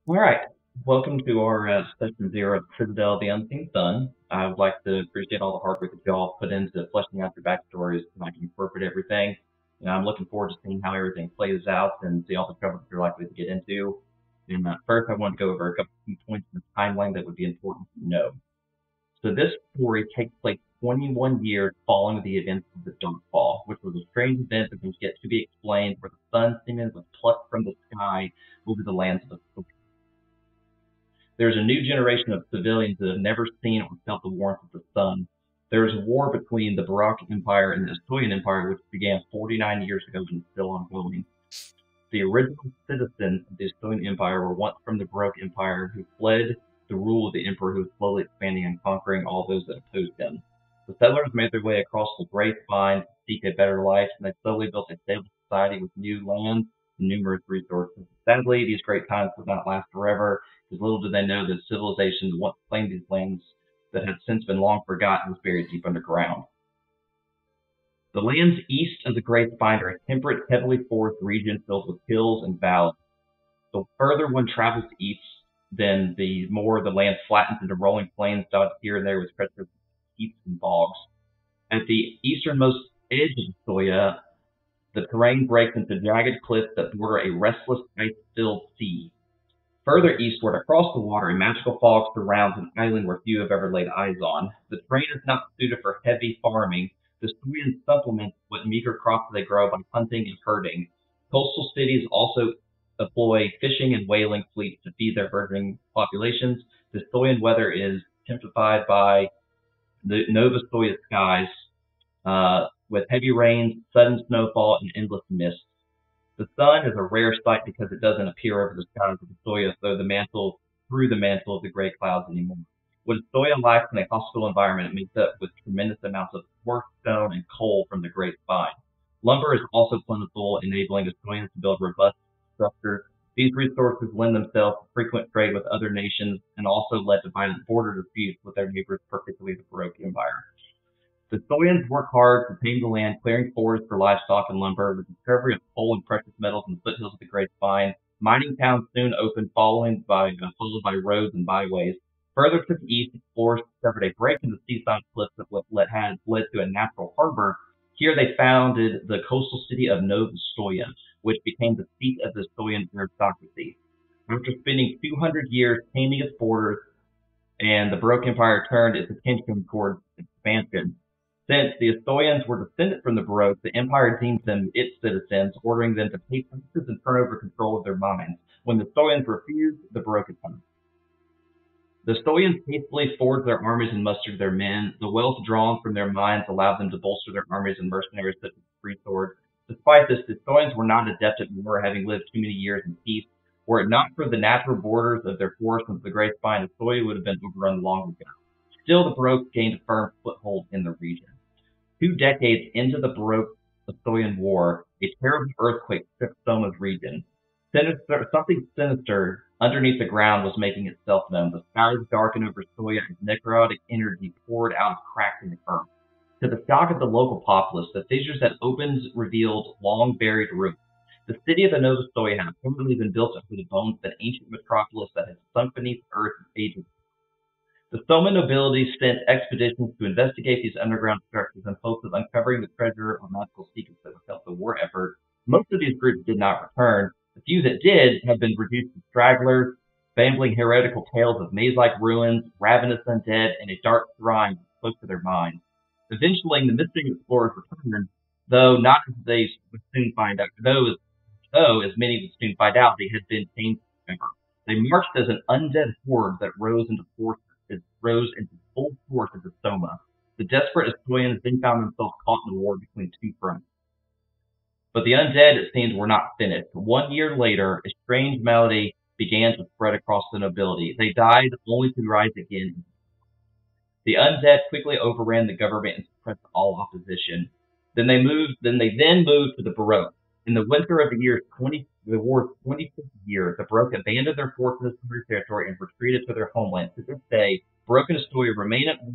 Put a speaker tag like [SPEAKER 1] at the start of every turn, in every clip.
[SPEAKER 1] All right. Welcome to our session zero of Citadel, the Unseen Sun. I would like to appreciate all the hard work that y'all put into fleshing out your backstories and I can incorporate everything. I'm looking forward to seeing how everything plays out and see all the trouble that you're likely to get into. And first, I want to go over a couple of key points in the timeline that would be important to know. So this story takes place 21 years following the events of the Darkfall, which was a strange event that was yet to be explained, where the sun seemingly was plucked from the sky over the lands of the there's a new generation of civilians that have never seen or felt the warmth of the sun. There is a war between the Baroque Empire and the Asturian Empire, which began 49 years ago and is still ongoing. The original citizens of the Asturian Empire were once from the Baroque Empire who fled the rule of the emperor who was slowly expanding and conquering all those that opposed him. The settlers made their way across the Great Spine to seek a better life, and they slowly built a stable society with new lands and numerous resources. Sadly, these great times would not last forever, because little did they know that civilization that once claimed these lands that had since been long forgotten was buried deep underground. The lands east of the Great Spine are a temperate, heavily forested region filled with hills and valleys. The further one travels east, then the more the land flattens into rolling plains dotted here and there with treacherous heaths and bogs. At the easternmost edge of Soya, the terrain breaks into jagged cliffs that border a restless, ice-filled sea. Further eastward across the water, a magical fog surrounds an island where few have ever laid eyes on. The terrain is not suited for heavy farming. The Samoans supplement what meager crops they grow by hunting and herding. Coastal cities also employ fishing and whaling fleets to feed their burgeoning populations. The Samoan weather is typified by the Nova Scotia skies with heavy rains, sudden snowfall, and endless mist. The sun is a rare sight because it doesn't appear over the skies of Soya through the mantle of the gray clouds anymore. What Soya lacks in a hospitable environment, it makes up with tremendous amounts of work, stone, and coal from the Great Spine. Lumber is also plentiful, enabling Estonians to build robust structures. These resources lend themselves to frequent trade with other nations and also led to violent border disputes with their neighbors, particularly the Baroque Empire. The Soyans work hard to tame the land, clearing forests for livestock and lumber. With the discovery of coal and precious metals in the foothills of the Great Spine, mining towns soon opened, followed by roads and byways. Further to the east, explorers discovered a break in the seaside cliffs that had led to a natural harbor. Here they founded the coastal city of Nova Scotia, which became the seat of the Stoyan aristocracy. After spending 200 years taming its borders, and the Baroque Empire turned its attention towards expansion. Since the Estoians were descended from the Baroque, the empire deemed them its citizens, ordering them to pay taxes and turn over control of their mines. When the Estoians refused, the Baroque attacked. The Estoians hastily forged their armies and mustered their men. The wealth drawn from their mines allowed them to bolster their armies and mercenaries such as free swords. Despite this, the Estoians were not adept at war, having lived too many years in peace. Were it not for the natural borders of their forests and the Great Spine, Estonia would have been overrun long ago. Still, the Baroque gained a firm foothold in the region. 2 decades into the Baroque-Estonian War, a terrible earthquake shook Soma's region. Something sinister underneath the ground was making itself known. The skies darkened over Soya as necrotic energy poured out of cracks in the earth. To the shock of the local populace, the fissures that opened revealed long buried roots. The city of the Nova Scotia had formerly been built over the bones of an ancient metropolis that had sunk beneath earth ages. The Soma nobility sent expeditions to investigate these underground structures in hopes of uncovering the treasure or magical secrets that would help the war effort. Most of these groups did not return. The few that did have been reduced to stragglers, bambling heretical tales of maze-like ruins, ravenous undead, and a dark shrine close to their minds. Eventually, the missing explorers returned, though not as they would soon find out. Though, as many would soon find out, they had been changed forever. They marched as an undead horde that rose into full force into Soma. The desperate Estonians then found themselves caught in a war between two fronts. But the undead, it seemed, were not finished. 1 year later, a strange malady began to spread across the nobility. They died only to rise again. The undead quickly overran the government and suppressed all opposition. Then they moved to the Baroque. In the winter of the war's 25th year, the Baroque abandoned their forces in their territory and retreated to their homeland. To this day, Baroque and Astoria remain at war,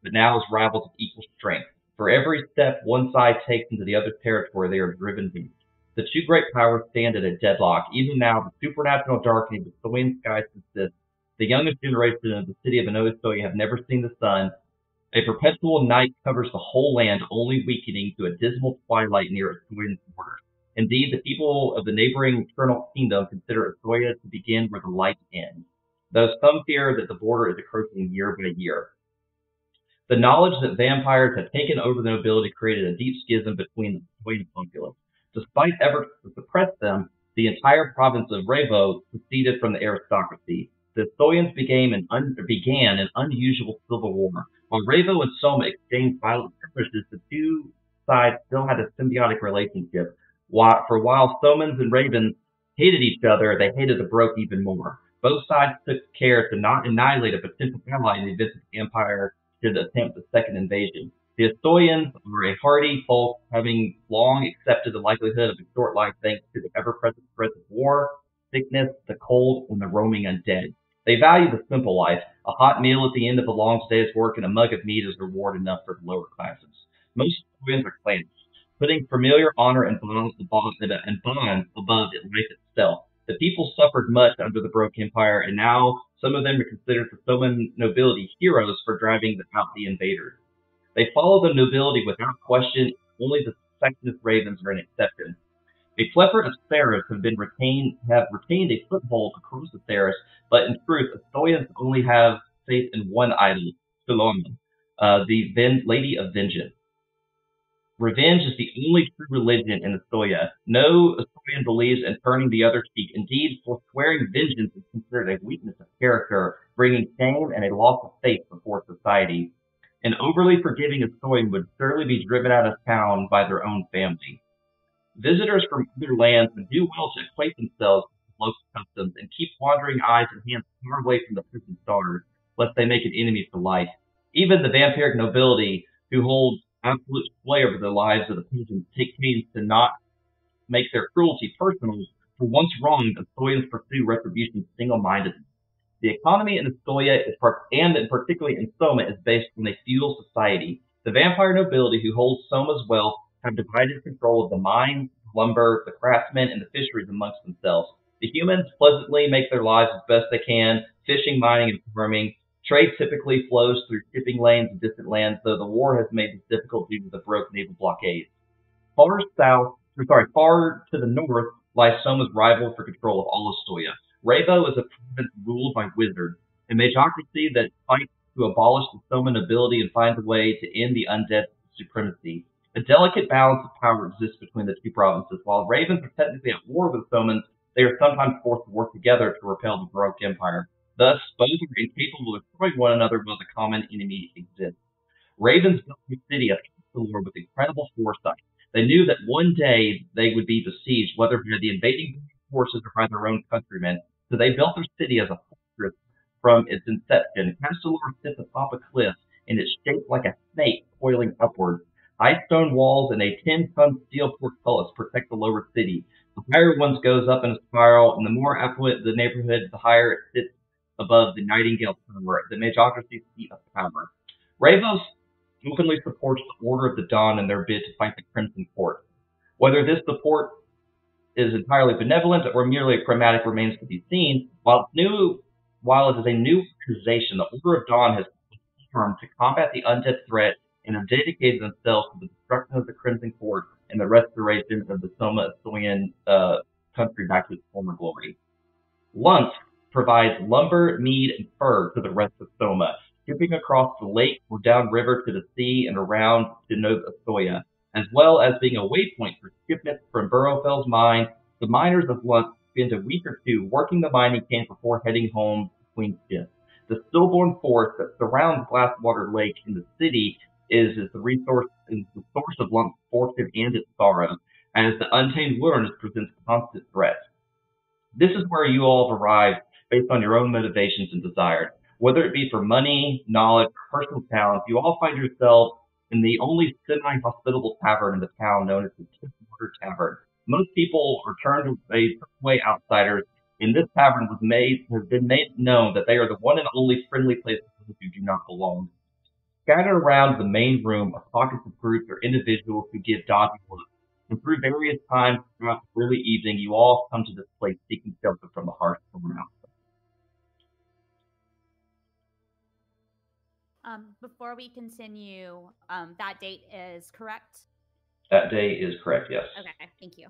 [SPEAKER 1] but now as rivals of equal strength. For every step one side takes into the other's territory, they are driven back. The two great powers stand at a deadlock. Even now, the supernatural darkening of the Soyan skies persists. The youngest generation of the city of Inoue have never seen the sun. A perpetual night covers the whole land, only weakening to a dismal twilight near Astoya's border. Indeed, the people of the neighboring Eternal Kingdom consider Astoya to begin where the light ends, though some fear that the border is approaching year by year. The knowledge that vampires had taken over the nobility created a deep schism between the Astoyan populace. Despite efforts to suppress them, the entire province of Revo seceded from the aristocracy. The Astoyans began an unusual civil war. While Revo and Soma exchanged violent skirmishes, the two sides still had a symbiotic relationship. For while Somans and Ravens hated each other, they hated the Broke even more. Both sides took care to not annihilate a potential ally in the event that the Empire should attempt a second invasion. The Astoyans are a hardy folk, having long accepted the likelihood of a short life thanks to the ever-present threats of war, sickness, the cold, and the roaming undead. They value the simple life. A hot meal at the end of a long day's work and a mug of meat is reward enough for the lower classes. Most Astoyans are clannish, putting familiar honor and bonds above life itself. The people suffered much under the Broke Empire, and now some of them are considered the Soman nobility heroes for driving out the invaders. They follow the nobility without question. Only the sexist ravens are an exception. A plethora of Theras have retained a foothold across the Theras, but in truth, Astoyans only have faith in one idol, Philomena, the Lady of Vengeance. Revenge is the only true religion in Astoya. No Astoyan believes in turning the other cheek. Indeed, forswearing vengeance is considered a weakness of character, bringing shame and a loss of faith before society. An overly forgiving Astoyan would surely be driven out of town by their own family. Visitors from other lands would do well to acquaint themselves with local customs and keep wandering eyes and hands far away from the prison stars, lest they make an enemy for life. Even the vampiric nobility, who hold absolute sway over the lives of the peasants, take pains to not make their cruelty personal, for once wronged, Astoyans pursue retribution single-mindedly. The economy in Astoya, and particularly in Soma, is based on a feudal society. The vampire nobility who holds Soma's wealth have divided control of the mines, lumber, the craftsmen, and the fisheries amongst themselves. The humans pleasantly make their lives as best they can, fishing, mining, and farming. Trade typically flows through shipping lanes in distant lands, though the war has made this difficult due to the Broke naval blockades. Far to the north lies Soma's rival for control of all Astoya. Revo is a province ruled by wizards, a magocracy that fights to abolish the Soma nobility and finds a way to end the undead supremacy. A delicate balance of power exists between the two provinces. While Ravens are technically at war with Somans, they are sometimes forced to work together to repel the Broke Empire. Thus, both are incapable of destroying one another while the common enemy exists. Ravens built the city of Citadel with incredible foresight. They knew that one day they would be besieged, whether by the invading forces or by their own countrymen. So they built their city as a fortress from its inception. Castellar sits atop a cliff, and it's shaped like a snake coiling upwards. High stone walls and a 10-ton steel portcullis protect the lower city. The higher ones goes up in a spiral, and the more affluent the neighborhood, the higher it sits above the Nightingale Tower, the magocracy's seat of power. Ravos openly supports the Order of the Dawn in their bid to fight the Crimson Court. Whether this support is entirely benevolent or merely pragmatic remains to be seen. While it is a new organization, the Order of Dawn has formed to combat the undead threat and have dedicated themselves to the destruction of the Crimson Court and the restoration of the Soma Astoyan country back to its former glory. Luntz provides lumber, mead, and fur to the rest of Soma, shipping across the lake or downriver to the sea and around to Nova Astoya, as well as being a waypoint for shipments from Burrowfell's mine. The miners of Luntz spend a week or two working the mining camp before heading home between shifts. The stillborn forest that surrounds Glasswater Lake in the city is the source of Luntz's fortune and its sorrow, as the untamed wilderness presents constant threats. This is where you all have arrived based on your own motivations and desires. Whether it be for money, knowledge, or personal talent, you all find yourselves in the only semi-hospitable tavern in the town known as the Tippwater Tavern. Most people are turned away outsiders, and this tavern has been made known that they are the one and only friendly place for those who do not belong. Scattered around the main room are pockets of groups or individuals who give dodgy looks. And through various times throughout the early evening, you all come to this place seeking shelter from the harsh storm out.
[SPEAKER 2] Before we continue, that date is correct?
[SPEAKER 1] That day is correct, yes.
[SPEAKER 2] Okay, thank you.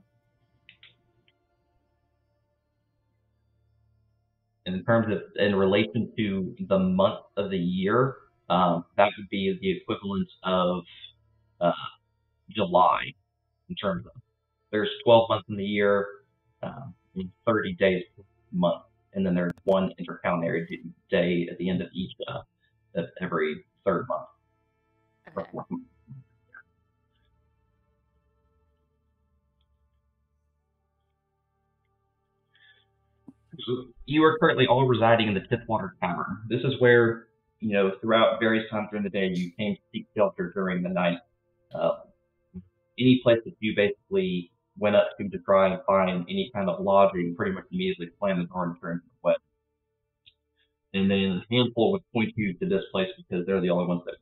[SPEAKER 1] In terms of in relation to the month of the year, that would be the equivalent of uh, July in terms of there's 12 months in the year, 30 days per month, and then there's one intercalary day at the end of each of every third month.
[SPEAKER 2] Okay.
[SPEAKER 1] You are currently all residing in the Tippwater Tavern. This is where, throughout various times during the day, you came to seek shelter during the night. Uh, any place that you basically went up to try and find any kind of lodging pretty much immediately slammed the door and turned west. And then a handful would point you to this place because they're the only ones that.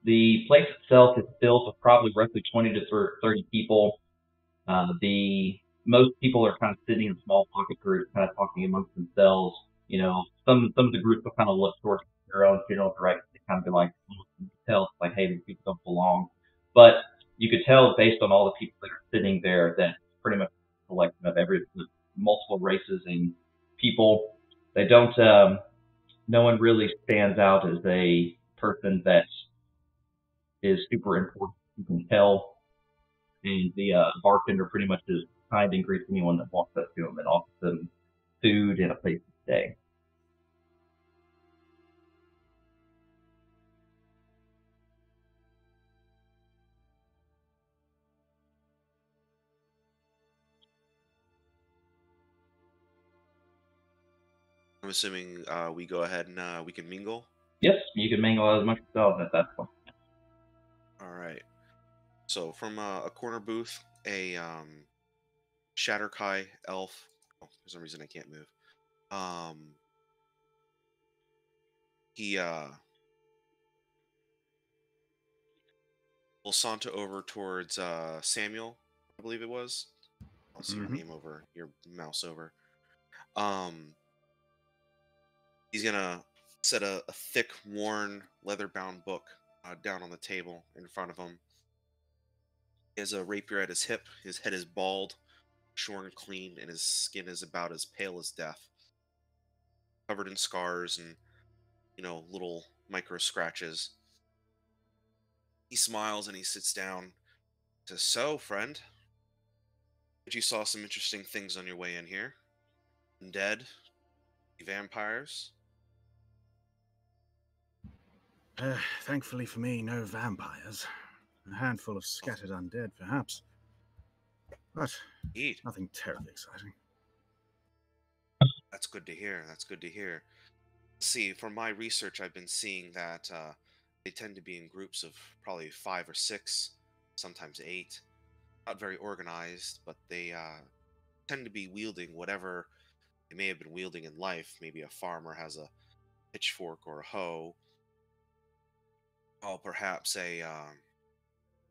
[SPEAKER 1] The place itself is filled with probably roughly 20 to 30 people. The most people are kind of sitting in small pocket groups, kind of talking amongst themselves. Some of the groups will kind of look towards their own general direction. They kind of be like, you can tell, it's like, hey, these people don't belong. But you could tell based on all the people that are sitting there that it's pretty much a collection of multiple races and people. They don't. No one really stands out as a person that is super important. You can tell, and the bartender pretty much is kind and greets anyone that walks up to him and offers them food and a place to stay.
[SPEAKER 3] I'm assuming we go ahead and we can mingle.
[SPEAKER 1] Yes, you can mingle as much yourself at that point.
[SPEAKER 3] All right. So from a corner booth, a Shatterkai elf. Oh, for some reason I can't move. He will saunter over towards Samuel, I believe it was. I'll see your name over your mouse over. He's gonna set a thick, worn, leather-bound book down on the table in front of him. He has a rapier at his hip. His head is bald, shorn clean, and his skin is about as pale as death, covered in scars and little micro scratches. He smiles and he sits down. Says, "So, friend, you saw some interesting things on your way in here. Undead, vampires."
[SPEAKER 4] Thankfully for me, no vampires. A handful of scattered undead, perhaps. But
[SPEAKER 3] Indeed.
[SPEAKER 4] Nothing terribly exciting.
[SPEAKER 3] That's good to hear. That's good to hear. See, from my research, I've been seeing that they tend to be in groups of probably 5 or 6, sometimes 8. Not very organized, but they tend to be wielding whatever they may have been wielding in life. Maybe a farmer has a pitchfork or a hoe. Oh, perhaps a.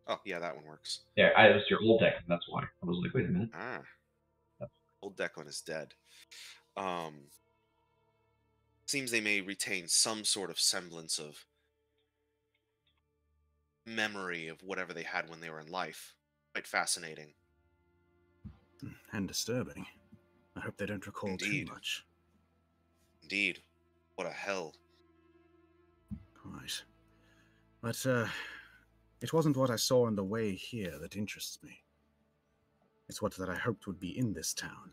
[SPEAKER 3] Oh, yeah, that one works.
[SPEAKER 1] Yeah, it was your old deck, and that's why. I was like, wait a minute.
[SPEAKER 3] Old Declan is dead. Seems they may retain some sort of semblance of memory of whatever they had when they were in life. Quite fascinating.
[SPEAKER 4] And disturbing. I hope they don't recall too much.
[SPEAKER 3] Indeed. What a hell.
[SPEAKER 4] Quite. But, it wasn't what I saw on the way here that interests me. It's what that I hoped would be in this town.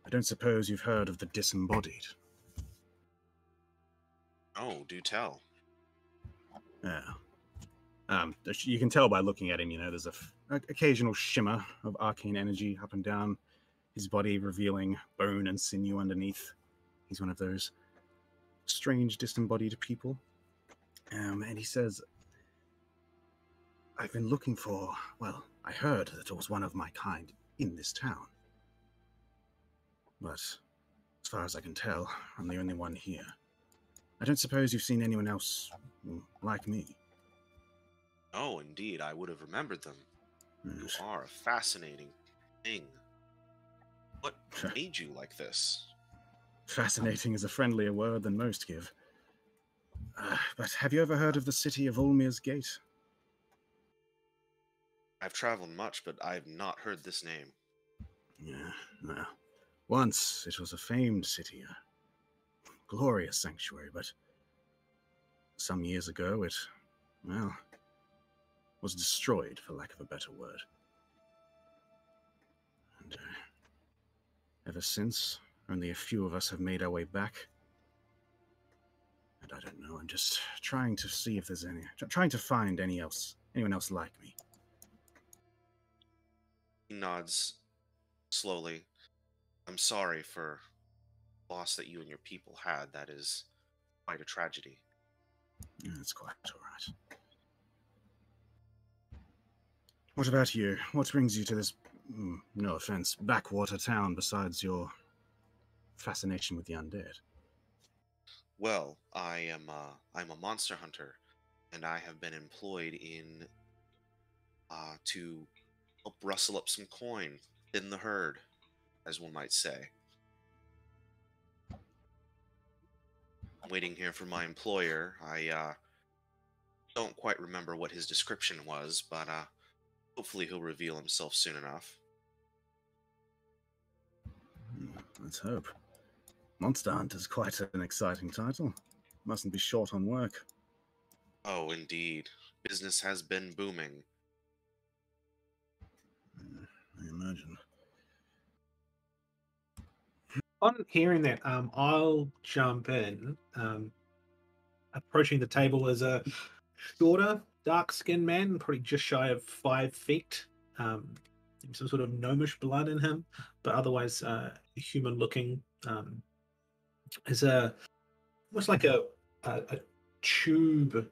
[SPEAKER 4] I don't suppose you've heard of the disembodied.
[SPEAKER 3] Oh, do tell.
[SPEAKER 4] Yeah. You can tell by looking at him, there's an occasional shimmer of arcane energy up and down his body, revealing bone and sinew underneath. He's one of those strange disembodied people. And he says, I've been looking for, well, I heard that there was one of my kind in this town. But as far as I can tell, I'm the only one here. I don't suppose you've seen anyone else like me.
[SPEAKER 3] Oh, indeed, I would have remembered them. You
[SPEAKER 4] Yes.
[SPEAKER 3] are a fascinating thing. What made you like this?
[SPEAKER 4] Fascinating is a friendlier word than most give. But have you ever heard of the city of Ulmir's Gate?
[SPEAKER 3] I've traveled much, but I've not heard this name.
[SPEAKER 4] Yeah, well, once it was a famed city, a glorious sanctuary, but some years ago it, well, was destroyed, for lack of a better word. And ever since, only a few of us have made our way back. And I don't know, I'm just trying to see if there's trying to find anyone else like me.
[SPEAKER 3] He nods slowly. I'm sorry for the loss that you and your people had. That is quite a tragedy.
[SPEAKER 4] Yeah, it's quite all right. What about you? What brings you to this, no offense, backwater town besides your fascination with the undead?
[SPEAKER 3] Well, I'm a monster hunter, and I have been employed in to help rustle up some coin, thin the herd, as one might say. I'm waiting here for my employer. I don't quite remember what his description was, but hopefully he'll reveal himself soon enough.
[SPEAKER 4] Let's hope. Monster Hunter's quite an exciting title. Mustn't be short on work.
[SPEAKER 3] Oh, indeed. Business has been booming.
[SPEAKER 4] I imagine.
[SPEAKER 5] On hearing that, I'll jump in. Approaching the table is a shorter, dark-skinned man, probably just shy of 5 feet. Some sort of gnomish blood in him, but otherwise human-looking. Is almost like a tube,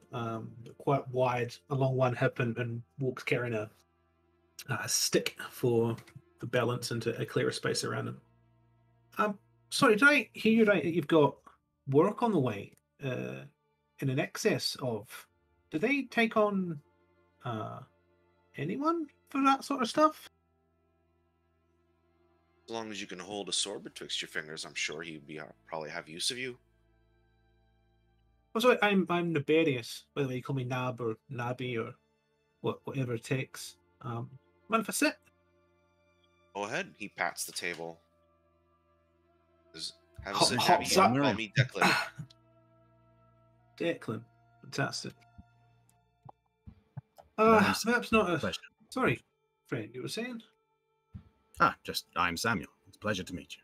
[SPEAKER 5] quite wide along one hip, and walks carrying a stick for balance and to clear a space around him. Sorry, did I hear you right that you've got work on the way in an excess of? Do they take on anyone for that sort of stuff?
[SPEAKER 3] As long as you can hold a sword betwixt your fingers, I'm sure he'd be probably have use of you.
[SPEAKER 5] Oh, sorry, I'm Naberius. By the way, you call me Nab or Nabi or whatever it takes. Mind if I sit?
[SPEAKER 3] Go ahead. He pats the table. Have a
[SPEAKER 5] Hot-
[SPEAKER 3] sit,
[SPEAKER 5] hot
[SPEAKER 3] Nabby. You
[SPEAKER 5] sup-
[SPEAKER 3] can call me Declan.
[SPEAKER 5] Declan. Fantastic.
[SPEAKER 4] I'm
[SPEAKER 5] Perhaps not a...
[SPEAKER 4] Pleasure.
[SPEAKER 5] Sorry, friend, you were saying?
[SPEAKER 4] I'm Samuel. It's a pleasure to meet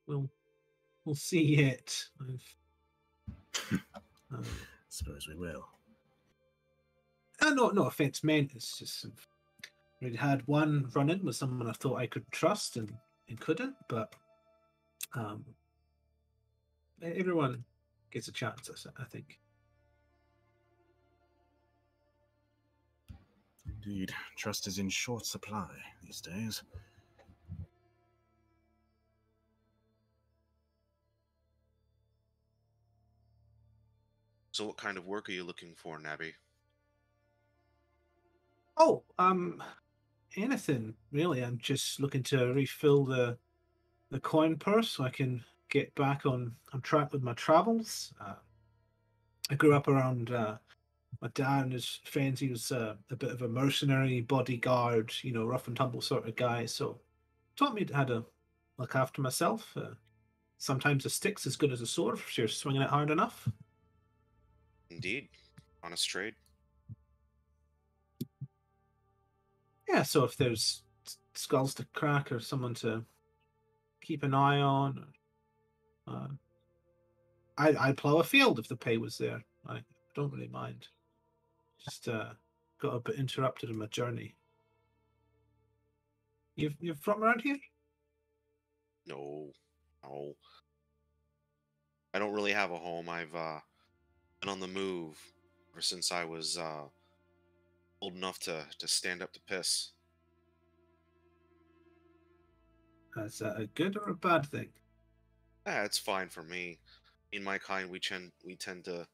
[SPEAKER 4] you.
[SPEAKER 5] We'll see yet.
[SPEAKER 4] Suppose we will.
[SPEAKER 5] No offense meant. It's just I'd had one run in with someone I thought I could trust and couldn't, but everyone gets a chance, I think.
[SPEAKER 4] Indeed, trust is in short supply these days.
[SPEAKER 3] So what kind of work are you looking for, Nabby?
[SPEAKER 5] Oh, anything really. I'm just looking to refill the coin purse so I can get back on track with my travels. I grew up around my dad and his friends. He was a bit of a mercenary bodyguard, rough and tumble sort of guy. So taught me how to look after myself. Sometimes a stick's as good as a sword if you're swinging it hard enough.
[SPEAKER 3] Indeed. Honest trade.
[SPEAKER 5] Yeah, so if there's skulls to crack or someone to keep an eye on, I'd plow a field if the pay was there. I don't really mind. Just got a bit interrupted in my journey. You're from around here?
[SPEAKER 3] No. I don't really have a home. I've been on the move ever since I was old enough to stand up to piss.
[SPEAKER 5] Is that a good or a bad thing?
[SPEAKER 3] It's fine for me. In my kind, we tend to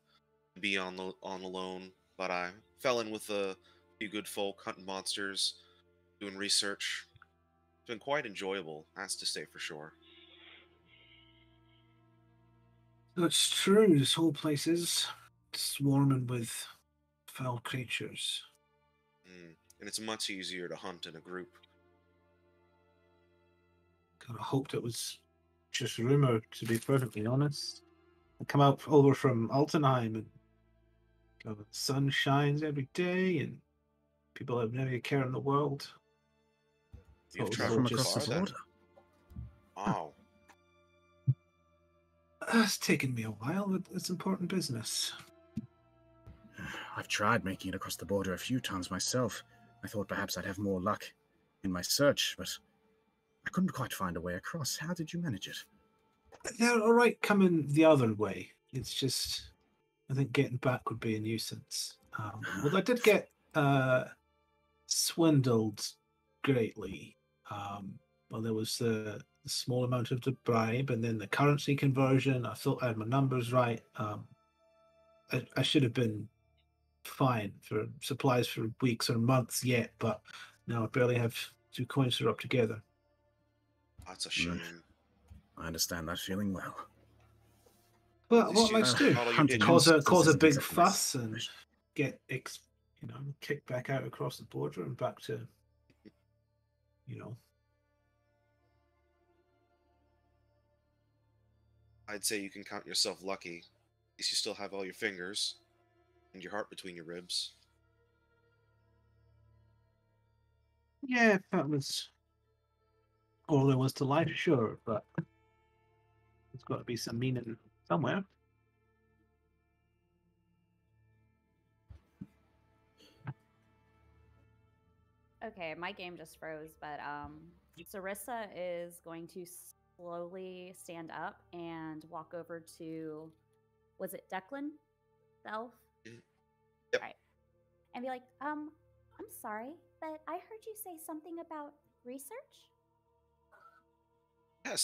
[SPEAKER 3] be on the loan, but I fell in with a few good folk hunting monsters, doing research. It's been quite enjoyable, has to say for sure.
[SPEAKER 5] That's true. This whole place is swarming with foul creatures.
[SPEAKER 3] And it's much easier to hunt in a group.
[SPEAKER 5] Kind of hoped it was just rumor, to be perfectly honest. I come out over from Altenheim and the sun shines every day and people have never a care in the world.
[SPEAKER 3] You've
[SPEAKER 5] Thought it was
[SPEAKER 3] traveled
[SPEAKER 4] From
[SPEAKER 3] too
[SPEAKER 4] across
[SPEAKER 3] far
[SPEAKER 4] the
[SPEAKER 3] then.
[SPEAKER 4] border.
[SPEAKER 3] Wow.
[SPEAKER 5] It's taken me a while, but it's important business.
[SPEAKER 4] I've tried making it across the border a few times myself. I thought perhaps I'd have more luck in my search, but I couldn't quite find a way across. How did you manage it?
[SPEAKER 5] They're all right coming the other way. It's just, I think getting back would be a nuisance. Well, I did get swindled greatly. Well, there was the small amount of the bribe, and then the currency conversion. I thought I had my numbers right. I should have been fine for supplies for weeks or months yet, but now I barely have 2 coins to rub together.
[SPEAKER 3] That's a shame.
[SPEAKER 4] I understand that feeling well.
[SPEAKER 5] Well,
[SPEAKER 3] least
[SPEAKER 5] what
[SPEAKER 3] you
[SPEAKER 5] am I to do?
[SPEAKER 3] got all you
[SPEAKER 4] hunting
[SPEAKER 3] did.
[SPEAKER 5] Cause a
[SPEAKER 4] monsters isn't
[SPEAKER 5] big
[SPEAKER 4] exactly my
[SPEAKER 5] fuss and
[SPEAKER 4] specialty.
[SPEAKER 5] get kicked back out across the border and back to
[SPEAKER 3] I'd say you can count yourself lucky. At least you still have all your fingers and your heart between your ribs.
[SPEAKER 5] Yeah, if that was all there was to life, sure, but there's got to be some meaning somewhere.
[SPEAKER 2] Okay, my game just froze, but Sarissa is going to slowly stand up and walk over to, was it Declan, the elf?
[SPEAKER 3] Yep.
[SPEAKER 2] Right. And be like, I'm sorry, but I heard you say something about research?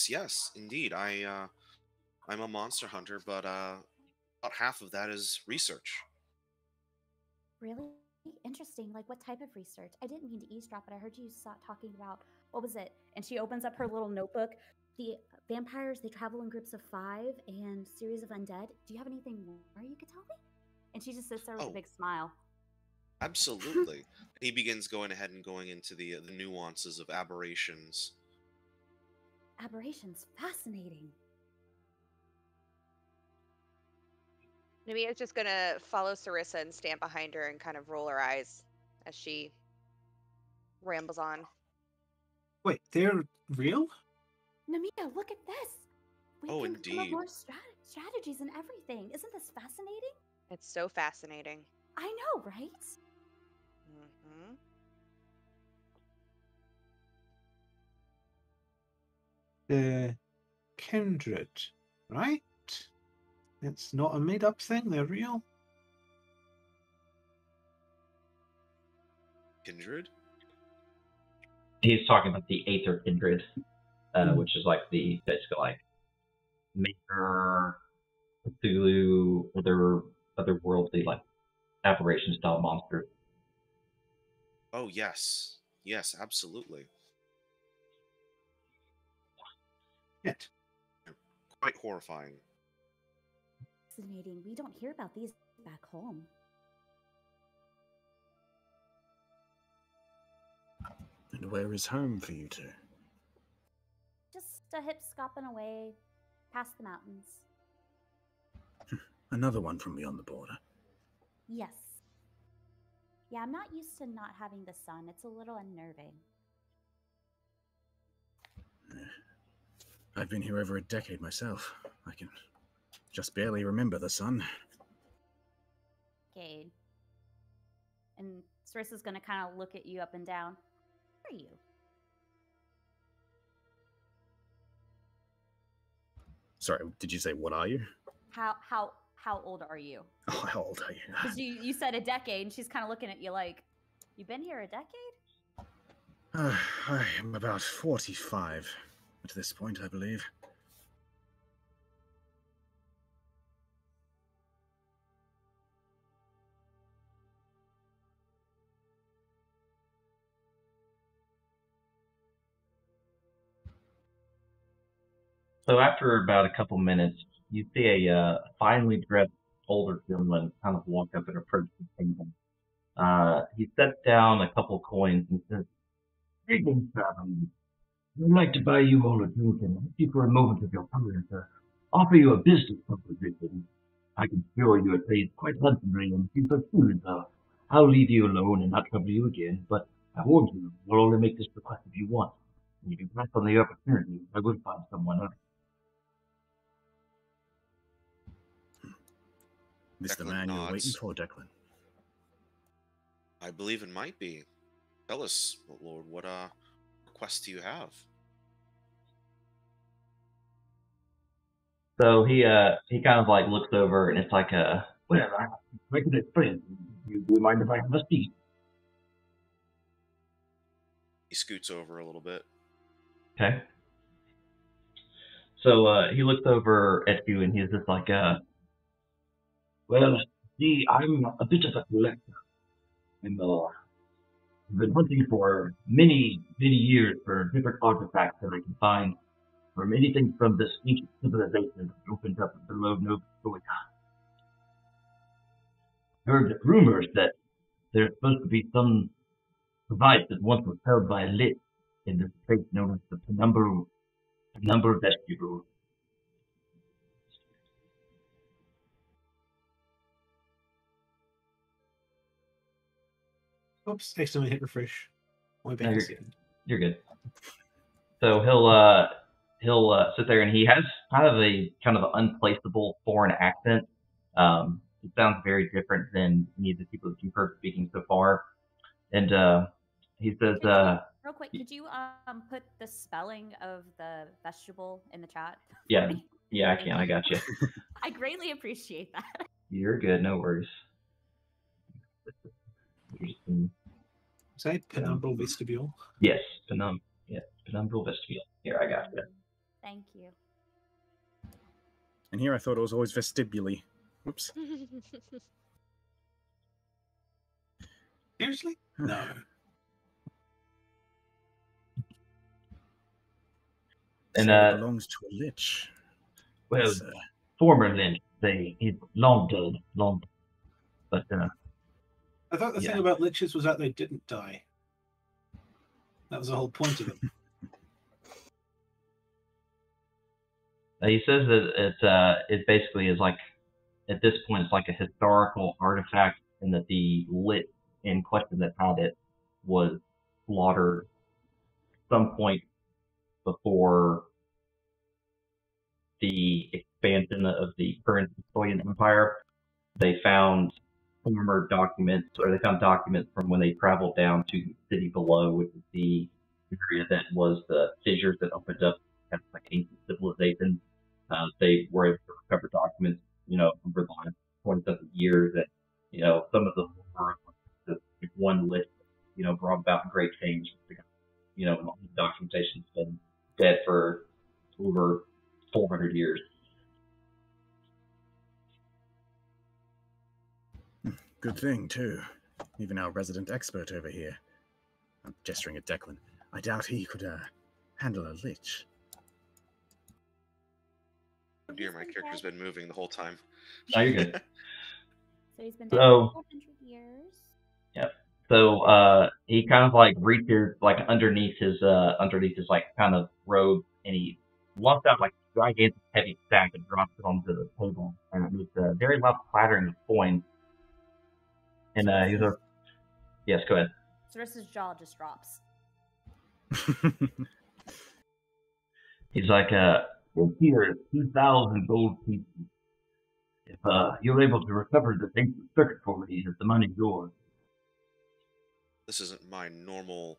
[SPEAKER 3] Yes, indeed. I'm a monster hunter, but about half of that is research.
[SPEAKER 2] Really interesting. Like, what type of research? I didn't mean to eavesdrop, but I heard you talking about, what was it? And she opens up her little notebook. The vampires, they travel in groups of 5 and series of undead. Do you have anything more you could tell me? And she just sits there with a big smile.
[SPEAKER 3] Absolutely. He begins going ahead and going into the nuances of aberrations.
[SPEAKER 2] Aberrations, fascinating.
[SPEAKER 6] Namia's just gonna follow Sarissa and stand behind her and kind of roll her eyes as she rambles on.
[SPEAKER 5] Wait, they're real?
[SPEAKER 2] Namia, look at this. We
[SPEAKER 3] Oh,
[SPEAKER 2] can come up
[SPEAKER 3] indeed.
[SPEAKER 2] more strategies and everything. Isn't this fascinating?
[SPEAKER 6] It's so fascinating.
[SPEAKER 2] I know, right?
[SPEAKER 6] Mm-hmm.
[SPEAKER 5] The kindred, right? It's not a made-up thing. They're real.
[SPEAKER 3] Kindred?
[SPEAKER 1] He's talking about the Aether Kindred, which is like the basically like Maker, Cthulhu, otherworldly like aberration style monsters.
[SPEAKER 3] Oh, yes. Yes, absolutely.
[SPEAKER 5] Yet.
[SPEAKER 3] Quite horrifying.
[SPEAKER 2] Fascinating. We don't hear about these back home.
[SPEAKER 4] And where is home for you two?
[SPEAKER 2] Just a hip scopping away past the mountains.
[SPEAKER 4] Another one from beyond the border.
[SPEAKER 2] Yes. Yeah, I'm not used to not having the sun. It's a little unnerving.
[SPEAKER 4] I've been here over a decade myself. I can just barely remember the sun.
[SPEAKER 2] Cade. And Sarissa's going to kind of look at you up and down. Who are you?
[SPEAKER 4] Sorry, did you say what are you?
[SPEAKER 2] How old are you?
[SPEAKER 4] Oh, how old are you?
[SPEAKER 2] Because you said a decade, and she's kind of looking at you like, you've been here a decade?
[SPEAKER 4] I am about 45 at this point, I believe.
[SPEAKER 1] So after about a couple minutes, you see a finely dressed older gentleman kind of walk up and approach the table. He sets down a couple coins and says, "Greetings, traveler. I'd like to buy you all a drink and ask you for a moment of your time to offer you a business proposition. I can assure you it pays quite handsomely, and if you so choose, I'll leave you alone and not trouble you again. But I warn you, you'll only make this request if you want. And if you pass on the opportunity, I will find someone else."
[SPEAKER 4] This the
[SPEAKER 3] Declan
[SPEAKER 4] man you're waiting
[SPEAKER 3] nods.
[SPEAKER 4] for, Declan?
[SPEAKER 3] I believe it might be. Tell us, Lord, what request do you have?
[SPEAKER 1] So he kind of like looks over and it's like well, I can explain. Do you mind if I have a seat?
[SPEAKER 3] He scoots over a little bit.
[SPEAKER 1] Okay. So he looks over at you and he's just like, well, see, I'm a bit of a collector. I've been hunting for many, many years for different artifacts that I can find from anything from this ancient civilization that opened up below Nova Scotia. Heard rumors that there's supposed to be some device that once was held by a lich in this place known as the penumbral vestibule.
[SPEAKER 5] Oops, accidentally hit refresh. My
[SPEAKER 1] No,
[SPEAKER 5] bad.
[SPEAKER 1] you're good. You're good. So he'll sit there and he has kind of an unplaceable foreign accent. It sounds very different than any of the people that you've heard speaking so far. And he says,
[SPEAKER 2] Real quick, could you put the spelling of the vegetable in the chat? for
[SPEAKER 1] yeah,
[SPEAKER 2] me?
[SPEAKER 1] yeah, I
[SPEAKER 2] Thank
[SPEAKER 1] can, I got you.
[SPEAKER 2] I greatly appreciate that.
[SPEAKER 1] You're good, no worries.
[SPEAKER 5] Say penumbral vestibule.
[SPEAKER 1] Yes, penumbral vestibule. Here, I got you.
[SPEAKER 2] Thank you.
[SPEAKER 4] And here I thought it was always vestibuli. Whoops.
[SPEAKER 5] Seriously? No.
[SPEAKER 1] And
[SPEAKER 4] So it belongs to a lich.
[SPEAKER 1] well,
[SPEAKER 4] That's,
[SPEAKER 1] former lich, he's long dead, but
[SPEAKER 5] I thought the
[SPEAKER 1] Yeah.
[SPEAKER 5] thing about liches was that they didn't die. That was the whole point of them.
[SPEAKER 1] he says that it basically is like, at this point, it's like a historical artifact, and that the lich in question that had it was slaughtered some point before the expansion of the current Victorian Empire. They found former documents, or they found documents from when they traveled down to the city below, which is the area that was the fissures that opened up kind of like ancient civilization. They were able to recover documents, over the last 27 years, that, some of them were the one list, brought about great change. All the documentation's been dead for over 400 years.
[SPEAKER 4] Good thing, too. Even our resident expert over here. I'm gesturing at Declan. I doubt he could handle a lich.
[SPEAKER 3] Oh dear, my character's been moving the whole time.
[SPEAKER 1] Oh, you're good.
[SPEAKER 2] So he's been dead
[SPEAKER 1] So-
[SPEAKER 2] for 400 years.
[SPEAKER 1] So he kind of like reaches like underneath his like kind of robe, and he lumps out like a gigantic heavy stack and drops it onto the table, and it makes a very loud clattering of coins. And he's like, yes, go ahead.
[SPEAKER 2] Sarissa's jaw just drops.
[SPEAKER 1] He's like, here, 2,000 gold pieces. If you're able to recover the ancient circuit for me, the money's yours.
[SPEAKER 3] This isn't my normal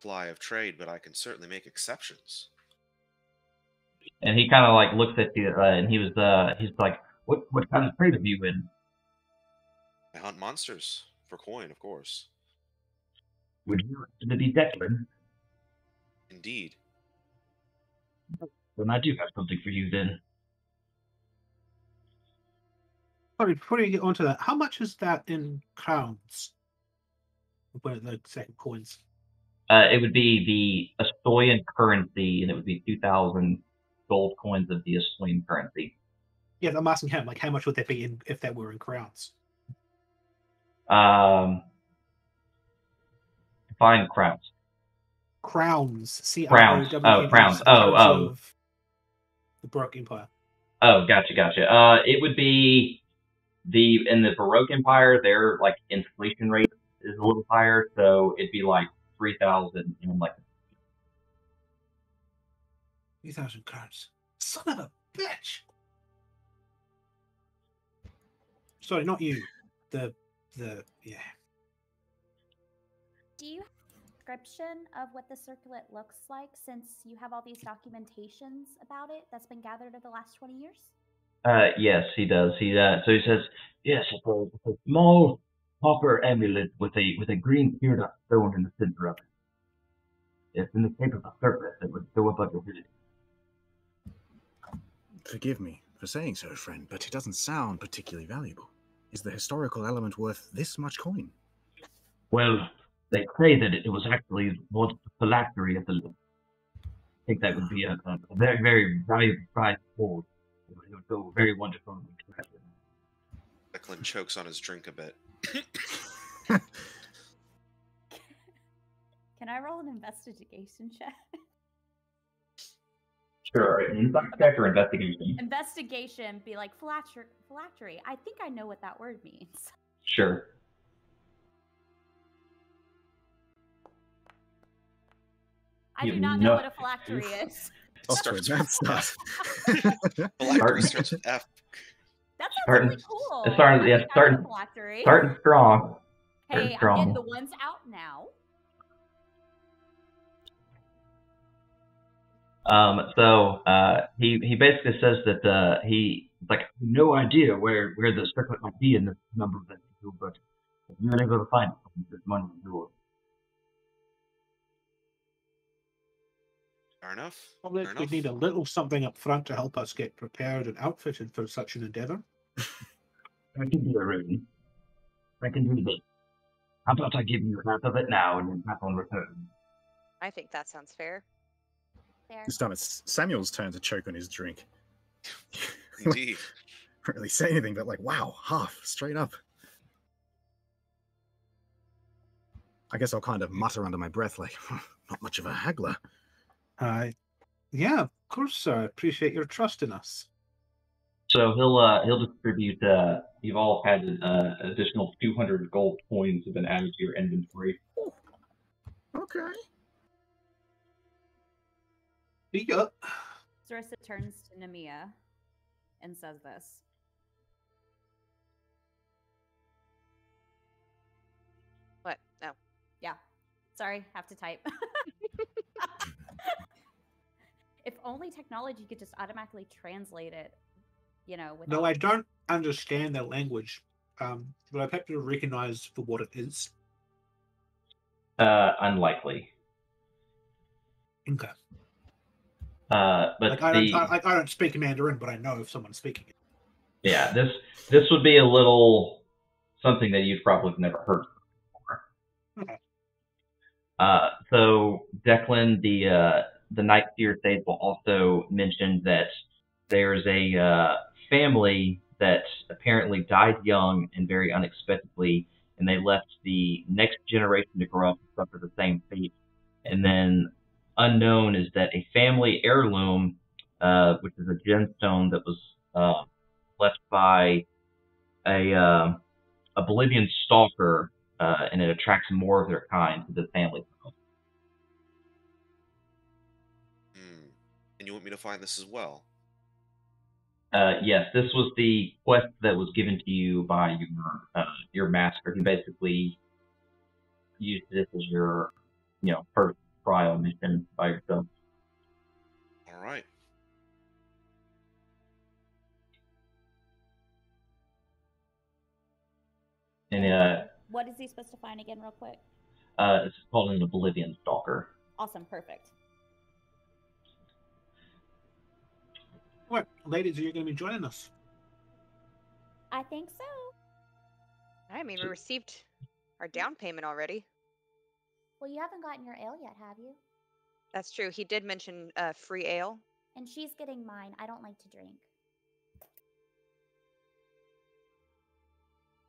[SPEAKER 3] fly of trade, but I can certainly make exceptions.
[SPEAKER 1] And he kind of like looks at you, and he's like, what kind of trade have you in?
[SPEAKER 3] I hunt monsters for coin, of course.
[SPEAKER 1] Would you like to be Declan?
[SPEAKER 3] Indeed.
[SPEAKER 1] Then I do have something for you then.
[SPEAKER 5] Sorry, before you get onto that, how much is that in crowns? The second coins.
[SPEAKER 1] It would be the Estoian currency, and it would be 2,000 gold coins of the Asplin currency.
[SPEAKER 5] Yeah, I'm asking him, like, how much would that be if that were in crowns?
[SPEAKER 1] Define crowns.
[SPEAKER 5] Crowns.
[SPEAKER 1] Crowns.
[SPEAKER 5] CROWNS.
[SPEAKER 1] Oh, crowns.
[SPEAKER 5] In
[SPEAKER 1] Oh,
[SPEAKER 5] terms
[SPEAKER 1] oh.
[SPEAKER 5] of the Baroque Empire.
[SPEAKER 1] Oh, gotcha. It would be in the Baroque Empire, their like inflation rate is a little higher, so it'd be like 3,000 in like
[SPEAKER 5] 3,000 crowns. Son of a bitch. Sorry, not you. The yeah.
[SPEAKER 2] Do you have a description of what the circlet looks like, since you have all these documentations about it that's been gathered over the last 20 years?
[SPEAKER 1] Yes, he does. So he says, yes, it's a small copper amulet with a green teardrop stone in the center of it. It's in the shape of a serpent that would go above your head.
[SPEAKER 4] Forgive me for saying so, friend, but it doesn't sound particularly valuable. Is the historical element worth this much coin?
[SPEAKER 1] Well, they say that it was actually once a phylactery at the. I think that would be a very, very valuable prize for. It would go very wonderful.
[SPEAKER 3] Declan chokes on his drink a bit.
[SPEAKER 2] Can I roll an investigation check?
[SPEAKER 1] Sure, insight check or investigation.
[SPEAKER 2] Investigation, be like phylactery. I think I know what that word means.
[SPEAKER 1] Sure.
[SPEAKER 2] I do not know what a phylactery is.
[SPEAKER 4] Off to a bad start.
[SPEAKER 3] Phylactery starts with F.
[SPEAKER 2] That sounds really cool.
[SPEAKER 1] Starting strong.
[SPEAKER 2] Hey,
[SPEAKER 1] strong.
[SPEAKER 2] I'm getting the ones out now.
[SPEAKER 1] So he basically says that he like no idea where the circlet might be in this number of people, but if you're able to find it, this money is yours.
[SPEAKER 3] Fair enough.
[SPEAKER 5] Probably we need a little something up front to help us get prepared and outfitted for such an endeavor.
[SPEAKER 1] I can do it, Raven. I can do this. How about I give you half of it now and then half on return?
[SPEAKER 6] I think that sounds fair.
[SPEAKER 2] There.
[SPEAKER 4] This time it's Samuel's turn to choke on his drink.
[SPEAKER 3] Indeed.
[SPEAKER 4] Can't really say anything, but like, wow, half, straight up. I guess I'll kind of mutter under my breath, like, not much of a haggler.
[SPEAKER 5] Yeah, of course, sir. I appreciate your trust in us.
[SPEAKER 1] So he'll distribute. You've all had additional 200 gold coins have been added to your inventory.
[SPEAKER 4] Okay.
[SPEAKER 5] Yeah.
[SPEAKER 2] Sarissa turns to Nemia and says this.
[SPEAKER 6] What? No.
[SPEAKER 2] Yeah. Sorry, have to type. If only technology could just automatically translate it, without...
[SPEAKER 5] No, I don't understand their language, but I have to recognize for what it is.
[SPEAKER 1] Unlikely.
[SPEAKER 5] Okay.
[SPEAKER 1] But
[SPEAKER 5] like I don't speak Mandarin, but I know if someone's speaking it.
[SPEAKER 1] Yeah, this would be a little something that you've probably never heard before.
[SPEAKER 5] Okay.
[SPEAKER 1] So Declan, the Night Seer Sage will also mention that there's a family that apparently died young and very unexpectedly, and they left the next generation to grow up and suffer the same fate. And then unknown is that a family heirloom, which is a gemstone that was left by a Bolivian stalker, and it attracts more of their kind to the family.
[SPEAKER 3] And you want me to find this as well?
[SPEAKER 1] Yes, this was the quest that was given to you by your master. He basically used this as your, first trial mission by yourself.
[SPEAKER 3] All right.
[SPEAKER 1] And
[SPEAKER 2] what is he supposed to find again, real quick?
[SPEAKER 1] It's called an Bolivian stalker.
[SPEAKER 2] Awesome, perfect.
[SPEAKER 5] What, ladies, are you going to be joining us?
[SPEAKER 2] I think so.
[SPEAKER 6] I mean, we received our down payment already.
[SPEAKER 2] Well, you haven't gotten your ale yet, have you?
[SPEAKER 6] That's true. He did mention free ale.
[SPEAKER 2] And she's getting mine. I don't like to drink.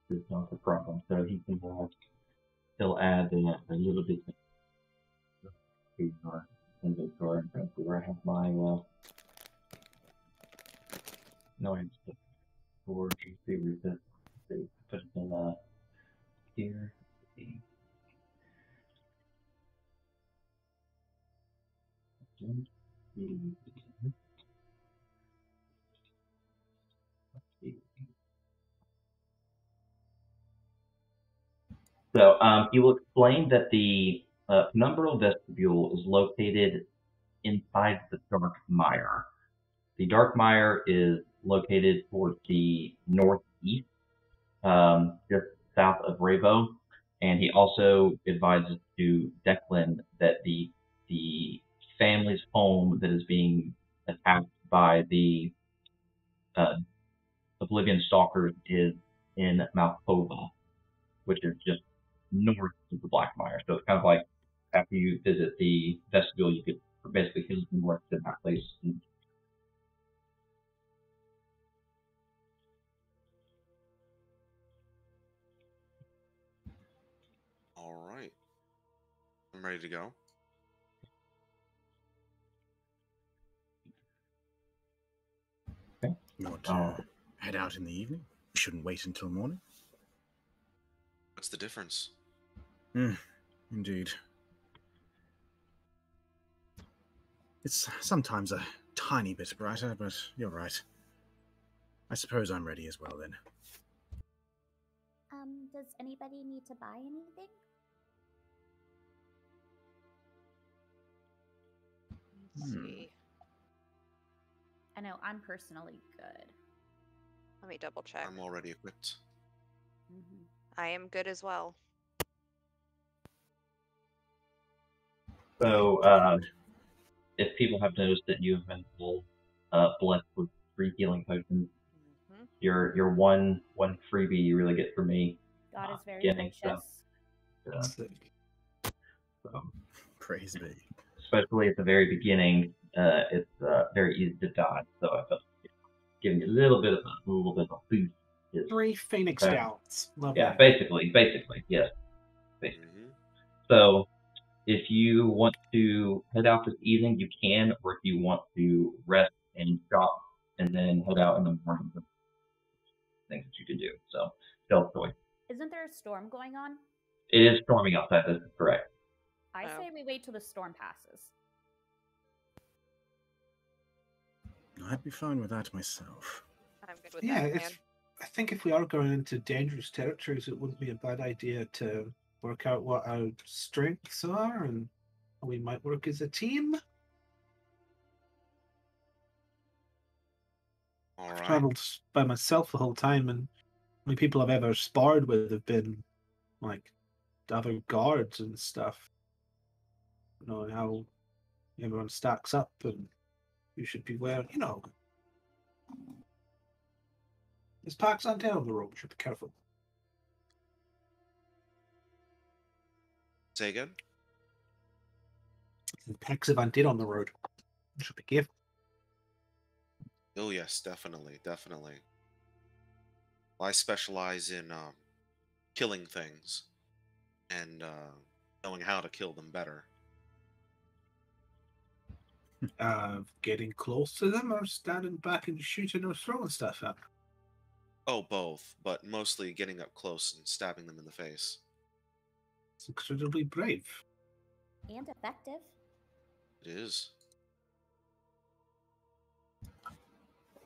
[SPEAKER 1] It's not a problem. So he can still add a little bit to our inventory. Where I have my no, I just storage receivers that they put it in here. So he will explain that the penumbral vestibule is located inside the dark mire. The dark mire is located towards the northeast, just south of Rabo, and he also advises to Declan that the family's home that is being attacked by the Oblivion Stalkers is in Malkova, which is just north of the Black Mire. So it's kind of like after you visit the vestibule, you could basically head north to that place.
[SPEAKER 3] All right. I'm ready to go.
[SPEAKER 1] Okay.
[SPEAKER 4] You want to head out in the evening? You shouldn't wait until morning.
[SPEAKER 3] What's the difference?
[SPEAKER 4] Indeed. It's sometimes a tiny bit brighter, but you're right. I suppose I'm ready as well then.
[SPEAKER 2] Does anybody need to buy anything?
[SPEAKER 6] Let's see.
[SPEAKER 2] I know I'm personally good.
[SPEAKER 6] Let me double check.
[SPEAKER 3] I'm already equipped.
[SPEAKER 6] I am good as well.
[SPEAKER 1] So if people have noticed that you have been full blessed with 3 healing potions, your one freebie you really get from me.
[SPEAKER 2] God is very
[SPEAKER 1] getting
[SPEAKER 2] gracious.
[SPEAKER 1] So,
[SPEAKER 4] praise be.
[SPEAKER 1] Especially at the very beginning, it's very easy to dodge. So I felt giving you a little bit of a boost.
[SPEAKER 5] 3 Phoenix Downs.
[SPEAKER 1] Yeah, basically, yes. Basically. So if you want to head out this evening, you can, or if you want to rest and shop and then head out in the morning, things that you can do. So, self-choice.
[SPEAKER 2] Isn't there a storm going on?
[SPEAKER 1] It is storming outside, this is correct.
[SPEAKER 2] I say we wait till the storm passes.
[SPEAKER 4] I'd be fine with that myself.
[SPEAKER 6] I'm good with
[SPEAKER 5] Yeah,
[SPEAKER 6] that plan.
[SPEAKER 5] I think if we are going into dangerous territories, it wouldn't be a bad idea to work out what our strengths are and how we might work as a team. I've traveled by myself the whole time, and the only people I've ever sparred with have been like the other guards and stuff. You know how everyone stacks up, and you should be wearing. There's packs on down the road. You should be careful.
[SPEAKER 3] Say again?
[SPEAKER 5] There's packs of undead on the road. You should be careful.
[SPEAKER 3] Oh yes, definitely. Well, I specialize in killing things and knowing how to kill them better.
[SPEAKER 5] Getting close to them or standing back and shooting or throwing stuff at them?
[SPEAKER 3] Oh, both, but mostly getting up close and stabbing them in the face.
[SPEAKER 5] It's incredibly brave.
[SPEAKER 2] And effective.
[SPEAKER 3] It is.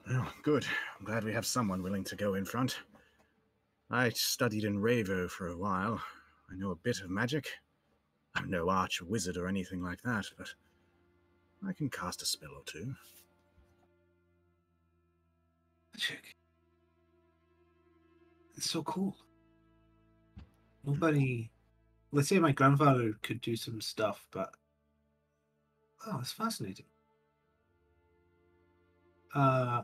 [SPEAKER 4] Well, good. I'm glad we have someone willing to go in front. I studied in Ravo for a while. I know a bit of magic. I'm no archer wizard or anything like that, but I can cast a spell or two.
[SPEAKER 5] Magic. It's so cool. Nobody... Let's say my grandfather could do some stuff, but... Oh, it's fascinating. Yeah,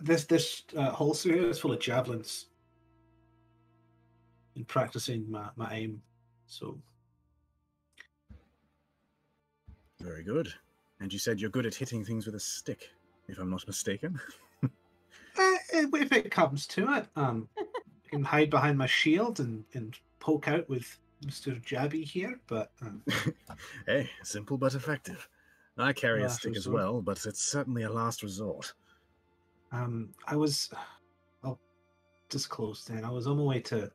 [SPEAKER 5] this holster here is full of javelins. In practicing my aim, so
[SPEAKER 4] Very good. And you said you're good at hitting things with a stick, if I'm not mistaken.
[SPEAKER 5] If it comes to it, I can hide behind my shield and poke out with Mr. Jabby here, but
[SPEAKER 4] Hey, simple but effective. I carry a
[SPEAKER 5] last
[SPEAKER 4] stick as
[SPEAKER 5] resort.
[SPEAKER 4] well, but it's certainly a last resort.
[SPEAKER 5] I'll disclose then. I was on my way to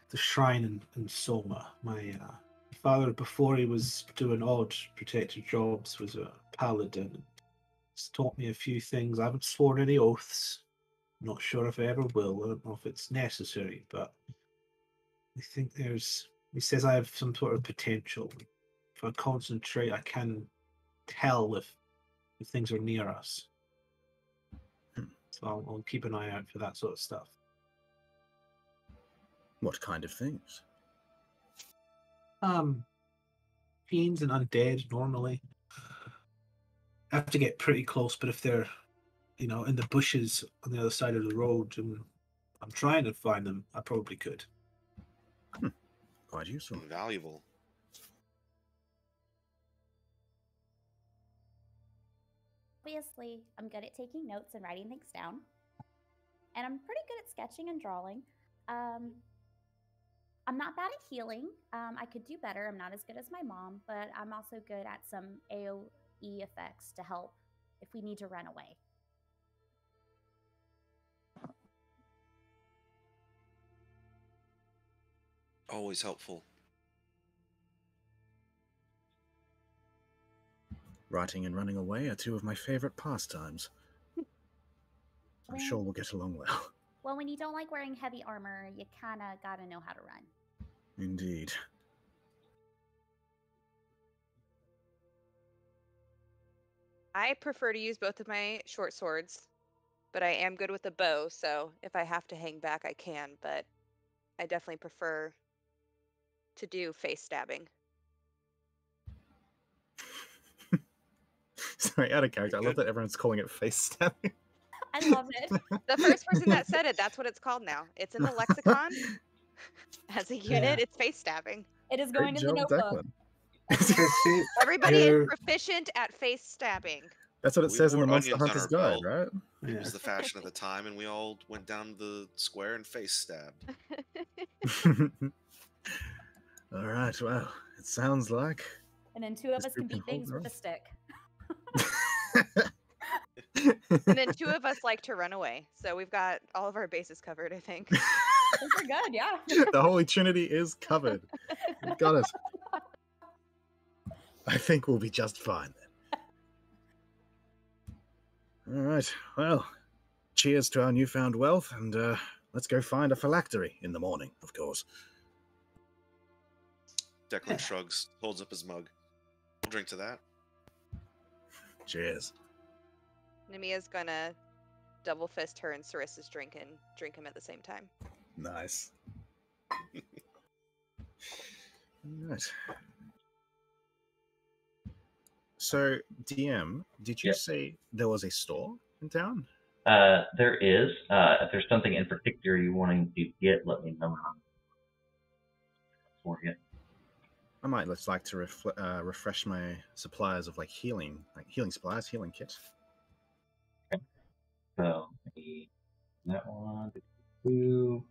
[SPEAKER 5] the shrine in Soma. My father, before he was doing odd protector jobs, was a paladin. He's taught me a few things. I haven't sworn any oaths. I'm not sure if I ever will. I don't know if it's necessary, but I think he says I have some sort of potential. If I concentrate, I can tell if things are near us. So I'll keep an eye out for that sort of stuff.
[SPEAKER 4] What kind of things?
[SPEAKER 5] Fiends and undead normally. I have to get pretty close, but if they're, in the bushes on the other side of the road and I'm trying to find them, I probably could.
[SPEAKER 4] Quite useful.
[SPEAKER 3] Invaluable.
[SPEAKER 2] Obviously, I'm good at taking notes and writing things down. And I'm pretty good at sketching and drawing. I'm not bad at healing. I could do better. I'm not as good as my mom, but I'm also good at some AoE effects to help if we need to run away.
[SPEAKER 3] Always helpful.
[SPEAKER 4] Writing and running away are two of my favorite pastimes. I'm sure we'll get along well.
[SPEAKER 2] Well, when you don't like wearing heavy armor, you kind of got to know how to run.
[SPEAKER 4] Indeed.
[SPEAKER 6] I prefer to use both of my short swords, but I am good with the bow, so if I have to hang back, I can, but I definitely prefer to do face stabbing.
[SPEAKER 4] Sorry, out of character. I love that everyone's calling it face stabbing.
[SPEAKER 2] I love it.
[SPEAKER 6] The first person that said it, that's what it's called now. It's in the lexicon. As a unit, it's face stabbing.
[SPEAKER 2] It is going
[SPEAKER 4] Great
[SPEAKER 2] in the
[SPEAKER 4] job,
[SPEAKER 2] notebook.
[SPEAKER 4] Declan.
[SPEAKER 6] Everybody is proficient at face stabbing.
[SPEAKER 4] That's what it
[SPEAKER 3] We
[SPEAKER 4] says in the
[SPEAKER 3] wore
[SPEAKER 4] Monster
[SPEAKER 3] onions on
[SPEAKER 4] Hunter's
[SPEAKER 3] our
[SPEAKER 4] Guide,
[SPEAKER 3] belt.
[SPEAKER 4] right?
[SPEAKER 3] It
[SPEAKER 5] Yeah.
[SPEAKER 3] was the fashion at the time, and we all went down the square and face stabbed.
[SPEAKER 4] All right, well, it sounds like...
[SPEAKER 2] And then two of
[SPEAKER 4] This
[SPEAKER 2] us can
[SPEAKER 4] group
[SPEAKER 2] beat
[SPEAKER 4] can hold
[SPEAKER 2] things
[SPEAKER 4] their
[SPEAKER 2] with a stick.
[SPEAKER 6] And then two of us like to run away. So we've got all of our bases covered, I think.
[SPEAKER 2] Those are good, yeah.
[SPEAKER 4] The Holy Trinity is covered. We got it. I think we'll be just fine then. All right, well, cheers to our newfound wealth, and let's go find a phylactery in the morning, of course.
[SPEAKER 3] Declan shrugs, holds up his mug. I'll drink to that.
[SPEAKER 4] Cheers.
[SPEAKER 6] Nemia's gonna double fist her and Sarissa's drink them at the same time.
[SPEAKER 4] Nice. All right. So, DM, did you
[SPEAKER 1] Yes.
[SPEAKER 4] say there was a store in town?
[SPEAKER 1] There is. If there's something in particular you're wanting to get, let me know for you.
[SPEAKER 4] I might just like to refresh my supplies of healing supplies, healing kit.
[SPEAKER 1] So maybe that one, two,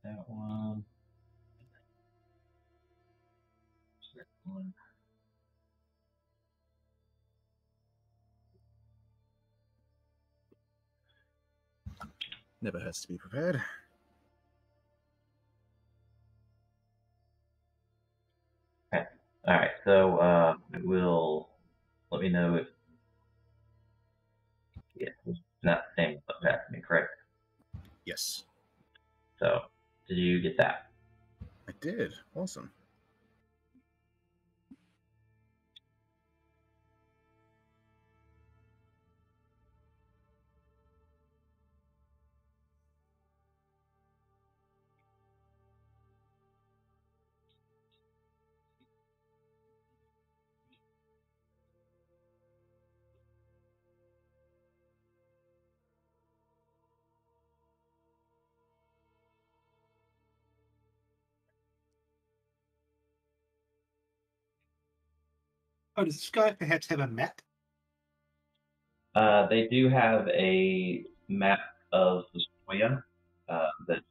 [SPEAKER 1] that one, that one.
[SPEAKER 4] Never hurts to be prepared.
[SPEAKER 1] Okay. All right. So it will let me know if it's not the same as asking me, correct?
[SPEAKER 4] Yes,
[SPEAKER 1] So did you get that?
[SPEAKER 4] I did. Awesome.
[SPEAKER 5] Oh, does this guy perhaps have a map?
[SPEAKER 1] They do have a map of the Sequoia that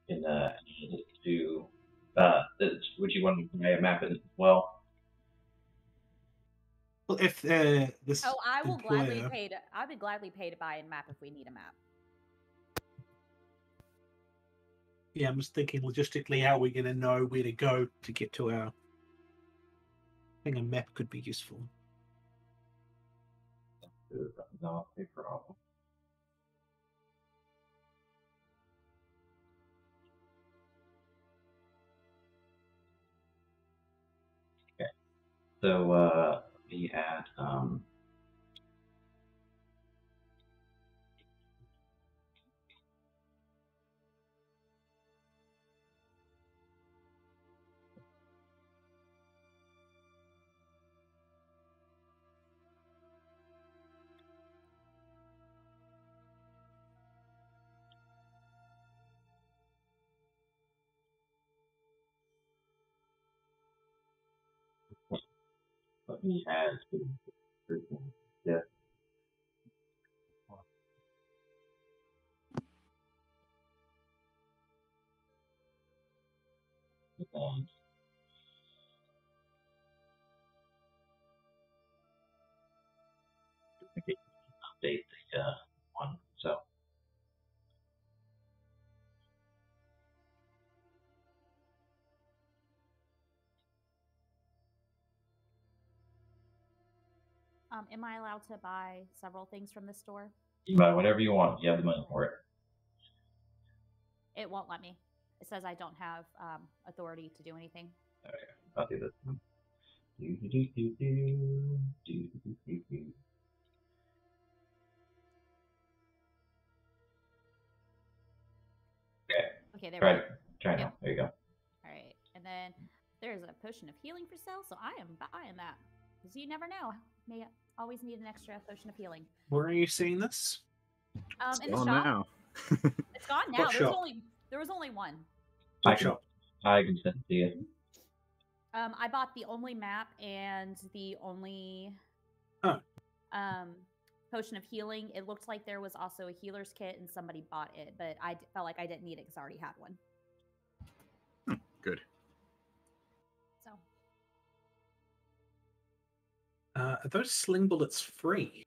[SPEAKER 1] can use it to. Would you want to play a map in as well?
[SPEAKER 5] Well, if this
[SPEAKER 2] Oh, I will gladly
[SPEAKER 5] employer,
[SPEAKER 2] pay to. I would gladly pay to buy a map if we need a map.
[SPEAKER 5] yeah, I'm just thinking logistically, how are we going to know where to go to get to our? I think a map could be useful.
[SPEAKER 1] Not a problem. Okay. So let me add let me add yeah. And update the one. So
[SPEAKER 2] Am I allowed to buy several things from this store?
[SPEAKER 1] you can buy whatever you want. You have the money for it.
[SPEAKER 2] It won't let me. It says I don't have authority to do anything.
[SPEAKER 1] Okay, I'll do this. Do, do, do, do, do, do, do, do, do.
[SPEAKER 2] Okay, there
[SPEAKER 1] Try
[SPEAKER 2] we go.
[SPEAKER 1] it. Try now.
[SPEAKER 2] Yep.
[SPEAKER 1] There you go.
[SPEAKER 2] All right, and then there's a potion of healing for sale, so I am buying that because you never know. May always need an extra potion of healing.
[SPEAKER 5] Where are you seeing this?
[SPEAKER 2] In the
[SPEAKER 4] Oh,
[SPEAKER 2] shop.
[SPEAKER 4] now.
[SPEAKER 2] It's gone now.
[SPEAKER 5] What shop?
[SPEAKER 2] There was only one.
[SPEAKER 5] What
[SPEAKER 1] I can
[SPEAKER 5] shop?
[SPEAKER 1] send it to you.
[SPEAKER 2] I bought the only map and the only
[SPEAKER 5] Oh.
[SPEAKER 2] potion of healing. It looked like there was also a healer's kit and somebody bought it, but I felt like I didn't need it because I already had one.
[SPEAKER 4] Good.
[SPEAKER 2] So
[SPEAKER 5] Are those sling bullets free?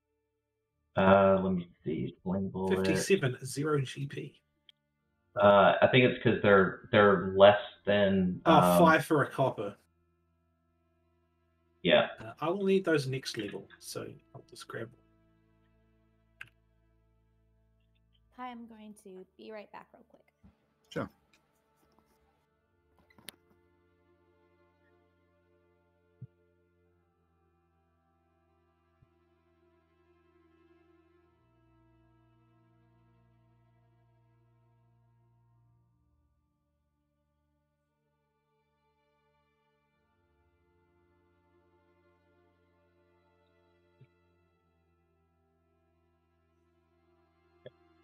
[SPEAKER 1] Let me see. Sling bullet.
[SPEAKER 5] 57, 0 GP.
[SPEAKER 1] I think it's because they're less than.
[SPEAKER 5] Oh, 5 for a copper.
[SPEAKER 1] Yeah.
[SPEAKER 5] I will need those next level, so I'll just grab them.
[SPEAKER 2] I'm going to be right back real quick.
[SPEAKER 4] Sure.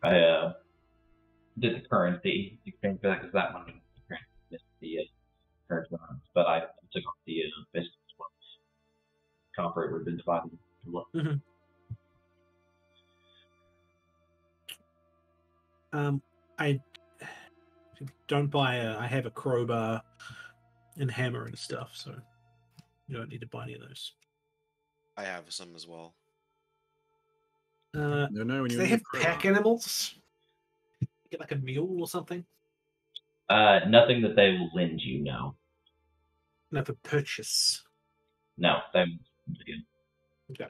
[SPEAKER 1] I did the currency exchange for that because that one missed the currency on, but I took off the business as well. Copper would have been divided into what?
[SPEAKER 5] I don't buy I have a crowbar and hammer and stuff, so you don't need to buy any of those.
[SPEAKER 3] I have some as well.
[SPEAKER 4] No, when
[SPEAKER 5] Do
[SPEAKER 4] you
[SPEAKER 5] they
[SPEAKER 4] need
[SPEAKER 5] have
[SPEAKER 4] a
[SPEAKER 5] pack
[SPEAKER 4] crowbar.
[SPEAKER 5] animals? Get like a mule or something?
[SPEAKER 1] Nothing that they will lend you. No,
[SPEAKER 5] No, for purchase.
[SPEAKER 1] no, they.
[SPEAKER 5] Okay.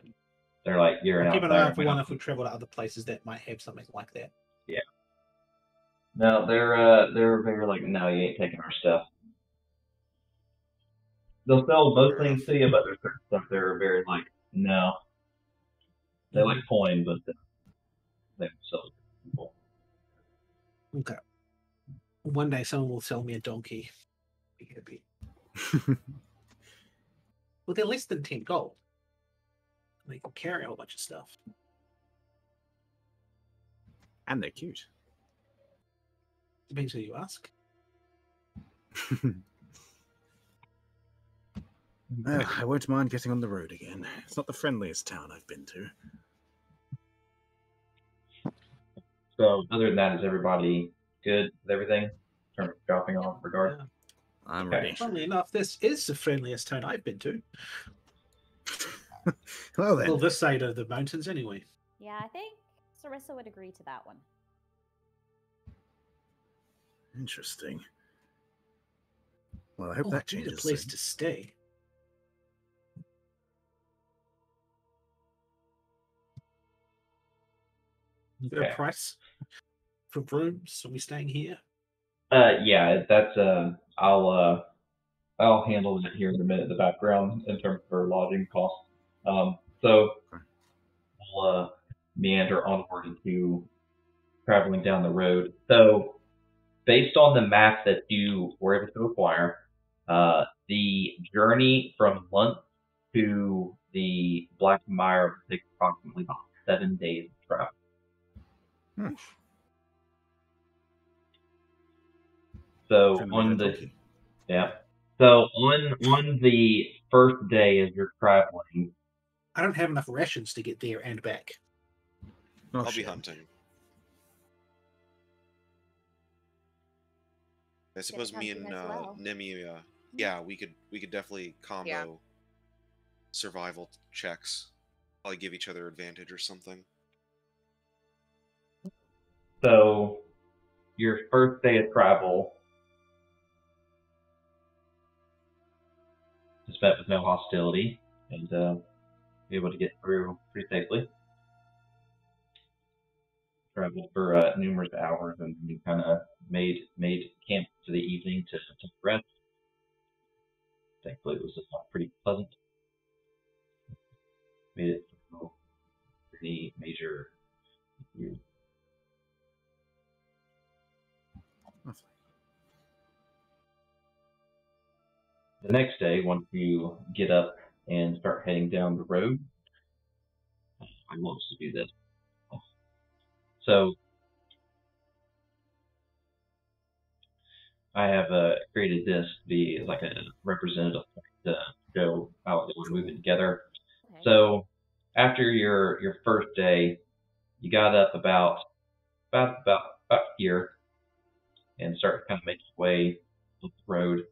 [SPEAKER 1] They're like you're an
[SPEAKER 5] I'll keep an
[SPEAKER 1] outsider.
[SPEAKER 5] eye out for
[SPEAKER 1] we
[SPEAKER 5] one
[SPEAKER 1] don't-
[SPEAKER 5] if we travel to other places that might have something like that.
[SPEAKER 1] Yeah. No, they're very like no, you ain't taking our stuff. They'll sell most
[SPEAKER 3] Fair
[SPEAKER 1] things
[SPEAKER 3] enough.
[SPEAKER 1] to you, but there's certain stuff they're very like no. They like coin, but they don't sell it to people.
[SPEAKER 5] Okay. One day someone will sell me a donkey. Be happy. Well, they're less than 10 gold. They can carry a whole bunch of stuff.
[SPEAKER 4] And they're cute.
[SPEAKER 5] Depends who you ask.
[SPEAKER 4] Well, I won't mind getting on the road again. It's not the friendliest town I've been to.
[SPEAKER 1] So other than that, is everybody good with everything in terms of dropping off regard?
[SPEAKER 5] Yeah.
[SPEAKER 4] I'm
[SPEAKER 1] Okay.
[SPEAKER 4] ready.
[SPEAKER 5] Funnily enough, this is the friendliest town I've been to.
[SPEAKER 4] Well then.
[SPEAKER 5] Well, this side of the mountains, anyway.
[SPEAKER 2] Yeah, I think Sarissa would agree to that one.
[SPEAKER 4] Interesting. Well, I hope
[SPEAKER 5] Oh,
[SPEAKER 4] that
[SPEAKER 5] I need a
[SPEAKER 4] changes
[SPEAKER 5] place
[SPEAKER 4] soon.
[SPEAKER 5] to stay. Is there
[SPEAKER 1] Okay.
[SPEAKER 5] a price for rooms? Are we staying here?
[SPEAKER 1] Yeah, that's I'll handle it here in a minute. The background in terms of our lodging costs. So we'll meander onward into traveling down the road. So based on the map that you were able to acquire, the journey from Luntz to the Black Mire will take approximately about 7 days of travel.
[SPEAKER 4] Hmm.
[SPEAKER 1] So
[SPEAKER 4] Friendly
[SPEAKER 1] on
[SPEAKER 4] little
[SPEAKER 1] the
[SPEAKER 4] donkey.
[SPEAKER 1] yeah. So on the first day as you're traveling,
[SPEAKER 5] I don't have enough rations to get there and back.
[SPEAKER 4] Oh,
[SPEAKER 3] I'll be
[SPEAKER 4] shit.
[SPEAKER 3] hunting. I suppose me and
[SPEAKER 2] hunting as well.
[SPEAKER 3] Nemi, yeah, we could definitely combo survival checks. Probably give each other advantage or something.
[SPEAKER 1] so your first day of travel is met with no hostility and be able to get through pretty safely. Traveled for numerous hours and you kind of made camp for the evening to rest. Thankfully, it was pretty pleasant. Made it through any major issues.
[SPEAKER 4] Lovely.
[SPEAKER 1] The next day, once you get up and start heading down the road, I want us to do this. So I have created this to be like a representative point to show how we're moving together.
[SPEAKER 2] Okay.
[SPEAKER 1] So after your first day, you got up about here and start kind of making your way up the road.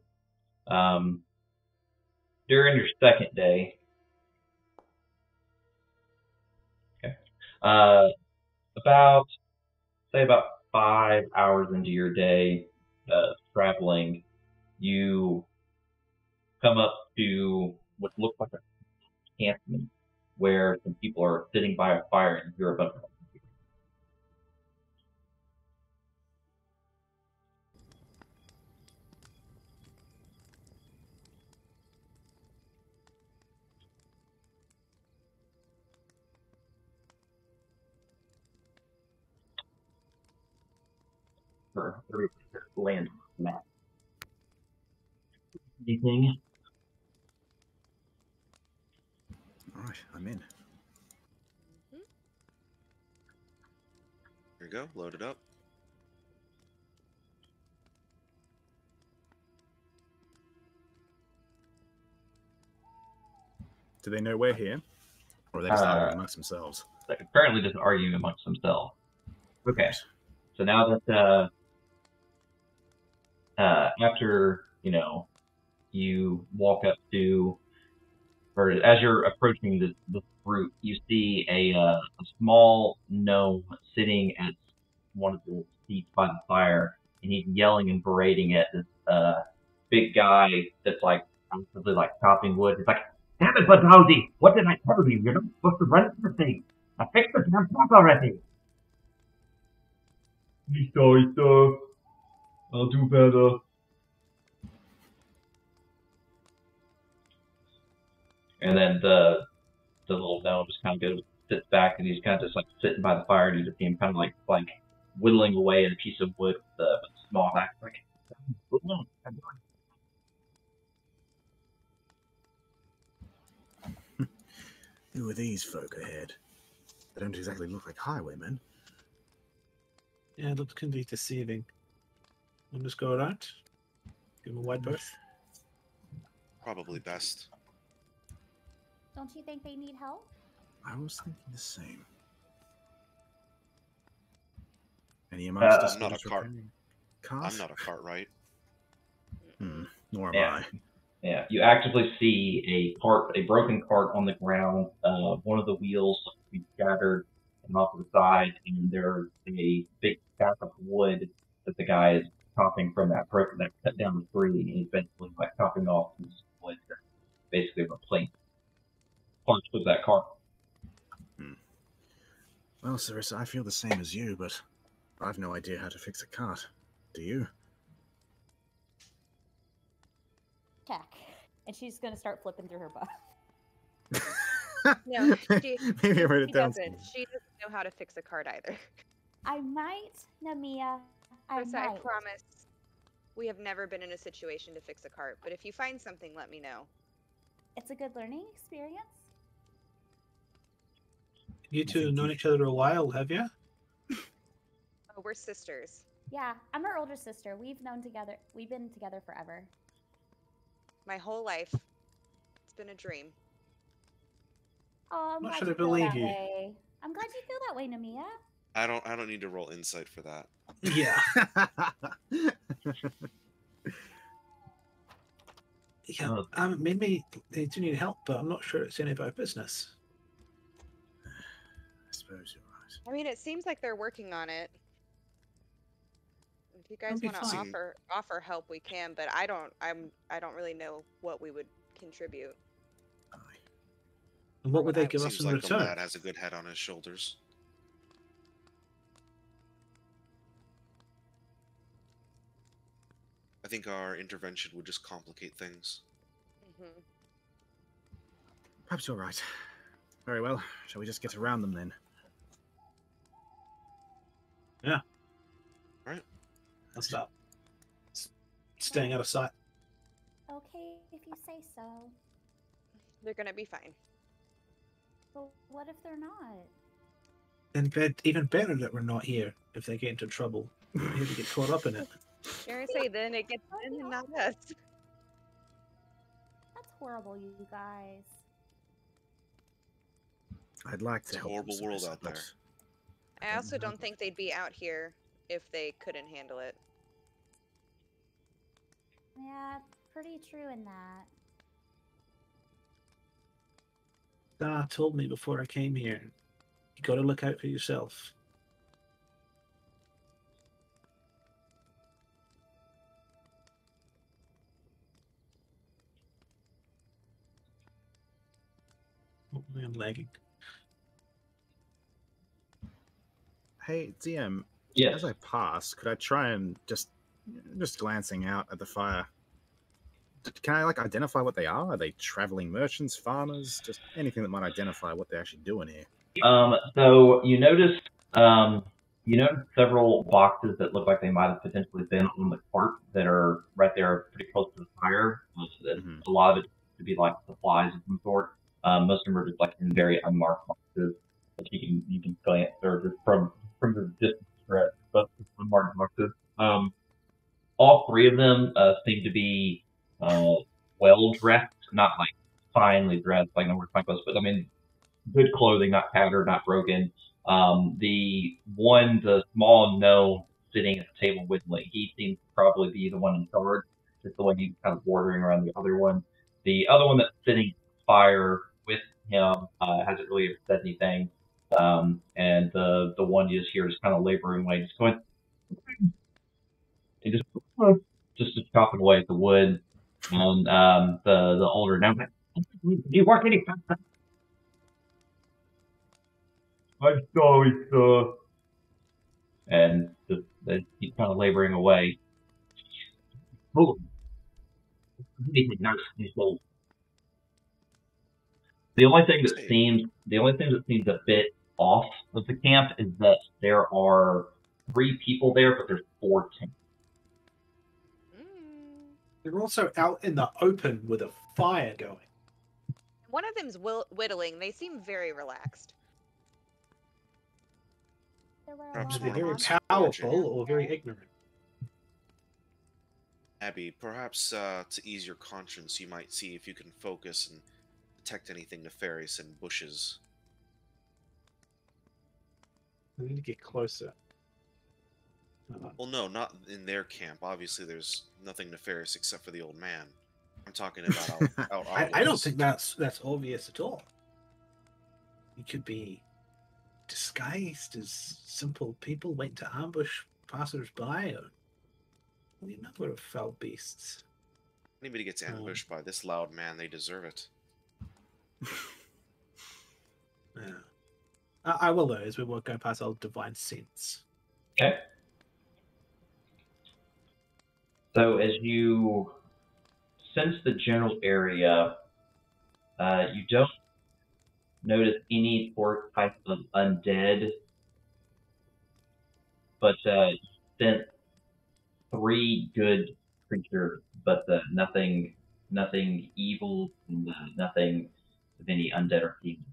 [SPEAKER 1] During your second day, okay, about 5 hours into your day traveling, you come up to what looks like a encampment where some people are sitting by a fire and you're a bunch of for land map. Anything?
[SPEAKER 4] All right, I'm in.
[SPEAKER 3] Here we go. Load it up.
[SPEAKER 4] Do they know we're here? Or are they just arguing amongst themselves?
[SPEAKER 1] They're currently just arguing amongst themselves. Okay.
[SPEAKER 4] Right.
[SPEAKER 1] So now that after you walk up to, or as you're approaching this group, you see a small gnome sitting at one of the seats by the fire, and he's yelling and berating at this big guy that's like constantly like chopping wood. He's like, "Damn it, but Howdy, what did I tell you? You're not supposed to run into the thing. I fixed the damn truck already." Sorry, sir. I'll do better. And then the little gnome just kind of goes, sits back, and he's kind of just like sitting by the fire, and you just see him kind of like whittling away at a piece of wood with a small axe. Like,
[SPEAKER 4] Who are these folk ahead? They don't exactly look like highwaymen.
[SPEAKER 5] Yeah, that can be deceiving. We'll just go around. Give him a wide berth.
[SPEAKER 3] Probably best.
[SPEAKER 2] Don't you think they need help?
[SPEAKER 4] I was thinking the same. Any amongst us
[SPEAKER 3] I'm not
[SPEAKER 4] was
[SPEAKER 3] a cart.
[SPEAKER 4] repairing cars?
[SPEAKER 3] I'm not a cartwright.
[SPEAKER 4] Nor am
[SPEAKER 1] Yeah.
[SPEAKER 4] I.
[SPEAKER 1] Yeah, you actively see a broken cart on the ground. One of the wheels be scattered and off to the side, and there's a big stack of wood that the guy is chopping from that cut down the tree, and he's basically like chopping off some wood to basically replace parts of that cart.
[SPEAKER 4] Well, Sarissa, I feel the same as you, but I've no idea how to fix a cart. Do you?
[SPEAKER 2] Check. And she's gonna start flipping through her book.
[SPEAKER 6] No,
[SPEAKER 4] Maybe I wrote it
[SPEAKER 6] she
[SPEAKER 4] down.
[SPEAKER 6] doesn't. She doesn't know how to fix a card either.
[SPEAKER 2] I might, Namia. I
[SPEAKER 6] Clarissa, I
[SPEAKER 2] might.
[SPEAKER 6] promise. We have never been in a situation to fix a cart, but if you find something, let me know.
[SPEAKER 2] It's a good learning experience.
[SPEAKER 5] You two have known each other a while, have you?
[SPEAKER 6] Oh, we're sisters.
[SPEAKER 2] Yeah, I'm her older sister. We've been together forever.
[SPEAKER 6] My whole life. It's been a dream.
[SPEAKER 2] Oh, I'm
[SPEAKER 5] Not
[SPEAKER 2] glad
[SPEAKER 5] sure
[SPEAKER 2] you
[SPEAKER 5] I
[SPEAKER 2] feel
[SPEAKER 5] believe
[SPEAKER 2] that
[SPEAKER 5] you.
[SPEAKER 2] way. I'm glad you feel that way, Namia.
[SPEAKER 3] I don't need to roll insight for that.
[SPEAKER 5] Yeah. Yeah. Maybe they do need help, but I'm not sure it's any of our business.
[SPEAKER 4] I suppose you're right.
[SPEAKER 6] I mean, it seems like they're working on it. If you guys
[SPEAKER 5] That'd be
[SPEAKER 6] want to
[SPEAKER 5] fine.
[SPEAKER 6] offer help, we can, but I don't really know what we would contribute.
[SPEAKER 5] And what would they
[SPEAKER 6] I-
[SPEAKER 5] give us
[SPEAKER 3] Seems
[SPEAKER 5] in
[SPEAKER 3] like the
[SPEAKER 5] return?
[SPEAKER 3] lad has a good head on his shoulders. I think our intervention would just complicate things.
[SPEAKER 6] Mm-hmm.
[SPEAKER 4] Perhaps you're right. Very well. Shall we just get around them then?
[SPEAKER 5] Yeah.
[SPEAKER 3] Right.
[SPEAKER 5] That's about staying out of sight.
[SPEAKER 2] Okay, if you say so.
[SPEAKER 6] They're gonna be fine.
[SPEAKER 2] But what if they're not?
[SPEAKER 5] And even better that we're not here if they get into trouble. We're here to get caught up in it.
[SPEAKER 6] You're gonna say then it gets them and not us.
[SPEAKER 2] That's horrible, you guys.
[SPEAKER 4] I'd like to
[SPEAKER 3] It's a
[SPEAKER 4] help
[SPEAKER 3] horrible
[SPEAKER 4] them,
[SPEAKER 3] world
[SPEAKER 4] Sarissa,
[SPEAKER 3] out there.
[SPEAKER 4] but
[SPEAKER 6] I also
[SPEAKER 4] know
[SPEAKER 6] don't think they'd be out here if they couldn't handle it.
[SPEAKER 2] Yeah, pretty true in that.
[SPEAKER 5] Da told me before I came here, you got to look out for yourself. Oh, I'm lagging.
[SPEAKER 4] Hey, DM,
[SPEAKER 1] Yes.
[SPEAKER 4] as I pass, could I try and just glancing out at the fire, can I like identify what they are? Are they traveling merchants, farmers, just anything that might identify what they're actually doing here?
[SPEAKER 1] So you noticed several boxes that look like they might have potentially been on the cart that are right there pretty close to the fire. A lot of it to be like supplies of some sort. Most of them are just like in very unmarked boxes that you can glance or just from the distance stretch, but unmarked boxes. All three of them seem to be well dressed, not like finely dressed like number of clothes, but I mean good clothing, not tattered, not broken. The small gnome sitting at the table with me, he seems to probably be the one in charge, just the way he's kind of bordering around the other one. The other one that's sitting fire with him hasn't really said anything. And the one you just hear is kind of laboring away, just going, and just chopping away at the wood. And the older gnome, do you work any faster? I'm sorry, sir. And they keep kind of laboring away. Oh, anything nice these days. The only thing that seems a bit off of the camp is that there are 3 people there, but there's 4 tents.
[SPEAKER 5] They're also out in the open with a fire going.
[SPEAKER 6] One of them's whittling. They seem very relaxed.
[SPEAKER 2] There were a
[SPEAKER 3] Perhaps
[SPEAKER 2] lot
[SPEAKER 5] They're
[SPEAKER 2] of
[SPEAKER 5] very
[SPEAKER 3] one's
[SPEAKER 5] powerful
[SPEAKER 3] foraging.
[SPEAKER 5] or very ignorant.
[SPEAKER 3] Abby, perhaps to ease your conscience, you might see if you can focus and detect anything nefarious in bushes.
[SPEAKER 5] I need to get closer.
[SPEAKER 3] Well, no, not in their camp. Obviously, there's nothing nefarious except for the old man. I'm talking about out our
[SPEAKER 5] I don't
[SPEAKER 3] ways.
[SPEAKER 5] think that's obvious at all. He could be disguised as simple people waiting to ambush passers-by, or any number of foul beasts.
[SPEAKER 3] Anybody gets ambushed by this loud man, they deserve it.
[SPEAKER 5] Yeah. I will, though, as we go past our divine sense.
[SPEAKER 1] Okay. So as you sense the general area, you don't notice any type of undead, but you sense 3 good creatures, but nothing evil, and nothing of any undead or demon.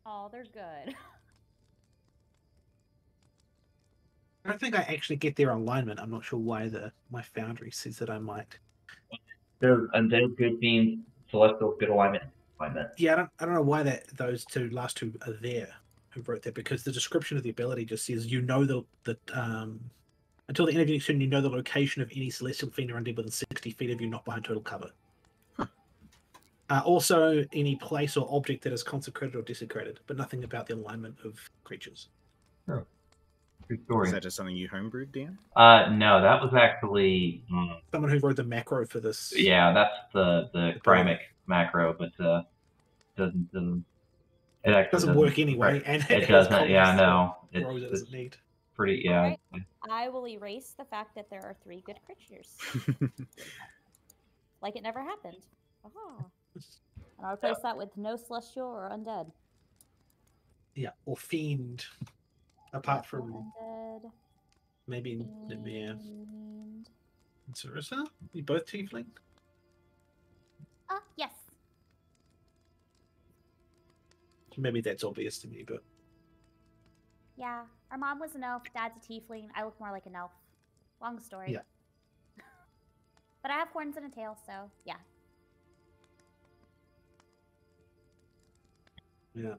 [SPEAKER 2] Oh, they're good.
[SPEAKER 5] I don't think I actually get their alignment. I'm not sure why my foundry says that I might.
[SPEAKER 1] They're undead, good beings, celestial, good alignment.
[SPEAKER 5] Yeah, I don't know why those last two are there. Who wrote that? Because the description of the ability just says until the end of the next turn, you know the location of any celestial fiend or undead within 60 feet of you, not behind total cover. Also, any place or object that is consecrated or desecrated, but nothing about the alignment of creatures.
[SPEAKER 1] Oh, good story.
[SPEAKER 4] Is that just something you homebrewed, Dan?
[SPEAKER 1] No, that was actually
[SPEAKER 5] someone who wrote the macro for this.
[SPEAKER 1] Yeah, that's the Krymic macro, but doesn't it actually
[SPEAKER 5] doesn't work anyway, and
[SPEAKER 1] it doesn't. Yeah, no,
[SPEAKER 5] it doesn't need.
[SPEAKER 1] Pretty. Yeah.
[SPEAKER 2] Right. I will erase the fact that there are 3 good creatures, like it never happened. Aha. And I'll replace that with no celestial or undead.
[SPEAKER 5] Yeah, or fiend. Apart from
[SPEAKER 2] undead,
[SPEAKER 5] maybe
[SPEAKER 2] fiend.
[SPEAKER 5] Sarissa? You both tiefling?
[SPEAKER 2] Yes.
[SPEAKER 5] Maybe that's obvious to me, but
[SPEAKER 2] Yeah, our mom was an elf, dad's a tiefling. I look more like an elf. Long story.
[SPEAKER 5] Yeah.
[SPEAKER 2] But I have horns and a tail, so yeah.
[SPEAKER 5] Yeah.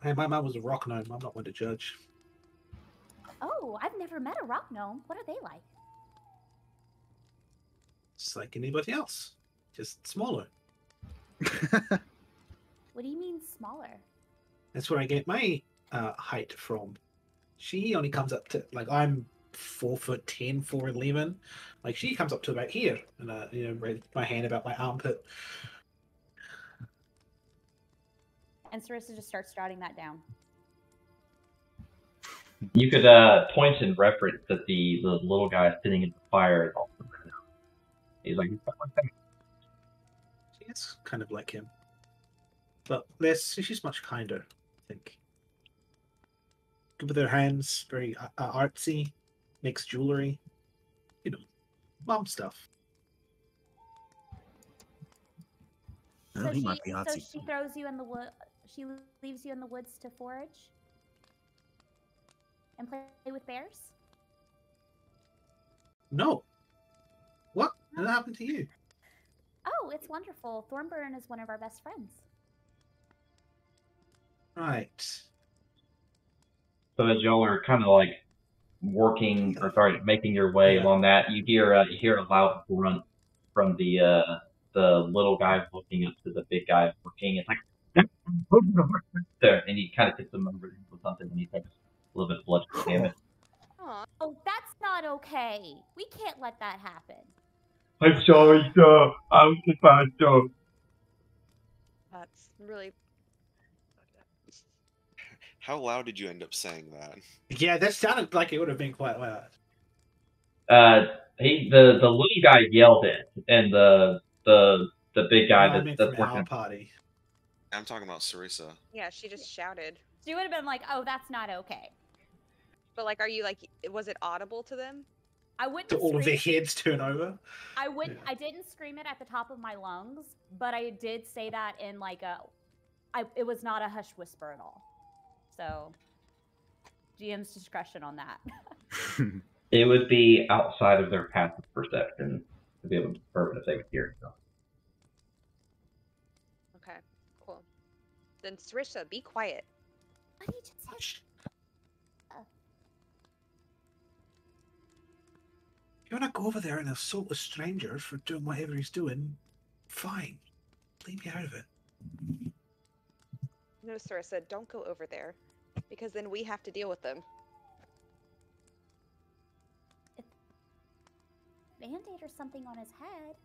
[SPEAKER 5] Hey, my mom was a rock gnome. I'm not one to judge.
[SPEAKER 2] Oh, I've never met a rock gnome. What are they like?
[SPEAKER 5] It's like anybody else, just smaller.
[SPEAKER 2] What do you mean smaller?
[SPEAKER 5] That's where I get my height from. She only comes up to, like, I'm 4'10", 4'11". Like, she comes up to about here, and raise my hand about my armpit.
[SPEAKER 2] And Sarissa just starts jotting that down.
[SPEAKER 1] You could point and reference that the little guy sitting in the fire is also right now. He's like that.
[SPEAKER 5] It's kind of like him, but she's much kinder, I think. Good with her hands, very artsy, makes jewelry, mom stuff.
[SPEAKER 4] Oh, he might be artsy.
[SPEAKER 2] So she throws you in the wood. She leaves you in the woods to forage and play with bears.
[SPEAKER 5] No. What? What happened to you?
[SPEAKER 2] Oh, it's wonderful. Thornburn is one of our best friends.
[SPEAKER 5] Right.
[SPEAKER 1] So as y'all are kind of like making your way along that, you hear a loud grunt from the little guy looking up to the big guy working. It's like there, and he kind of tips him over with something, and he takes a little bit of blood damage.
[SPEAKER 2] Oh, that's not okay. We can't let that happen.
[SPEAKER 1] I'm sorry, sir. I was just fine, sir.
[SPEAKER 6] That's really.
[SPEAKER 3] How loud did you end up saying that?
[SPEAKER 5] Yeah, that sounded like it would have been quite loud.
[SPEAKER 1] The little guy yelled it, and the big guy that's
[SPEAKER 5] from
[SPEAKER 1] working
[SPEAKER 5] our party.
[SPEAKER 3] I'm talking about Sarissa.
[SPEAKER 6] Yeah, she just shouted.
[SPEAKER 2] She would have been like, "Oh, that's not okay."
[SPEAKER 6] But like, are you like, was it audible to them?
[SPEAKER 2] I wouldn't.
[SPEAKER 5] To all of their heads turn over.
[SPEAKER 2] I wouldn't. Yeah. I didn't scream it at the top of my lungs, but I did say that in like it was not a hush whisper at all. So, GM's discretion on that.
[SPEAKER 1] It would be outside of their passive perception to be able to determine if they would hear it.
[SPEAKER 6] Then Sarissa, be quiet.
[SPEAKER 2] What did you just say?
[SPEAKER 5] Shh. If you want to go over there and assault a stranger for doing whatever he's doing, fine. Leave me out of it.
[SPEAKER 6] No, Sarissa, don't go over there, because then we have to deal with them.
[SPEAKER 2] Band-aid or something on his head.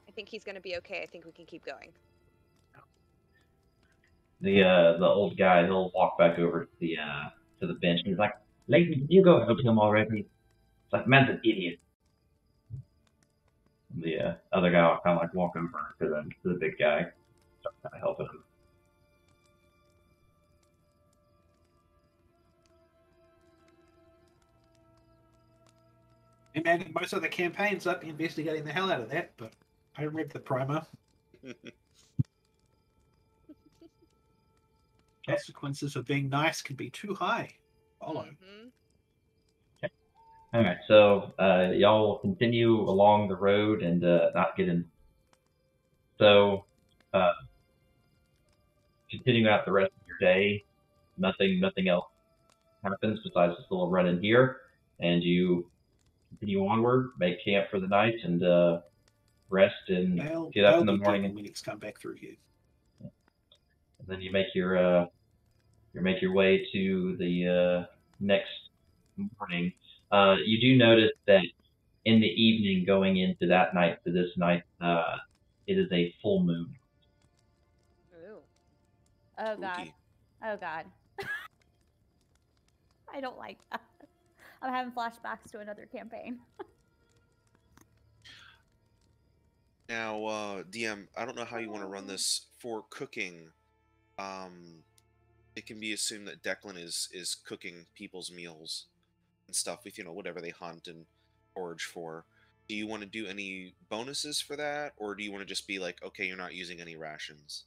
[SPEAKER 6] I think he's going to be okay. I think we can keep going.
[SPEAKER 1] The old guy, he'll walk back over to the bench and he's like, "Lady, you go help him already." It's like, "Man's an idiot." And the other guy will kind of like walk over to the big guy, start kind of helping him.
[SPEAKER 5] And man, most of the campaign's up investigating the hell out of that, but I read the primer. Consequences of being nice can be too high. Follow.
[SPEAKER 6] Mm-hmm.
[SPEAKER 1] All right, so y'all will continue along the road and not get in. So, continuing out the rest of your day, nothing else happens besides this little run in here, and you continue onward, make camp for the night, and rest and get up in the morning.
[SPEAKER 5] When we next come back through here.
[SPEAKER 1] And then you make your way to the next morning. You do notice that in the evening, going into that night to this night, it is a full moon.
[SPEAKER 6] Ooh.
[SPEAKER 2] Oh god.
[SPEAKER 3] Spooky.
[SPEAKER 2] Oh god. I don't like that. I'm having flashbacks to another campaign.
[SPEAKER 3] Now, DM, I don't know how you want to run this for cooking. It can be assumed that Declan is cooking people's meals and stuff with, whatever they hunt and forage for. Do you want to do any bonuses for that, or do you want to just be like, okay, you're not using any rations?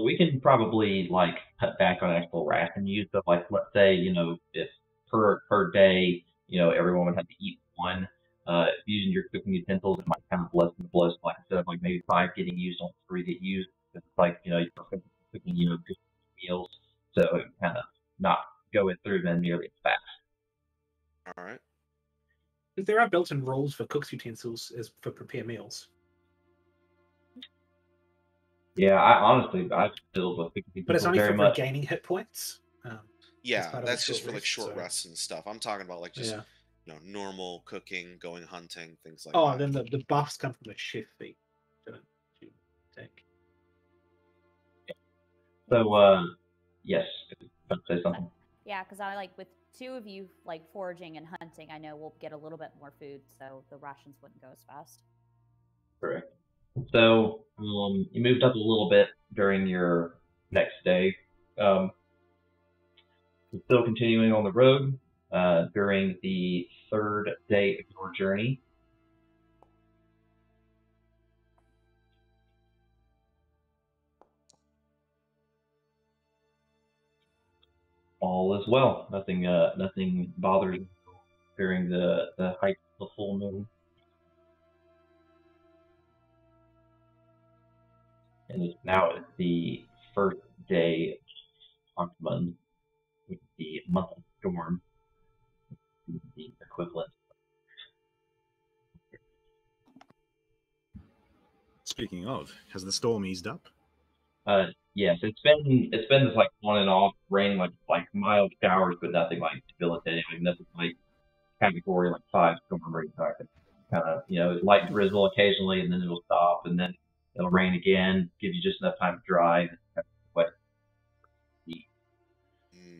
[SPEAKER 1] We can probably like cut back on actual ration use, but like let's say if per day everyone would have to eat one. Using your cooking utensils, it might kind of lessen the blow. So like instead of like maybe 5 getting used, only 3 get used. It's like you're cooking good meals, so it kind of not go through them nearly as fast.
[SPEAKER 3] All right.
[SPEAKER 5] There are built-in rules for cook's utensils as for prepare meals.
[SPEAKER 1] Yeah, I filled with cooking utensils
[SPEAKER 5] But it's only
[SPEAKER 1] very
[SPEAKER 5] for
[SPEAKER 1] much.
[SPEAKER 5] regaining hit points.
[SPEAKER 3] Yeah,
[SPEAKER 5] part of
[SPEAKER 3] that's
[SPEAKER 5] the
[SPEAKER 3] just for
[SPEAKER 5] short
[SPEAKER 3] like
[SPEAKER 5] rest,
[SPEAKER 3] short
[SPEAKER 5] so-
[SPEAKER 3] rests and stuff. I'm talking about like just
[SPEAKER 5] Yeah.
[SPEAKER 3] normal cooking, going hunting, things like
[SPEAKER 5] Oh,
[SPEAKER 3] that.
[SPEAKER 5] then the buffs come from the chef fee. Don't you think?
[SPEAKER 1] So yes, about to say something.
[SPEAKER 2] Yeah, because I like with 2 of you like foraging and hunting, I know we'll get a little bit more food, so the rations wouldn't go as fast.
[SPEAKER 1] Correct. So you moved up a little bit during your next day. Still continuing on the road during the 3rd day of your journey. All is well. Nothing bothers you during the height of the full moon. And now it's the 1st day of October, which is the month of storm, the equivalent.
[SPEAKER 4] Speaking of, has the storm eased up?
[SPEAKER 1] Yes, it's been this like on and off rain, like mild showers, but nothing like debilitating. Like nothing like category like 5 storm rain type. Kind of light drizzle occasionally, and then it'll stop, and then it'll rain again, give you just enough time to dry.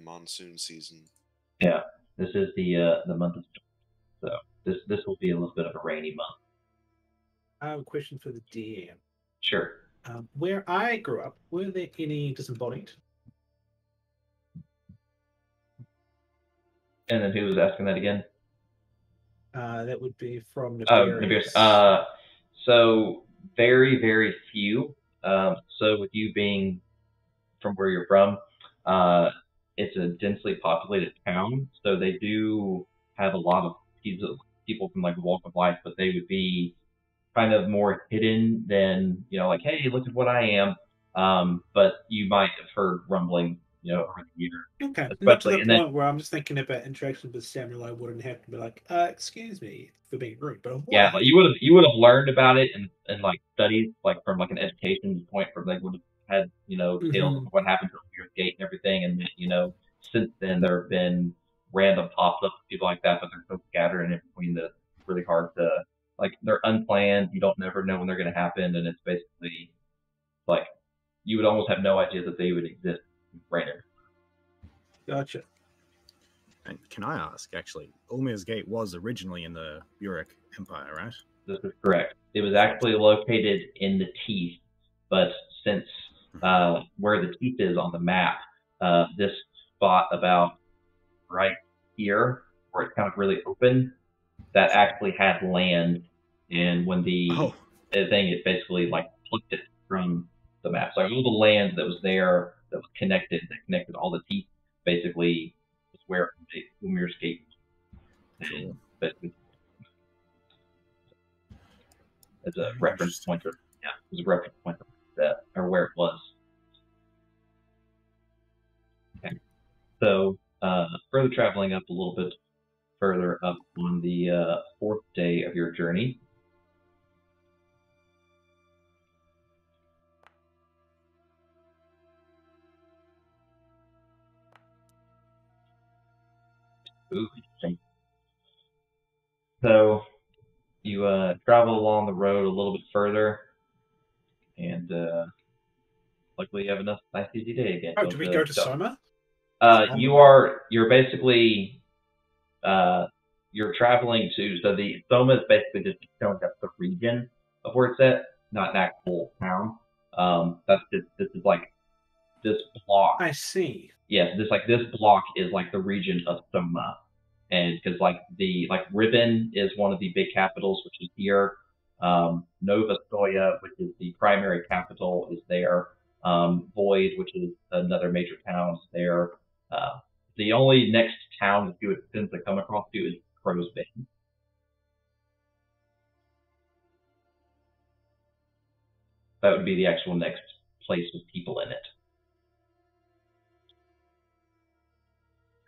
[SPEAKER 3] Monsoon season.
[SPEAKER 1] Yeah, this is the month of storm, so this will be a little bit of a rainy month.
[SPEAKER 5] I have a question for the DM.
[SPEAKER 1] Sure.
[SPEAKER 5] Where I grew up, were there any disembodied?
[SPEAKER 1] And then who was asking that again?
[SPEAKER 5] That would be from
[SPEAKER 1] Oh,
[SPEAKER 5] Nibirius.
[SPEAKER 1] Nibirius. So very, very few. So with you being from where you're from, it's a densely populated town, so they do have a lot of people from like the walk of life, but they would be kind of more hidden than, like, hey, look at what I am. But you might have heard rumbling, over the year.
[SPEAKER 5] Okay, not to
[SPEAKER 1] Especially,
[SPEAKER 5] the
[SPEAKER 1] and then,
[SPEAKER 5] point where I'm just thinking about interactions with Samuel. I wouldn't have to be like, excuse me for being rude, but
[SPEAKER 1] yeah,
[SPEAKER 5] what?
[SPEAKER 1] like you would have learned about it in like studies, like from like an education point, from they would have had, tales of what happened to your gate and everything. And, since then there have been random pops ups, people like that, but they're so scattered and in between that it's really hard to, like, they're unplanned. You don't never know when they're going to happen. And it's basically like, you would almost have no idea that they would exist right now.
[SPEAKER 5] Gotcha.
[SPEAKER 4] And can I ask, actually, Ulmir's Gate was originally in the Burek Empire, right?
[SPEAKER 1] This is correct. It was actually located in the teeth, but since where the teeth is on the map, this spot about right here, where it's kind of really open, that actually had land. And when the thing, it basically like plucked it from the map. So all the land that was there, that was connected, that connected all the teeth, basically was where Ulmir's Gate was.
[SPEAKER 4] Cool.
[SPEAKER 1] As a reference pointer. Yeah, as a reference pointer that, or where it was. Okay. So further traveling up a little bit further up on the fourth day of your journey. Ooh, interesting. So you travel along the road a little bit further, and luckily you have enough nice easy day again.
[SPEAKER 5] Oh, do we go to Soma?
[SPEAKER 1] You're basically you're traveling to, so the Soma is basically just showing up the region of where it's at, not an actual town. This is like this block.
[SPEAKER 5] I see.
[SPEAKER 1] Yes, this block is like the region of Soma. And because like Ribbon is one of the big capitals, which is here. Nova Scotia, which is the primary capital, is there. Void, which is another major town, is there. The only next town that you would tend to come across to is Crow's Bend. That would be the actual next place with people in it.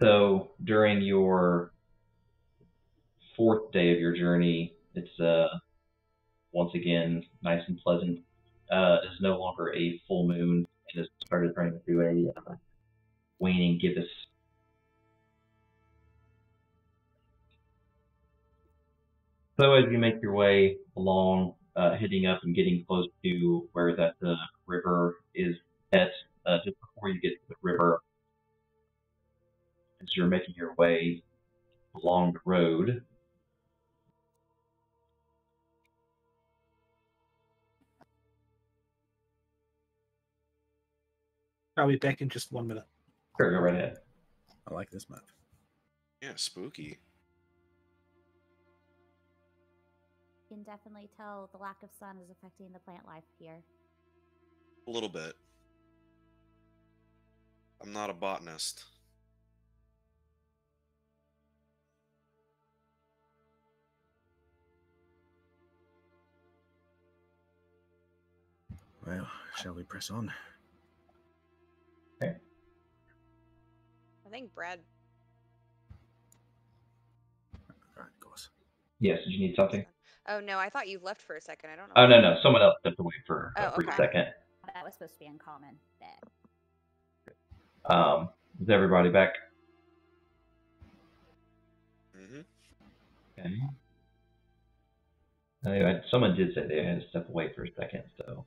[SPEAKER 1] So during your fourth day of your journey, it's once again nice and pleasant. It's no longer a full moon. It has started turning into a waning gibbous. So as you make your way along, heading up and getting close to where that river is at, just before you get to the river, as you're making your way along the road,
[SPEAKER 5] I'll be back in just 1 minute.
[SPEAKER 1] sure, go right ahead.
[SPEAKER 4] I like this map.
[SPEAKER 3] Yeah, spooky.
[SPEAKER 2] You can definitely tell the lack of sun is affecting the plant life here.
[SPEAKER 3] A little bit. I'm not a botanist.
[SPEAKER 4] Well, shall we press on?
[SPEAKER 1] Okay.
[SPEAKER 6] I think Brad.
[SPEAKER 4] Right, of course.
[SPEAKER 1] Yes, did you need something?
[SPEAKER 6] Oh no, I thought you left for a second. I don't know.
[SPEAKER 1] Oh, no, someone else stepped away for a brief
[SPEAKER 6] okay.
[SPEAKER 1] second.
[SPEAKER 2] That was supposed to be uncommon.
[SPEAKER 1] Is everybody back?
[SPEAKER 3] Mm-hmm.
[SPEAKER 1] Okay. Anyway, someone did say they had to step away for a second, so.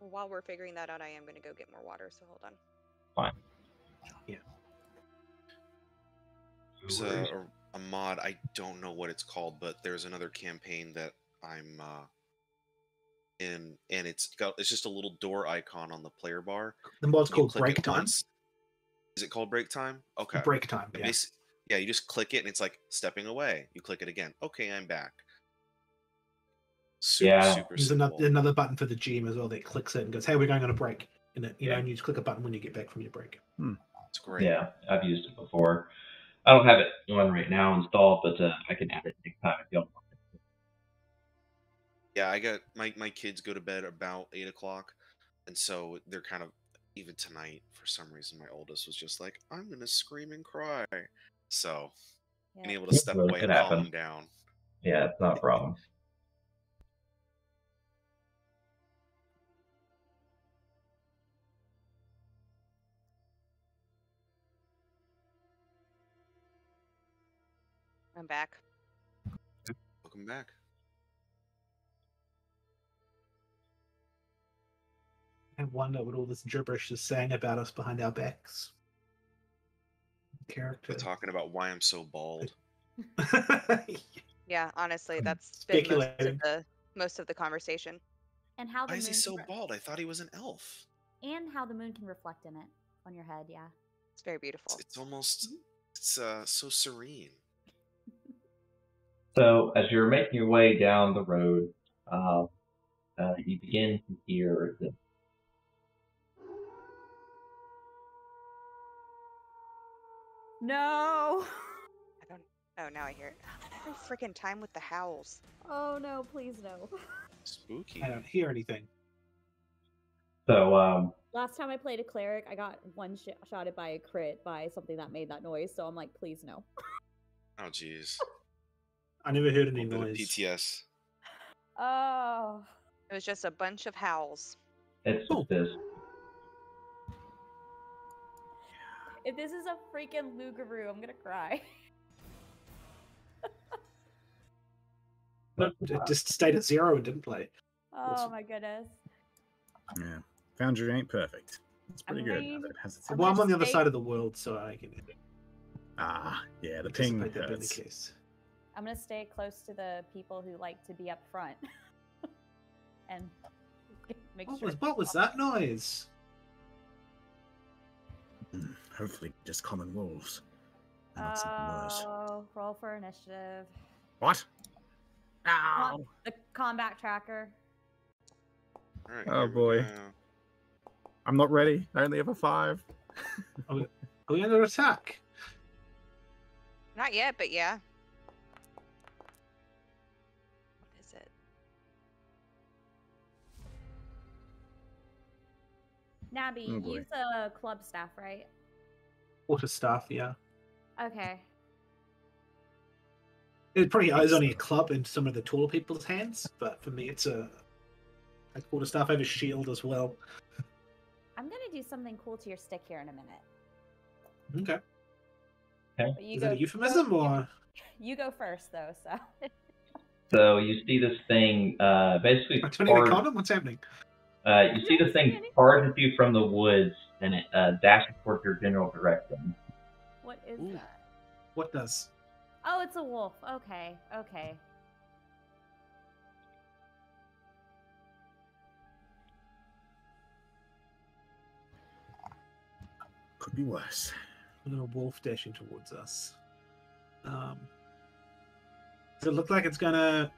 [SPEAKER 6] Well, while we're figuring that out, I am going to go get more water, so hold on.
[SPEAKER 1] Fine.
[SPEAKER 5] Yeah.
[SPEAKER 3] There's a mod, I don't know what it's called, but there's another campaign that I'm in, and it's just a little door icon on the player bar.
[SPEAKER 5] The mod's called Break Time.
[SPEAKER 3] Is it called Break Time? Okay.
[SPEAKER 5] Break Time, yeah.
[SPEAKER 3] Yeah, you just click it and it's like stepping away. You click it again. Okay, I'm back. Super
[SPEAKER 5] There's
[SPEAKER 3] simple.
[SPEAKER 5] another button for the GM as well that clicks it and goes, hey, we're going on a break. And you know, and you just click a button when you get back from your break.
[SPEAKER 3] It's great.
[SPEAKER 1] Yeah, I've used it before. I don't have it on right now installed, but I can add it next time if you don't want it.
[SPEAKER 3] Yeah, I got my kids go to bed about 8 o'clock, and so they're kind of even tonight for some reason my oldest was just like, I'm gonna scream and cry. So being
[SPEAKER 2] Yeah.
[SPEAKER 3] able to step
[SPEAKER 1] Well, it
[SPEAKER 3] away
[SPEAKER 1] could
[SPEAKER 3] and calm
[SPEAKER 1] happen.
[SPEAKER 3] them down.
[SPEAKER 1] Yeah, it's not a problem.
[SPEAKER 6] I'm back.
[SPEAKER 3] Welcome back.
[SPEAKER 5] I wonder what all this gibberish is saying about us behind our backs. Character.
[SPEAKER 3] We're talking about why I'm so bald.
[SPEAKER 6] Yeah, honestly,
[SPEAKER 5] I'm
[SPEAKER 6] that's been
[SPEAKER 5] speculating.
[SPEAKER 6] most of the conversation.
[SPEAKER 2] And how the
[SPEAKER 3] Why
[SPEAKER 2] moon
[SPEAKER 3] is he
[SPEAKER 2] can
[SPEAKER 3] so bald? I thought he was an elf.
[SPEAKER 2] and how the moon can reflect in it on your head. Yeah.
[SPEAKER 6] It's very beautiful.
[SPEAKER 3] It's almost it's so serene.
[SPEAKER 1] So as you're making your way down the road, you begin to hear the
[SPEAKER 2] No.
[SPEAKER 6] I don't. Oh, now I hear it. Every freaking time with the howls.
[SPEAKER 2] Oh no! Please no.
[SPEAKER 3] Spooky.
[SPEAKER 5] I don't hear anything.
[SPEAKER 1] so
[SPEAKER 2] Last time I played a cleric, I got shotted by a crit by something that made that noise. So I'm like, please no.
[SPEAKER 3] Oh jeez.
[SPEAKER 5] I never heard
[SPEAKER 3] A
[SPEAKER 5] any
[SPEAKER 3] little bit of
[SPEAKER 5] noise.
[SPEAKER 3] PTS.
[SPEAKER 2] Oh.
[SPEAKER 6] It was just a bunch of howls.
[SPEAKER 1] it's
[SPEAKER 5] Oh.
[SPEAKER 1] this.
[SPEAKER 2] If this is a freaking Lugaroo, I'm gonna cry.
[SPEAKER 5] No, it just stayed at 0 and didn't play.
[SPEAKER 2] Oh
[SPEAKER 5] Awesome.
[SPEAKER 2] my goodness.
[SPEAKER 4] Yeah. Foundry ain't perfect. It's pretty good.
[SPEAKER 2] going-
[SPEAKER 4] But it has its
[SPEAKER 2] I'm
[SPEAKER 5] Well, I'm
[SPEAKER 2] gonna
[SPEAKER 5] on the other
[SPEAKER 2] stay-
[SPEAKER 5] side of the world, so I can
[SPEAKER 4] yeah, the ping
[SPEAKER 5] anticipate that being the
[SPEAKER 4] hurts.
[SPEAKER 5] case.
[SPEAKER 2] I'm gonna stay close to the people who like to be up front, and make sure.
[SPEAKER 5] What was that noise?
[SPEAKER 4] Hopefully just common wolves. And not something worse.
[SPEAKER 2] Oh, roll for initiative.
[SPEAKER 4] What? Ow!
[SPEAKER 2] The combat tracker.
[SPEAKER 3] All right.
[SPEAKER 4] Oh,
[SPEAKER 3] here we
[SPEAKER 4] boy.
[SPEAKER 3] go.
[SPEAKER 4] I'm not ready. I only have a 5.
[SPEAKER 5] Are we under attack?
[SPEAKER 6] Not yet, but yeah. What is it?
[SPEAKER 2] Nabby,
[SPEAKER 4] Oh, boy.
[SPEAKER 2] use a club staff, right?
[SPEAKER 5] Quarterstaff, yeah.
[SPEAKER 2] Okay.
[SPEAKER 5] It probably is only a club in some of the taller people's hands, but for me, it's a quarterstaff. I have a shield as well.
[SPEAKER 2] I'm gonna do something cool to your stick here in a minute.
[SPEAKER 5] Okay.
[SPEAKER 2] But you
[SPEAKER 5] Is
[SPEAKER 2] go,
[SPEAKER 5] that a euphemism or?
[SPEAKER 2] You go first, though. So.
[SPEAKER 1] So you see this thing basically
[SPEAKER 5] I don't need a
[SPEAKER 1] charge-
[SPEAKER 5] condom. What's happening?
[SPEAKER 1] you see this thing charges you from the woods and it dashes towards your general direction.
[SPEAKER 2] What is
[SPEAKER 5] Ooh.
[SPEAKER 2] that?
[SPEAKER 5] What does?
[SPEAKER 2] Oh, it's a wolf. Okay. Okay.
[SPEAKER 4] Could be worse.
[SPEAKER 5] A little wolf dashing towards us. Does it look like it's gonna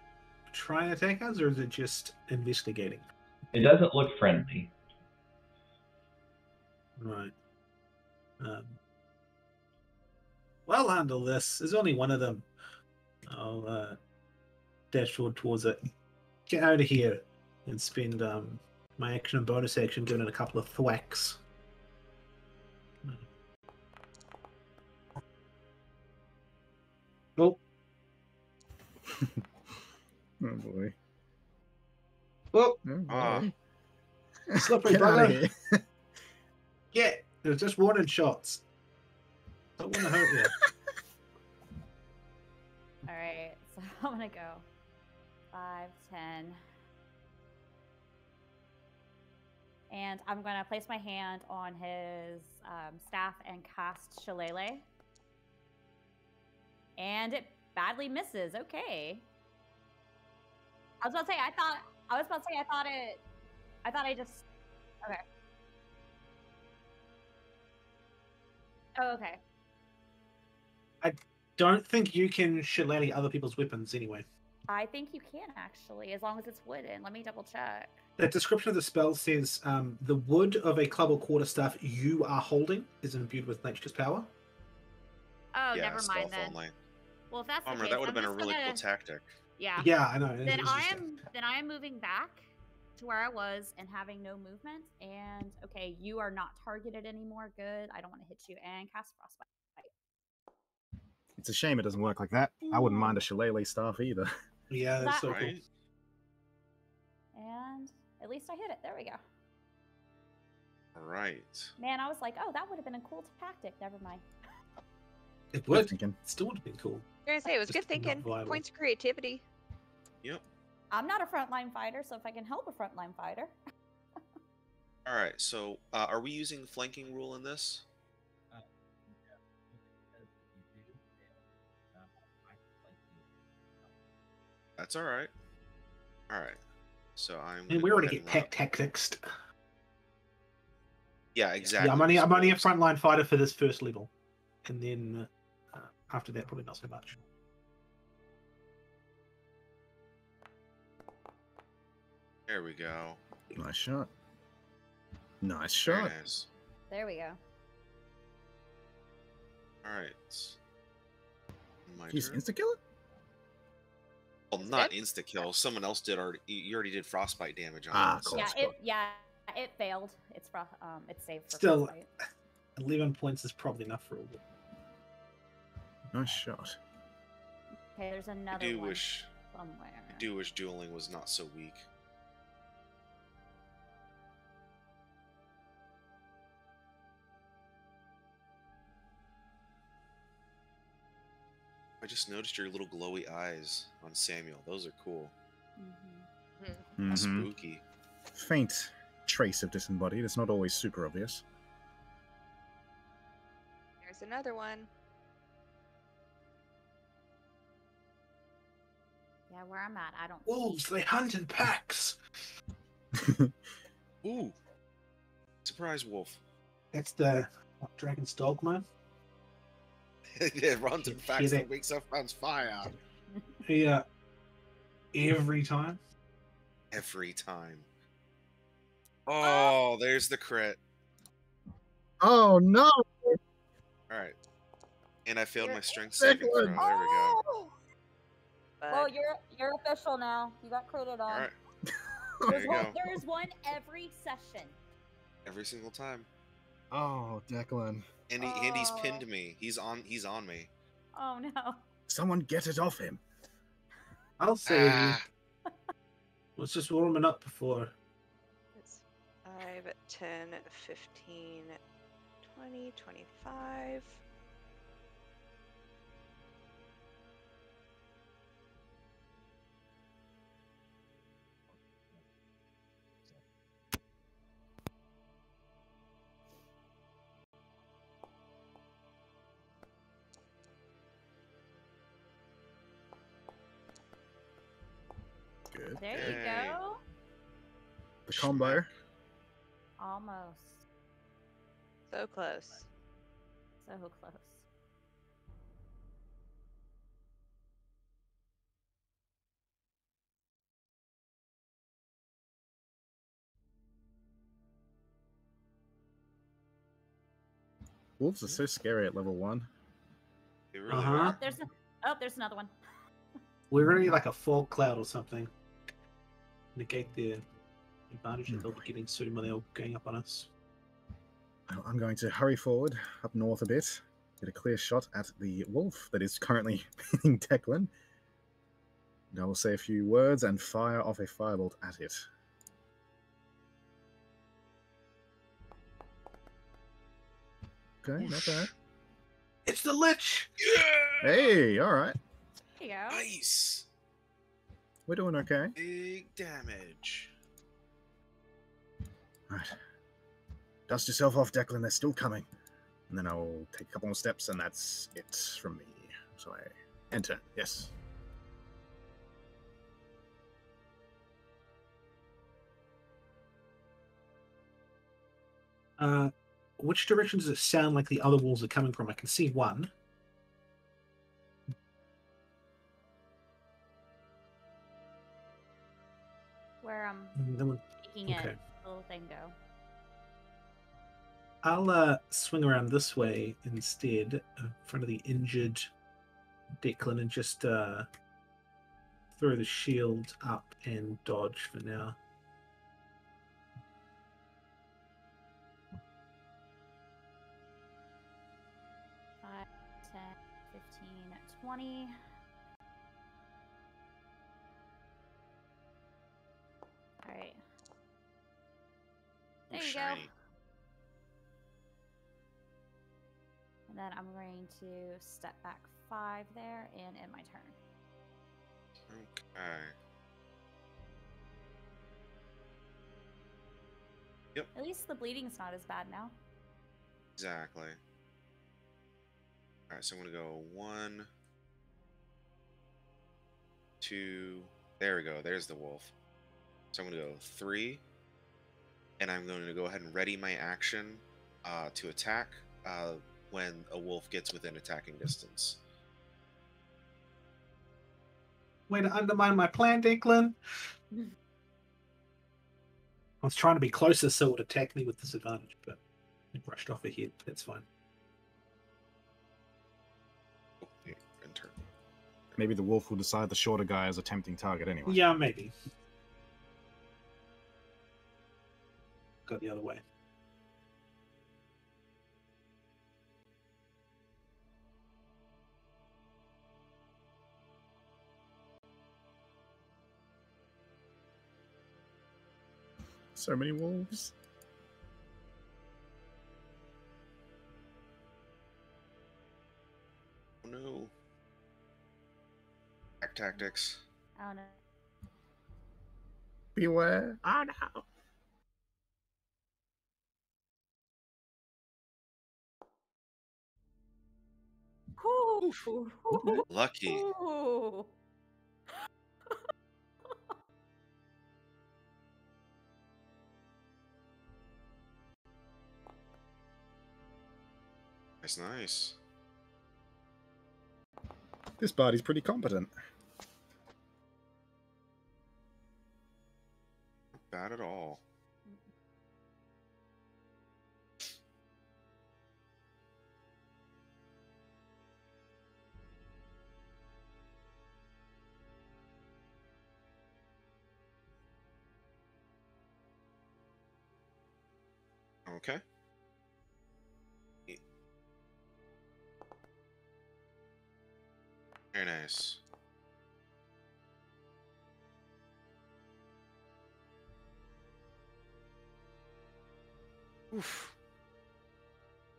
[SPEAKER 5] try and attack us, or is it just investigating?
[SPEAKER 1] It doesn't look friendly.
[SPEAKER 5] Right. Well, handle this. There's only one of them. I'll dash towards it. Get out of here and spend my action and bonus action doing a couple of thwacks. Oh,
[SPEAKER 4] Oh boy.
[SPEAKER 5] oh,
[SPEAKER 4] Oh,
[SPEAKER 3] Ah.
[SPEAKER 4] boy.
[SPEAKER 5] slippery
[SPEAKER 4] Get out of
[SPEAKER 5] brother.
[SPEAKER 4] here.
[SPEAKER 5] Yeah, there's just warning shots. Don't want to hurt you.
[SPEAKER 2] All right. So I'm gonna go 5, 10, and I'm gonna place my hand on his staff and cast Shillelagh. And it badly misses. Okay. I was about to say I thought I just. Okay. Oh, okay.
[SPEAKER 5] Don't think you can shillelagh other people's weapons anyway.
[SPEAKER 2] I think you can actually, as long as it's wooden. Let me double check.
[SPEAKER 5] The description of the spell says the wood of a club or quarterstaff you are holding is imbued with nature's power.
[SPEAKER 2] Oh,
[SPEAKER 3] Yeah,
[SPEAKER 2] never mind
[SPEAKER 3] stealth
[SPEAKER 2] then.
[SPEAKER 3] only.
[SPEAKER 2] Well, if that's the
[SPEAKER 3] Bummer,
[SPEAKER 2] case,
[SPEAKER 3] that would have
[SPEAKER 2] I'm
[SPEAKER 3] been a
[SPEAKER 2] just
[SPEAKER 3] really
[SPEAKER 2] gonna...
[SPEAKER 3] cool tactic.
[SPEAKER 2] Yeah.
[SPEAKER 5] Yeah, I know.
[SPEAKER 2] Then I am moving back to where I was and having no movement. And okay, you are not targeted anymore. Good. I don't want to hit you and cast frostbite.
[SPEAKER 4] It's a shame it doesn't work like that. I wouldn't mind a shillelagh staff either.
[SPEAKER 5] Yeah, that's so cool.
[SPEAKER 3] Right?
[SPEAKER 2] And at least I hit it. There we go.
[SPEAKER 3] All right.
[SPEAKER 2] Man, I was like, oh, that would have been a cool tactic. Never mind.
[SPEAKER 5] It
[SPEAKER 4] Good
[SPEAKER 5] would.
[SPEAKER 4] thinking.
[SPEAKER 5] Still would have been cool.
[SPEAKER 6] You're gonna say it was
[SPEAKER 5] Just
[SPEAKER 6] good
[SPEAKER 5] not
[SPEAKER 6] thinking.
[SPEAKER 5] viable.
[SPEAKER 6] Points of creativity.
[SPEAKER 3] Yep.
[SPEAKER 2] I'm not a frontline fighter, so if I can help a frontline fighter.
[SPEAKER 3] All right. So, are we using flanking rule in this? That's all right. All right. So I'm.
[SPEAKER 5] And
[SPEAKER 3] gonna
[SPEAKER 5] we
[SPEAKER 3] go
[SPEAKER 5] already
[SPEAKER 3] ahead
[SPEAKER 5] get
[SPEAKER 3] and run up.
[SPEAKER 5] tactics.
[SPEAKER 3] Yeah, exactly.
[SPEAKER 5] Yeah, I'm only a
[SPEAKER 3] So-
[SPEAKER 5] frontline fighter for this first level, and then after that, probably not so much.
[SPEAKER 3] There we go.
[SPEAKER 4] Nice shot. Nice
[SPEAKER 3] Very
[SPEAKER 4] shot.
[SPEAKER 3] nice.
[SPEAKER 2] There we go.
[SPEAKER 3] All right. My
[SPEAKER 4] He's
[SPEAKER 3] turn.
[SPEAKER 4] insta kill it?
[SPEAKER 3] Well, not insta kill. Someone else did already. You already did frostbite damage on
[SPEAKER 4] Ah,
[SPEAKER 3] it.
[SPEAKER 4] cool.
[SPEAKER 3] So.
[SPEAKER 2] It failed. It's saved for
[SPEAKER 5] Still,
[SPEAKER 2] frostbite.
[SPEAKER 5] 11 points is probably enough for all.
[SPEAKER 4] Nice shot.
[SPEAKER 2] Okay, there's
[SPEAKER 3] I
[SPEAKER 2] another
[SPEAKER 3] do
[SPEAKER 2] one
[SPEAKER 3] wish.
[SPEAKER 2] somewhere.
[SPEAKER 3] I do wish dueling was not so weak. I just noticed your little glowy eyes on Samuel. Those are cool.
[SPEAKER 2] Mhm.
[SPEAKER 4] Mhm.
[SPEAKER 3] Spooky.
[SPEAKER 4] Faint trace of disembodied. It's not always super obvious.
[SPEAKER 6] There's another one.
[SPEAKER 2] Yeah, where I'm at, I don't
[SPEAKER 5] Wolves,
[SPEAKER 2] see.
[SPEAKER 5] they hunt in packs.
[SPEAKER 3] Ooh. Surprise wolf.
[SPEAKER 5] That's the dragon's dogma.
[SPEAKER 3] Yeah, runs and
[SPEAKER 5] Hit
[SPEAKER 3] facts
[SPEAKER 5] it.
[SPEAKER 3] and wakes up on fire.
[SPEAKER 5] Yeah, every time.
[SPEAKER 3] Every time. Oh, there's the crit.
[SPEAKER 4] Oh no!
[SPEAKER 3] Alright. And I failed
[SPEAKER 2] You're-
[SPEAKER 3] my strength saving throw. There we
[SPEAKER 4] Excellent.
[SPEAKER 3] go.
[SPEAKER 2] Well,
[SPEAKER 6] But
[SPEAKER 2] you're official now. You got critted on.
[SPEAKER 3] Alright. There you go.
[SPEAKER 2] There's one every session.
[SPEAKER 3] Every single time.
[SPEAKER 4] Oh, Declan.
[SPEAKER 3] And he's
[SPEAKER 2] Oh.
[SPEAKER 3] pinned me. He's on me.
[SPEAKER 2] Oh no.
[SPEAKER 4] Someone get it off him.
[SPEAKER 5] I'll save
[SPEAKER 3] Ah,
[SPEAKER 5] you. Let's just warming up before.
[SPEAKER 6] it's 5, 10, 15, 20, 25.
[SPEAKER 4] Good.
[SPEAKER 2] There you
[SPEAKER 3] Yay.
[SPEAKER 2] go.
[SPEAKER 4] The combo.
[SPEAKER 2] Almost.
[SPEAKER 6] So close.
[SPEAKER 2] So close.
[SPEAKER 4] Wolves are so scary at level 1.
[SPEAKER 3] they really
[SPEAKER 5] Uh-huh.
[SPEAKER 3] are.
[SPEAKER 2] There's another one.
[SPEAKER 5] We're gonna need like a fog cloud or something. Negate the advantage that they'll be getting soon when they're going up on us.
[SPEAKER 4] Well, I'm going to hurry forward up north a bit, get a clear shot at the wolf that is currently pinning Declan. And I will say a few words and fire off a firebolt at it. Okay, not bad.
[SPEAKER 5] It's the Lich!
[SPEAKER 3] Yeah!
[SPEAKER 4] Hey, alright.
[SPEAKER 2] There you go.
[SPEAKER 3] Nice.
[SPEAKER 4] We're doing okay.
[SPEAKER 3] Big damage.
[SPEAKER 4] Right. Dust yourself off, Declan, they're still coming. And then I'll take a couple more steps, and that's it from me. So I enter, yes.
[SPEAKER 5] Which direction does it sound like the other wolves are coming from? I can see one.
[SPEAKER 2] where I'm
[SPEAKER 5] Then we'll-
[SPEAKER 2] making
[SPEAKER 5] okay.
[SPEAKER 2] it, the little thing go.
[SPEAKER 5] I'll swing around this way instead, in front of the injured Declan, and just throw the shield up and dodge for now.
[SPEAKER 2] Five, 10, 15, 20. All right. There you go.
[SPEAKER 3] Shiny.
[SPEAKER 2] And then I'm going to step back 5 there and end my turn.
[SPEAKER 3] Okay. Yep.
[SPEAKER 2] At least the bleeding's not as bad now.
[SPEAKER 3] Exactly. All right, so I'm gonna go 1, 2. There we go. There's the wolf. So I'm gonna go 3, and I'm going to go ahead and ready my action to attack when a wolf gets within attacking distance.
[SPEAKER 5] Way to undermine my plan, Declan. I was trying to be closer so it would attack me with disadvantage, but it brushed off ahead. That's fine.
[SPEAKER 3] Oh, yeah, in turn.
[SPEAKER 4] Maybe the wolf will decide the shorter guy is a tempting target anyway.
[SPEAKER 5] Yeah, maybe. Go the other way.
[SPEAKER 4] So many wolves.
[SPEAKER 3] Oh no. Attack tactics.
[SPEAKER 2] Oh no.
[SPEAKER 4] Beware. Oh no.
[SPEAKER 2] Ooh.
[SPEAKER 3] Lucky.
[SPEAKER 2] Ooh.
[SPEAKER 3] Nice, nice.
[SPEAKER 4] This body's pretty competent.
[SPEAKER 3] Not bad at all. Okay. Very nice. Oof.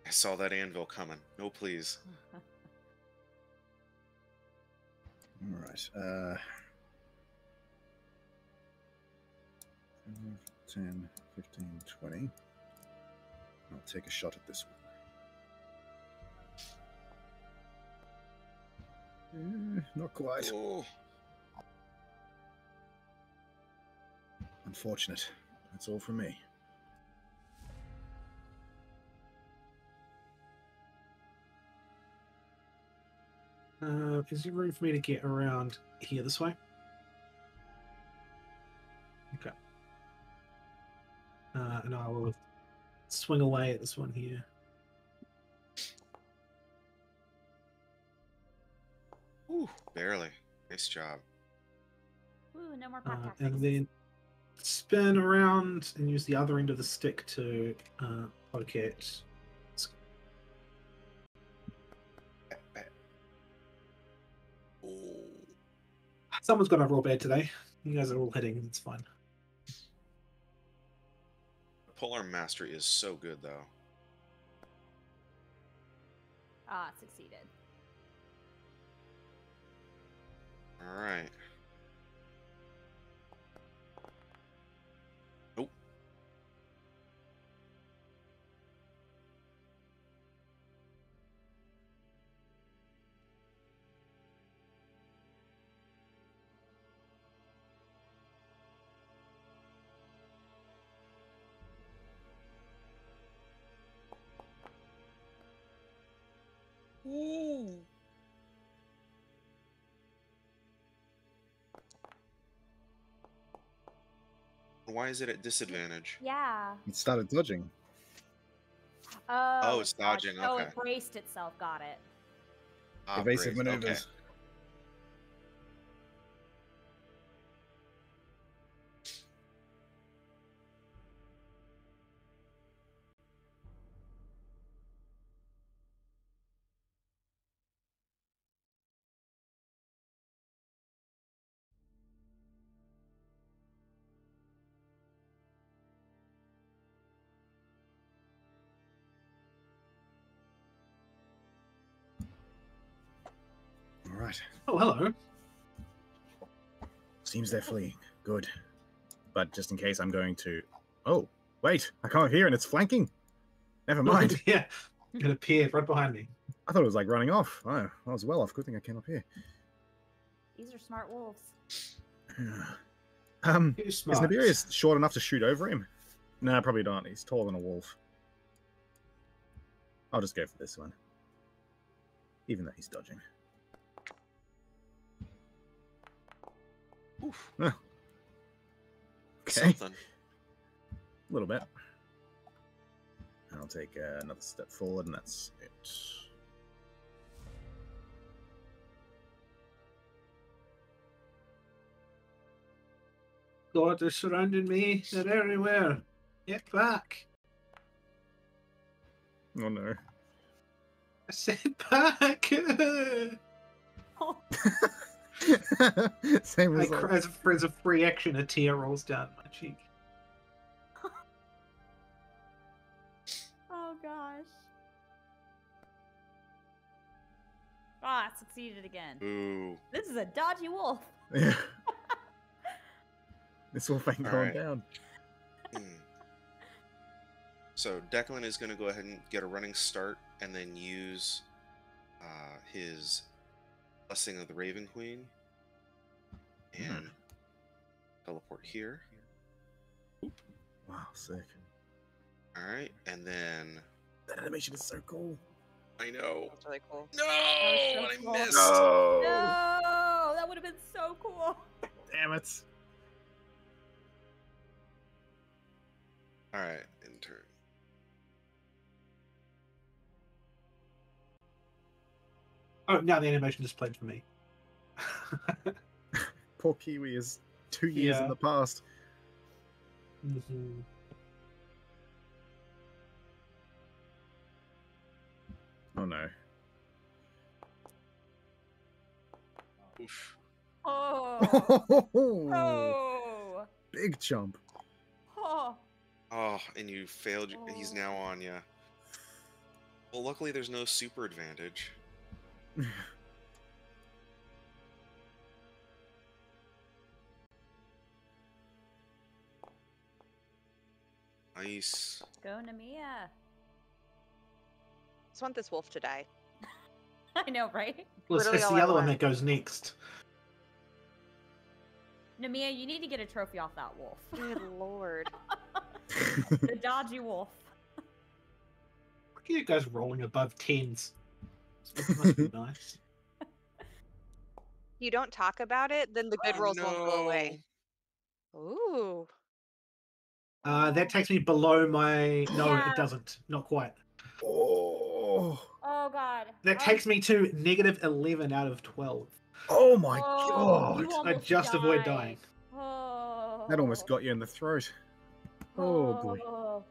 [SPEAKER 3] I saw that anvil coming. No, please.
[SPEAKER 4] All right. 10, 15, 20. I'll take a shot at this one. Not quite.
[SPEAKER 3] Oh,
[SPEAKER 4] Unfortunate. That's all from me.
[SPEAKER 5] Is there room for me to get around here this way? Okay. And I will swing away at this one here.
[SPEAKER 3] ooh, barely. Nice job.
[SPEAKER 2] Ooh, no more pop tactics.
[SPEAKER 5] And then spin around and use the other end of the stick to poke at.
[SPEAKER 3] Oh,
[SPEAKER 5] Someone's got a roll bad today. You guys are all hitting. It's fine.
[SPEAKER 3] Polar Mastery is so good, though.
[SPEAKER 2] Ah, succeeded.
[SPEAKER 3] All right. Nope. Ooh. Why is it at disadvantage?
[SPEAKER 2] Yeah.
[SPEAKER 4] It started dodging.
[SPEAKER 2] Oh,
[SPEAKER 3] it's dodging,
[SPEAKER 2] Oh,
[SPEAKER 3] okay.
[SPEAKER 2] it braced itself. Got it.
[SPEAKER 3] Ah,
[SPEAKER 4] Evasive
[SPEAKER 3] braced, okay.
[SPEAKER 4] maneuvers. All right.
[SPEAKER 5] Oh, hello.
[SPEAKER 4] Seems they're fleeing. Good. But just in case, I'm going to... Oh, wait. I come up here and it's flanking. Never mind.
[SPEAKER 5] Yeah, it appeared right behind me.
[SPEAKER 4] I thought it was like running off. Oh, I was well off. Good thing I came up here.
[SPEAKER 2] These are smart wolves.
[SPEAKER 4] Is
[SPEAKER 5] Too smart.
[SPEAKER 4] Nibirius short enough to shoot over him? No, probably not. He's taller than a wolf. I'll just go for this one. Even though he's dodging.
[SPEAKER 3] Oof.
[SPEAKER 4] Oh. Okay.
[SPEAKER 3] Something.
[SPEAKER 4] A little bit. I'll take another step forward, and that's it.
[SPEAKER 5] God, they're surrounding me. They're everywhere. Get back.
[SPEAKER 4] Oh no.
[SPEAKER 5] I said back.
[SPEAKER 4] Same
[SPEAKER 5] I
[SPEAKER 4] result.
[SPEAKER 5] cry as a free action, a tear rolls down my cheek.
[SPEAKER 2] Oh gosh. Ah, I succeeded again.
[SPEAKER 3] Ooh.
[SPEAKER 2] This is a dodgy wolf.
[SPEAKER 4] Yeah. This wolf ain't going
[SPEAKER 3] Alright.
[SPEAKER 4] down.
[SPEAKER 3] Hmm. So Declan is going to go ahead and get a running start and then use his Blessing of the Raven Queen and teleport here.
[SPEAKER 4] Wow, sick.
[SPEAKER 3] Alright, and then...
[SPEAKER 4] That animation is so cool.
[SPEAKER 3] I know.
[SPEAKER 6] That's really cool.
[SPEAKER 3] No!
[SPEAKER 2] That was so
[SPEAKER 3] I
[SPEAKER 2] cool.
[SPEAKER 3] missed!
[SPEAKER 4] No!
[SPEAKER 2] No, that would have been so cool.
[SPEAKER 4] Damn it.
[SPEAKER 3] Alright, in turn.
[SPEAKER 5] Oh, now the animation just played for me.
[SPEAKER 4] Poor Kiwi is 2 years in
[SPEAKER 5] Yeah.
[SPEAKER 4] the past.
[SPEAKER 5] Mhm.
[SPEAKER 4] Oh no.
[SPEAKER 3] Oof.
[SPEAKER 2] Oh. Oh.
[SPEAKER 4] Big jump.
[SPEAKER 2] Oh.
[SPEAKER 3] Oh, and you failed. He's now on you. Well, luckily there's no super advantage. Nice.
[SPEAKER 2] Go Namiya.
[SPEAKER 6] Just want this wolf to die.
[SPEAKER 2] I know, right?
[SPEAKER 5] Well,
[SPEAKER 6] Literally
[SPEAKER 5] it's
[SPEAKER 6] all
[SPEAKER 5] the
[SPEAKER 6] I
[SPEAKER 5] other one
[SPEAKER 6] want.
[SPEAKER 5] that goes next.
[SPEAKER 2] Namiya, you need to get a trophy off that wolf.
[SPEAKER 6] Good lord.
[SPEAKER 2] The dodgy wolf.
[SPEAKER 5] Look at you guys rolling above tens. This must be nice.
[SPEAKER 6] You don't talk about it, then the good
[SPEAKER 3] Oh,
[SPEAKER 6] rolls won't go away. Ooh.
[SPEAKER 5] That takes me below my. No,
[SPEAKER 2] Yeah.
[SPEAKER 5] it doesn't. Not quite.
[SPEAKER 4] Oh.
[SPEAKER 2] Oh god.
[SPEAKER 5] That takes me to negative 11 out of 12.
[SPEAKER 4] Oh my
[SPEAKER 2] Oh, you
[SPEAKER 4] god.
[SPEAKER 5] I
[SPEAKER 2] almost
[SPEAKER 5] just avoid
[SPEAKER 2] died.
[SPEAKER 5] dying.
[SPEAKER 2] Oh.
[SPEAKER 4] That almost got you in the throat. Oh boy.
[SPEAKER 2] Oh.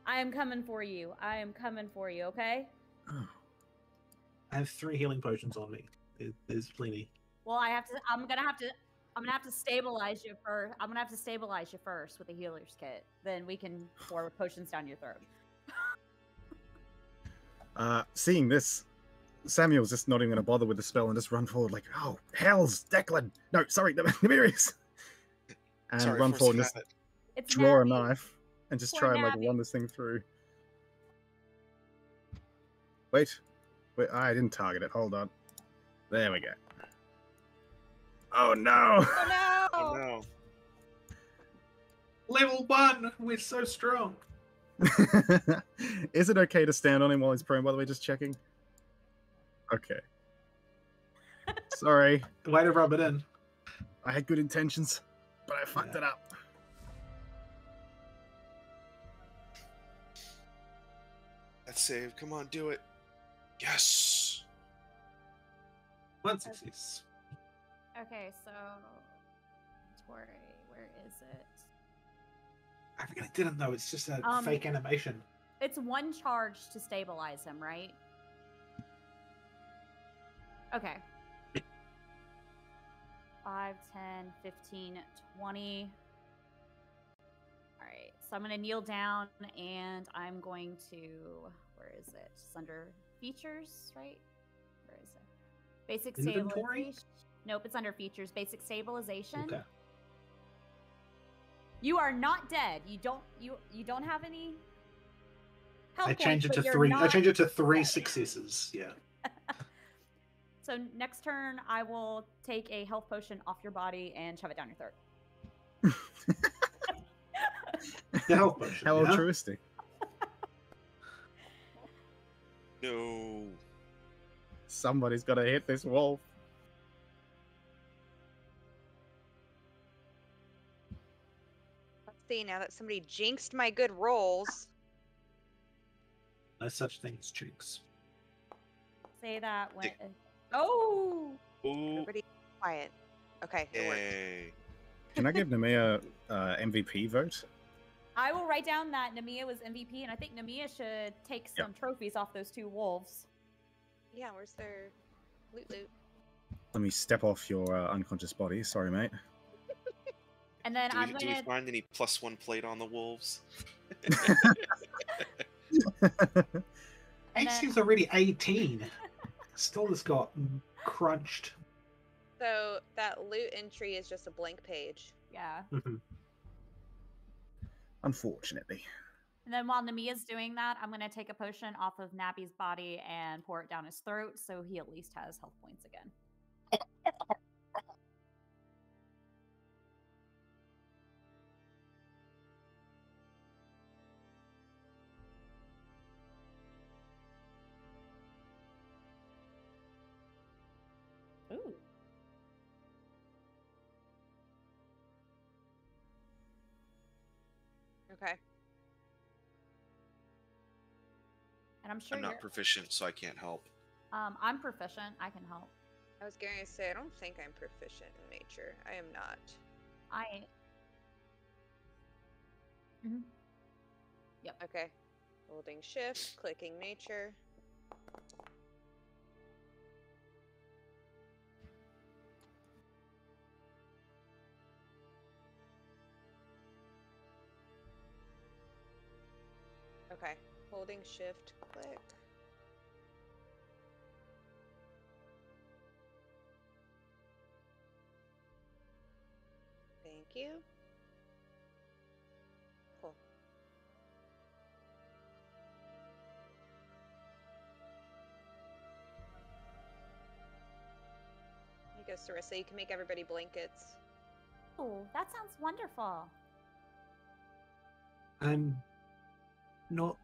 [SPEAKER 2] I am coming for you. I am coming for you, okay?
[SPEAKER 4] Oh.
[SPEAKER 5] I have 3 healing potions on me. There's plenty.
[SPEAKER 2] Well, I'm gonna have to stabilize you first. I'm gonna have to stabilize you first with a healer's kit. Then we can pour potions down your throat.
[SPEAKER 4] Seeing this, Samuel's just not even going to bother with the spell and just run forward like, oh, hells, Declan. No, sorry, Nibirius. And
[SPEAKER 3] Sorry,
[SPEAKER 4] run
[SPEAKER 3] force
[SPEAKER 4] forward
[SPEAKER 3] of
[SPEAKER 4] and just
[SPEAKER 3] habit.
[SPEAKER 2] It's
[SPEAKER 4] draw a
[SPEAKER 2] Navi.
[SPEAKER 4] knife and just
[SPEAKER 2] Poor
[SPEAKER 4] try and like
[SPEAKER 2] Navi.
[SPEAKER 4] run this thing through. Wait, I didn't target it. Hold on. There we go. Oh no!
[SPEAKER 2] Oh no!
[SPEAKER 3] Oh no.
[SPEAKER 5] Level 1! We're so strong.
[SPEAKER 4] Is it okay to stand on him while he's prone, by the way, just checking? Okay. Sorry,
[SPEAKER 5] Way to rub it in.
[SPEAKER 4] I had good intentions, but I fucked
[SPEAKER 5] Yeah.
[SPEAKER 4] it up.
[SPEAKER 3] save. Come on, do it. Yes.
[SPEAKER 5] One success.
[SPEAKER 2] Okay, so Tori, where is it?
[SPEAKER 5] I really didn't know. It's just a fake animation.
[SPEAKER 2] It's 1 charge to stabilize him, right? Okay. 5, 10, 15, 20. All right, so I'm going to kneel down and I'm going to, where is it? It's under features, right? Where is it? Basic
[SPEAKER 5] Inventory?
[SPEAKER 2] stabilization. Nope, it's under features. Basic stabilization.
[SPEAKER 5] Okay.
[SPEAKER 2] You are not dead. You don't have any health
[SPEAKER 5] I change it
[SPEAKER 2] points,
[SPEAKER 5] to
[SPEAKER 2] but
[SPEAKER 5] 3.
[SPEAKER 2] you're
[SPEAKER 5] I change it to
[SPEAKER 2] not
[SPEAKER 5] 3
[SPEAKER 2] dead.
[SPEAKER 5] successes. Yeah.
[SPEAKER 2] So next turn, I will take a health potion off your body and shove it down your throat.
[SPEAKER 5] The health potion.
[SPEAKER 4] How
[SPEAKER 5] yeah?
[SPEAKER 4] altruistic.
[SPEAKER 3] No.
[SPEAKER 4] Somebody's got to hit this wolf.
[SPEAKER 6] Let's see, now that somebody jinxed my good rolls.
[SPEAKER 5] No such thing as jinx.
[SPEAKER 2] Say that when. Oh!
[SPEAKER 3] Ooh.
[SPEAKER 6] Everybody quiet. Okay, it worked.
[SPEAKER 3] Yay.
[SPEAKER 4] Can I give Namia MVP vote?
[SPEAKER 2] I will write down that Namia was MVP, and I think Namia should take some trophies off those 2 wolves.
[SPEAKER 6] Yeah, where's their loot?
[SPEAKER 4] Let me step off your unconscious body. Sorry, mate.
[SPEAKER 2] And then
[SPEAKER 3] Do
[SPEAKER 2] I'm
[SPEAKER 3] we
[SPEAKER 2] gonna.
[SPEAKER 3] find any +1 plate on the wolves?
[SPEAKER 2] And
[SPEAKER 5] HC's already 18. Still just got crunched.
[SPEAKER 6] So that loot entry is just a blank page.
[SPEAKER 2] Yeah.
[SPEAKER 4] Unfortunately.
[SPEAKER 2] And then while Namia's doing that, I'm gonna take a potion off of Nappy's body and pour it down his throat, so he at least has health points again. Ooh.
[SPEAKER 6] Okay.
[SPEAKER 2] And I'm sure
[SPEAKER 3] I'm
[SPEAKER 2] you're.
[SPEAKER 3] not proficient, so I can't help.
[SPEAKER 2] I'm proficient. I can help.
[SPEAKER 6] I was going to say, I don't think I'm proficient in nature. I am not.
[SPEAKER 2] Yep.
[SPEAKER 6] Okay. Holding shift, clicking nature. Okay. Holding shift, click. Thank you. Cool. There you go, Sarissa. You can make everybody blankets.
[SPEAKER 2] Oh, that sounds wonderful.
[SPEAKER 5] I'm not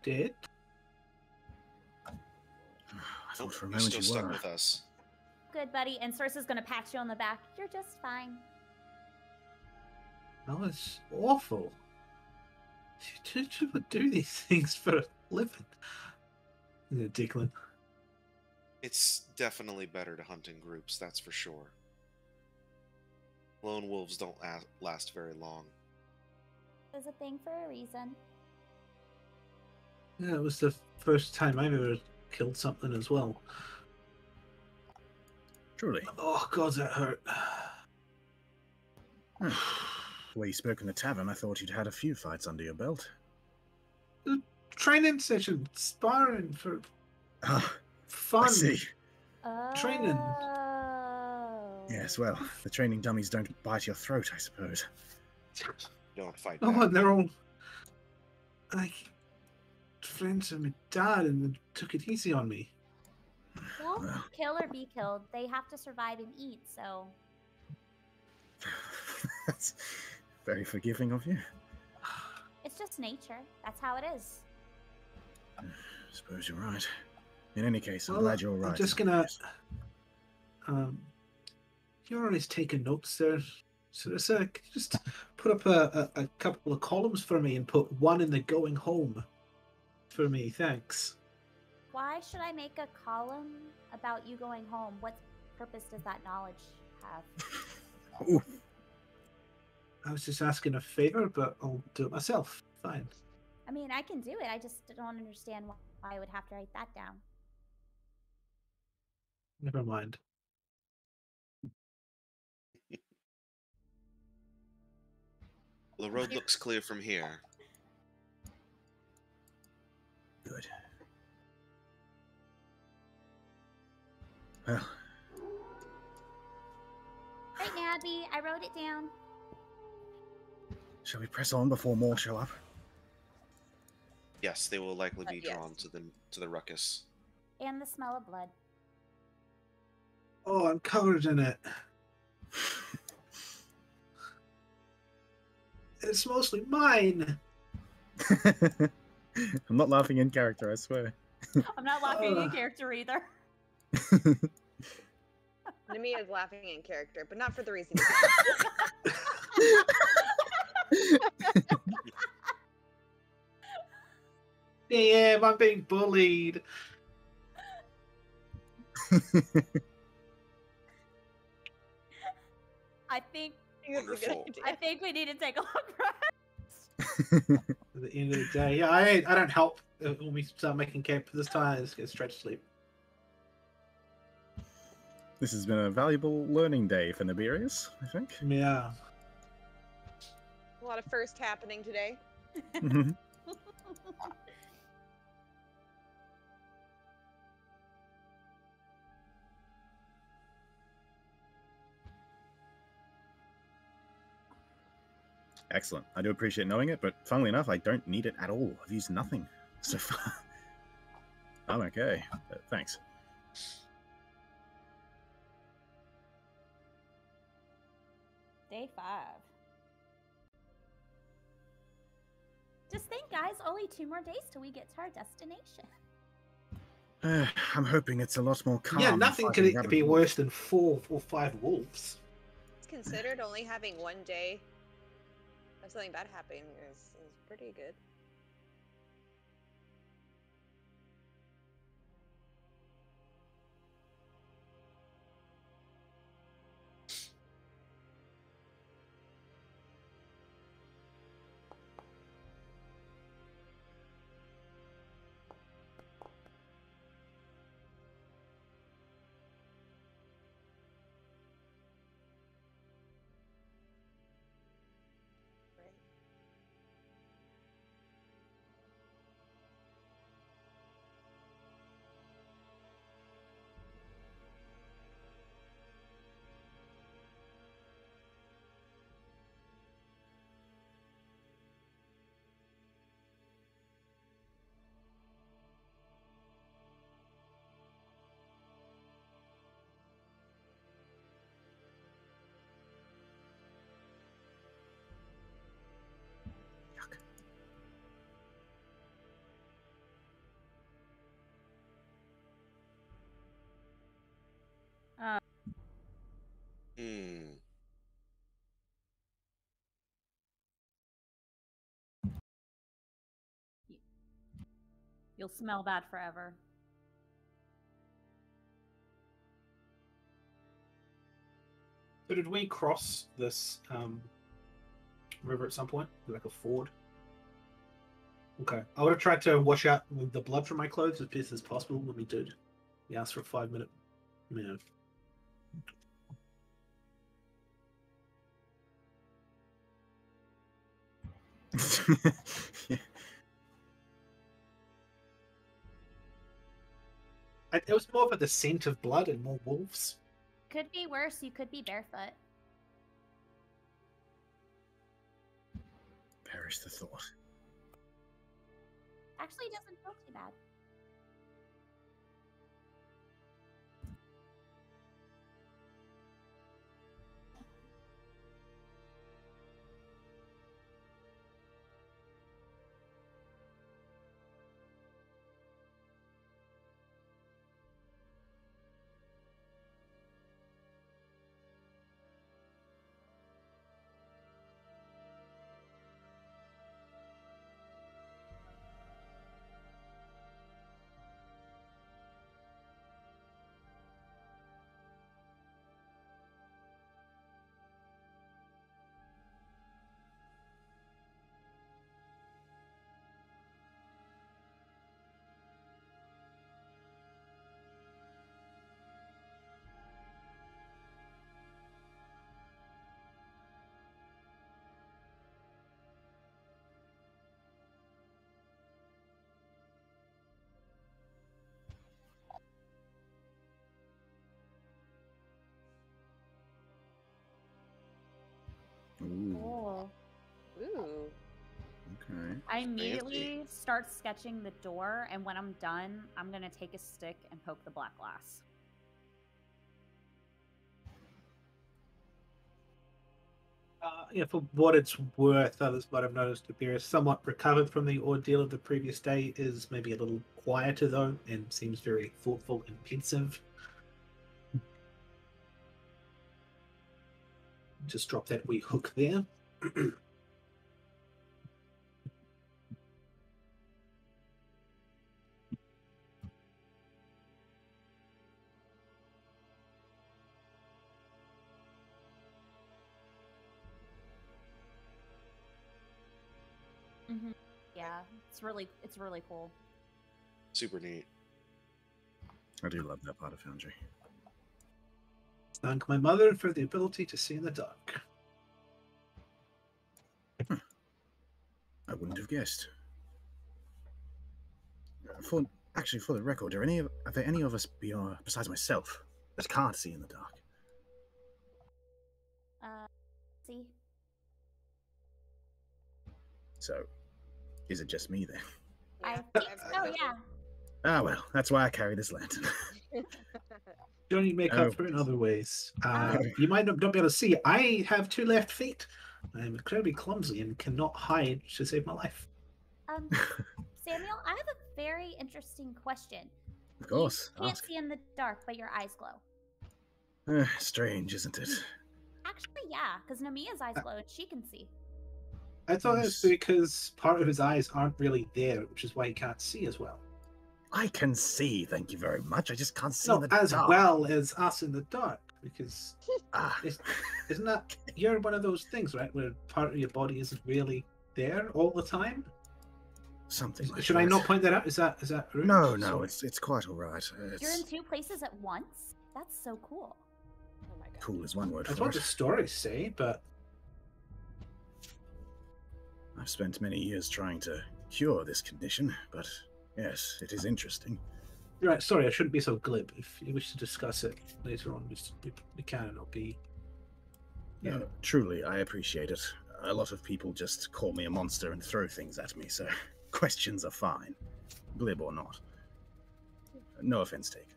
[SPEAKER 5] dead.
[SPEAKER 4] I thought for a
[SPEAKER 3] You're
[SPEAKER 4] moment
[SPEAKER 3] still
[SPEAKER 4] you
[SPEAKER 3] stuck
[SPEAKER 4] were.
[SPEAKER 3] with us.
[SPEAKER 2] Good, buddy. And Circe's gonna pat you on the back. You're just fine.
[SPEAKER 5] That was awful. You would do these things for a living. Yeah, Declan.
[SPEAKER 3] It's definitely better to hunt in groups, that's for sure. Lone wolves don't last very long.
[SPEAKER 2] There's a thing for a reason.
[SPEAKER 5] Yeah, it was the first time I've ever killed something as well.
[SPEAKER 4] Truly.
[SPEAKER 5] Oh god, that hurt.
[SPEAKER 4] The way you spoke in the tavern, I thought you'd had a few fights under your belt.
[SPEAKER 5] Training session, sparring for
[SPEAKER 4] Ah,
[SPEAKER 5] fun.
[SPEAKER 4] I see.
[SPEAKER 5] Training.
[SPEAKER 2] Oh.
[SPEAKER 4] Yes, well, the training dummies don't bite your throat, I suppose.
[SPEAKER 3] Don't fight
[SPEAKER 5] Oh,
[SPEAKER 3] back.
[SPEAKER 5] and they're all like friends of my dad, and they took it easy on me.
[SPEAKER 2] Wolves
[SPEAKER 4] Well.
[SPEAKER 2] kill or be killed. They have to survive and eat, so.
[SPEAKER 4] That's very forgiving of you.
[SPEAKER 2] It's just nature. That's how it is.
[SPEAKER 4] I suppose you're right. In any case, I'm
[SPEAKER 5] Well,
[SPEAKER 4] glad you're right.
[SPEAKER 5] I'm just gonna. You're always taking notes there. So could you just put up a couple of columns for me and put 1 in the going home for me, thanks.
[SPEAKER 2] Why should I make a column about you going home? What purpose does that knowledge have?
[SPEAKER 4] Ooh.
[SPEAKER 5] I was just asking a favor, but I'll do it myself. Fine.
[SPEAKER 2] I mean, I can do it. I just don't understand why I would have to write that down.
[SPEAKER 5] Never mind.
[SPEAKER 3] The road looks clear from here.
[SPEAKER 4] Good. Well,
[SPEAKER 2] Right, Nabby, I wrote it down.
[SPEAKER 4] shall we press on before more show up?
[SPEAKER 3] Yes, they will likely be
[SPEAKER 6] Yes.
[SPEAKER 3] drawn to the ruckus.
[SPEAKER 2] And the smell of blood.
[SPEAKER 5] Oh, I'm covered in it. It's mostly mine.
[SPEAKER 4] I'm not laughing in character, I swear.
[SPEAKER 2] I'm not laughing in character either.
[SPEAKER 6] Nami is laughing in character, but not for the reason.
[SPEAKER 5] Damn, I'm being bullied.
[SPEAKER 2] I think
[SPEAKER 3] Wonderful.
[SPEAKER 2] we need to take a long rest.
[SPEAKER 5] At the end of the day, yeah, I don't help when we start making camp this time. I just get straight to sleep.
[SPEAKER 4] This has been a valuable learning day for Nibirius, I think.
[SPEAKER 5] Yeah.
[SPEAKER 6] A lot of first happening today.
[SPEAKER 4] Mhm. Excellent. I do appreciate knowing it, but funnily enough, I don't need it at all. I've used nothing so far. I'm okay. Thanks.
[SPEAKER 2] Day 5. Just think, guys, only 2 more days till we get to our destination.
[SPEAKER 4] I'm hoping it's a lot more calm.
[SPEAKER 5] Yeah,
[SPEAKER 4] than
[SPEAKER 5] nothing
[SPEAKER 4] fighting
[SPEAKER 5] could
[SPEAKER 4] rabbit
[SPEAKER 5] be
[SPEAKER 4] wolves.
[SPEAKER 5] worse than 4 or 5 wolves.
[SPEAKER 6] It's considered only having 1 day of something bad happening is pretty good. Right.
[SPEAKER 4] Yuck.
[SPEAKER 3] Hmm.
[SPEAKER 2] You'll smell bad forever.
[SPEAKER 5] So did we cross this river at some point? Like a ford? Okay. I would have tried to wash out with the blood from my clothes as best as possible when we did. We asked for a 5-minute. Yeah.
[SPEAKER 4] Yeah.
[SPEAKER 5] It was more of the scent of blood and more wolves.
[SPEAKER 2] Could be worse. You could be barefoot.
[SPEAKER 4] Perish the thought.
[SPEAKER 2] Actually, it doesn't feel too bad.
[SPEAKER 4] Ooh,
[SPEAKER 2] Cool.
[SPEAKER 6] Ooh.
[SPEAKER 4] okay.
[SPEAKER 2] I immediately start sketching the door, and when I'm done, I'm gonna take a stick and poke the black glass.
[SPEAKER 5] Yeah, for what it's worth, others might have noticed that Beer is somewhat recovered from the ordeal of the previous day, is maybe a little quieter though, and seems very thoughtful and pensive. Just drop that wee hook there.
[SPEAKER 2] Mm-hmm. Yeah, it's really cool.
[SPEAKER 3] Super neat.
[SPEAKER 4] I do love that part of Foundry.
[SPEAKER 5] Thank my mother for the ability to see in the dark.
[SPEAKER 4] I wouldn't have guessed. For for the record, are there any of us besides myself that can't see in the dark?
[SPEAKER 2] See?
[SPEAKER 4] So, is it just me then?
[SPEAKER 2] I
[SPEAKER 6] Yeah,
[SPEAKER 2] think
[SPEAKER 6] I've
[SPEAKER 2] so,
[SPEAKER 6] heard
[SPEAKER 2] yeah.
[SPEAKER 4] Ah well, that's why I carry this lantern.
[SPEAKER 5] You only make
[SPEAKER 4] Oh.
[SPEAKER 5] up for it in other ways.
[SPEAKER 2] Oh.
[SPEAKER 5] You might not be able to see. I have 2 left feet. I'm incredibly clumsy and cannot hide to save my life.
[SPEAKER 2] Samuel, I have a very interesting question.
[SPEAKER 4] Of course,
[SPEAKER 2] You can't
[SPEAKER 4] ask.
[SPEAKER 2] see in the dark, but your eyes glow.
[SPEAKER 4] Strange, isn't it?
[SPEAKER 2] Actually, yeah, because Namia's eyes glow and she can see.
[SPEAKER 5] I thought it's because part of his eyes aren't really there, which is why he can't see as well.
[SPEAKER 4] I can see, thank you very much. I just can't see
[SPEAKER 5] No,
[SPEAKER 4] in the
[SPEAKER 5] as
[SPEAKER 4] dark.
[SPEAKER 5] well as us in the dark, because
[SPEAKER 4] Ah,
[SPEAKER 5] isn't that you're one of those things, right, where part of your body isn't really there all the time?
[SPEAKER 4] something like
[SPEAKER 5] Should
[SPEAKER 4] that.
[SPEAKER 5] I not point that out? Is that rude?
[SPEAKER 4] No, no,
[SPEAKER 5] Sorry.
[SPEAKER 4] it's quite all right.
[SPEAKER 2] You're in
[SPEAKER 4] It's
[SPEAKER 2] 2 places at once? That's so cool.
[SPEAKER 6] Oh my god.
[SPEAKER 4] cool is one word
[SPEAKER 5] That's
[SPEAKER 4] for
[SPEAKER 5] what
[SPEAKER 4] it.
[SPEAKER 5] the stories say, but
[SPEAKER 4] I've spent many years trying to cure this condition, but yes, it is interesting.
[SPEAKER 5] you're right. Sorry, I shouldn't be so glib. If you wish to discuss it later on, we can. It'll be. Yeah.
[SPEAKER 4] No, truly, I appreciate it. A lot of people just call me a monster and throw things at me, so questions are fine, glib or not. No offense taken.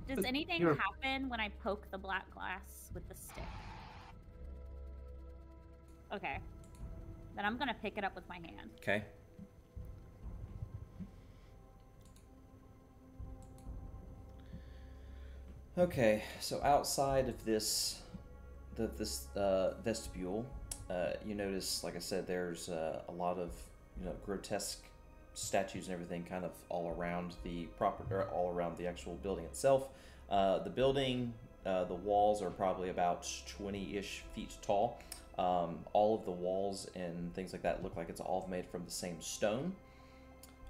[SPEAKER 2] Does
[SPEAKER 5] But
[SPEAKER 2] anything
[SPEAKER 5] you're-
[SPEAKER 2] happen when I poke the black glass with the stick? Okay. Then I'm gonna pick it up with my hand.
[SPEAKER 1] Okay. Okay, so outside of this vestibule, you notice, like I said, there's a lot of grotesque statues and everything kind of all around the all around the actual building itself. The building, the walls are probably about 20-ish feet tall. All of the walls and things like that look like it's all made from the same stone.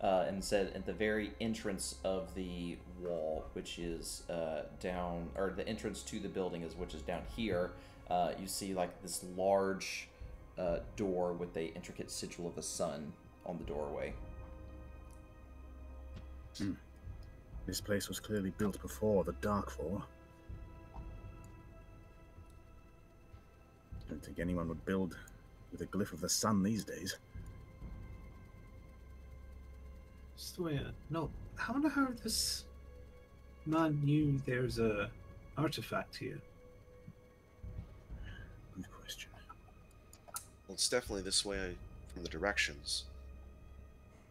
[SPEAKER 1] And said at the very entrance of the wall, which is down, or the entrance to the building which is down here, you see like this large door with a intricate sigil of a sun on the doorway.
[SPEAKER 4] This place was clearly built before the Darkfall. I don't think anyone would build with a glyph of the sun these days.
[SPEAKER 5] So yeah, no. I wonder how this man knew there's a artifact here.
[SPEAKER 4] Good question.
[SPEAKER 3] Well, it's definitely this way from the directions.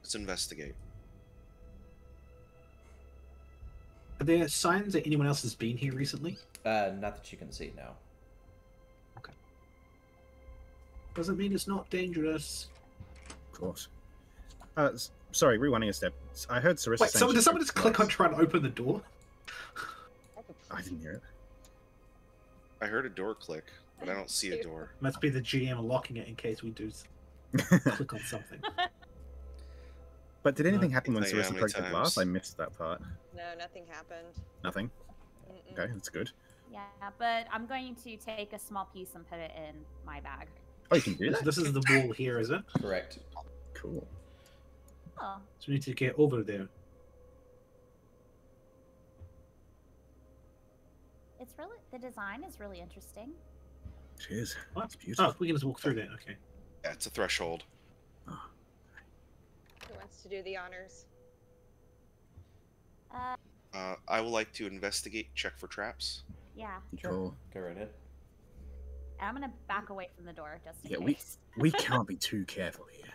[SPEAKER 3] Let's investigate.
[SPEAKER 5] Are there signs that anyone else has been here recently?
[SPEAKER 1] Not that you can see now.
[SPEAKER 5] Doesn't mean it's not dangerous.
[SPEAKER 4] Of course. Sorry, rewinding a step. I heard Sarissa
[SPEAKER 5] Wait,
[SPEAKER 4] saying
[SPEAKER 5] did someone just click on trying to open the door?
[SPEAKER 4] I didn't hear it.
[SPEAKER 3] I heard a door click, but I don't see a door.
[SPEAKER 5] Must be the GM locking it in case we do click on something.
[SPEAKER 4] But did anything happen when
[SPEAKER 3] Tell you how
[SPEAKER 4] Sarissa
[SPEAKER 3] many
[SPEAKER 4] broke the glass?
[SPEAKER 3] times.
[SPEAKER 4] I missed that part.
[SPEAKER 6] No, nothing happened.
[SPEAKER 4] Nothing?
[SPEAKER 6] Mm-mm.
[SPEAKER 4] Okay, that's good.
[SPEAKER 2] Yeah, but I'm going to take a small piece and put it in my bag.
[SPEAKER 4] Oh, you can do
[SPEAKER 5] So
[SPEAKER 4] that?
[SPEAKER 5] this is the wall here, is it?
[SPEAKER 1] Correct.
[SPEAKER 4] Cool.
[SPEAKER 2] Oh,
[SPEAKER 5] So we need to get over there.
[SPEAKER 2] the design is really interesting.
[SPEAKER 4] It is.
[SPEAKER 5] What?
[SPEAKER 4] It's beautiful.
[SPEAKER 5] Oh, we can just walk through that. Okay.
[SPEAKER 3] Yeah, it's a threshold.
[SPEAKER 4] Oh,
[SPEAKER 6] Who wants to do the honors?
[SPEAKER 3] I would like to investigate, check for traps.
[SPEAKER 2] Yeah.
[SPEAKER 4] cool.
[SPEAKER 1] Go right ahead.
[SPEAKER 2] And I'm gonna back away from the door just in
[SPEAKER 4] Yeah,
[SPEAKER 2] case.
[SPEAKER 4] we can't be too careful here.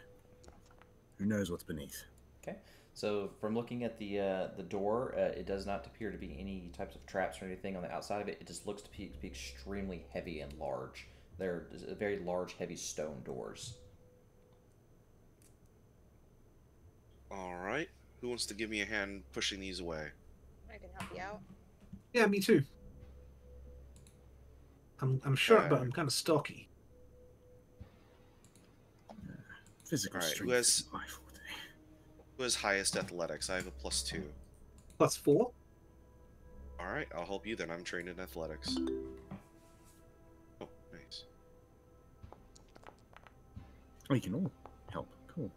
[SPEAKER 4] Who knows what's beneath?
[SPEAKER 1] Okay. So from looking at the door, it does not appear to be any types of traps or anything on the outside of it. It just looks to be extremely heavy and large. They're very large, heavy stone doors.
[SPEAKER 3] All right. Who wants to give me a hand pushing these away?
[SPEAKER 6] I can help you out.
[SPEAKER 5] Yeah, me too. I'm short, but
[SPEAKER 3] Okay.
[SPEAKER 5] I'm kind of stocky.
[SPEAKER 4] Physical
[SPEAKER 3] Alright, who
[SPEAKER 4] strength
[SPEAKER 3] has-
[SPEAKER 4] is my forte.
[SPEAKER 3] Who has highest athletics? I have a +2.
[SPEAKER 5] +4.
[SPEAKER 3] All right, I'll help you then. I'm trained in athletics. Oh, nice.
[SPEAKER 4] Oh, you can all help. Cool.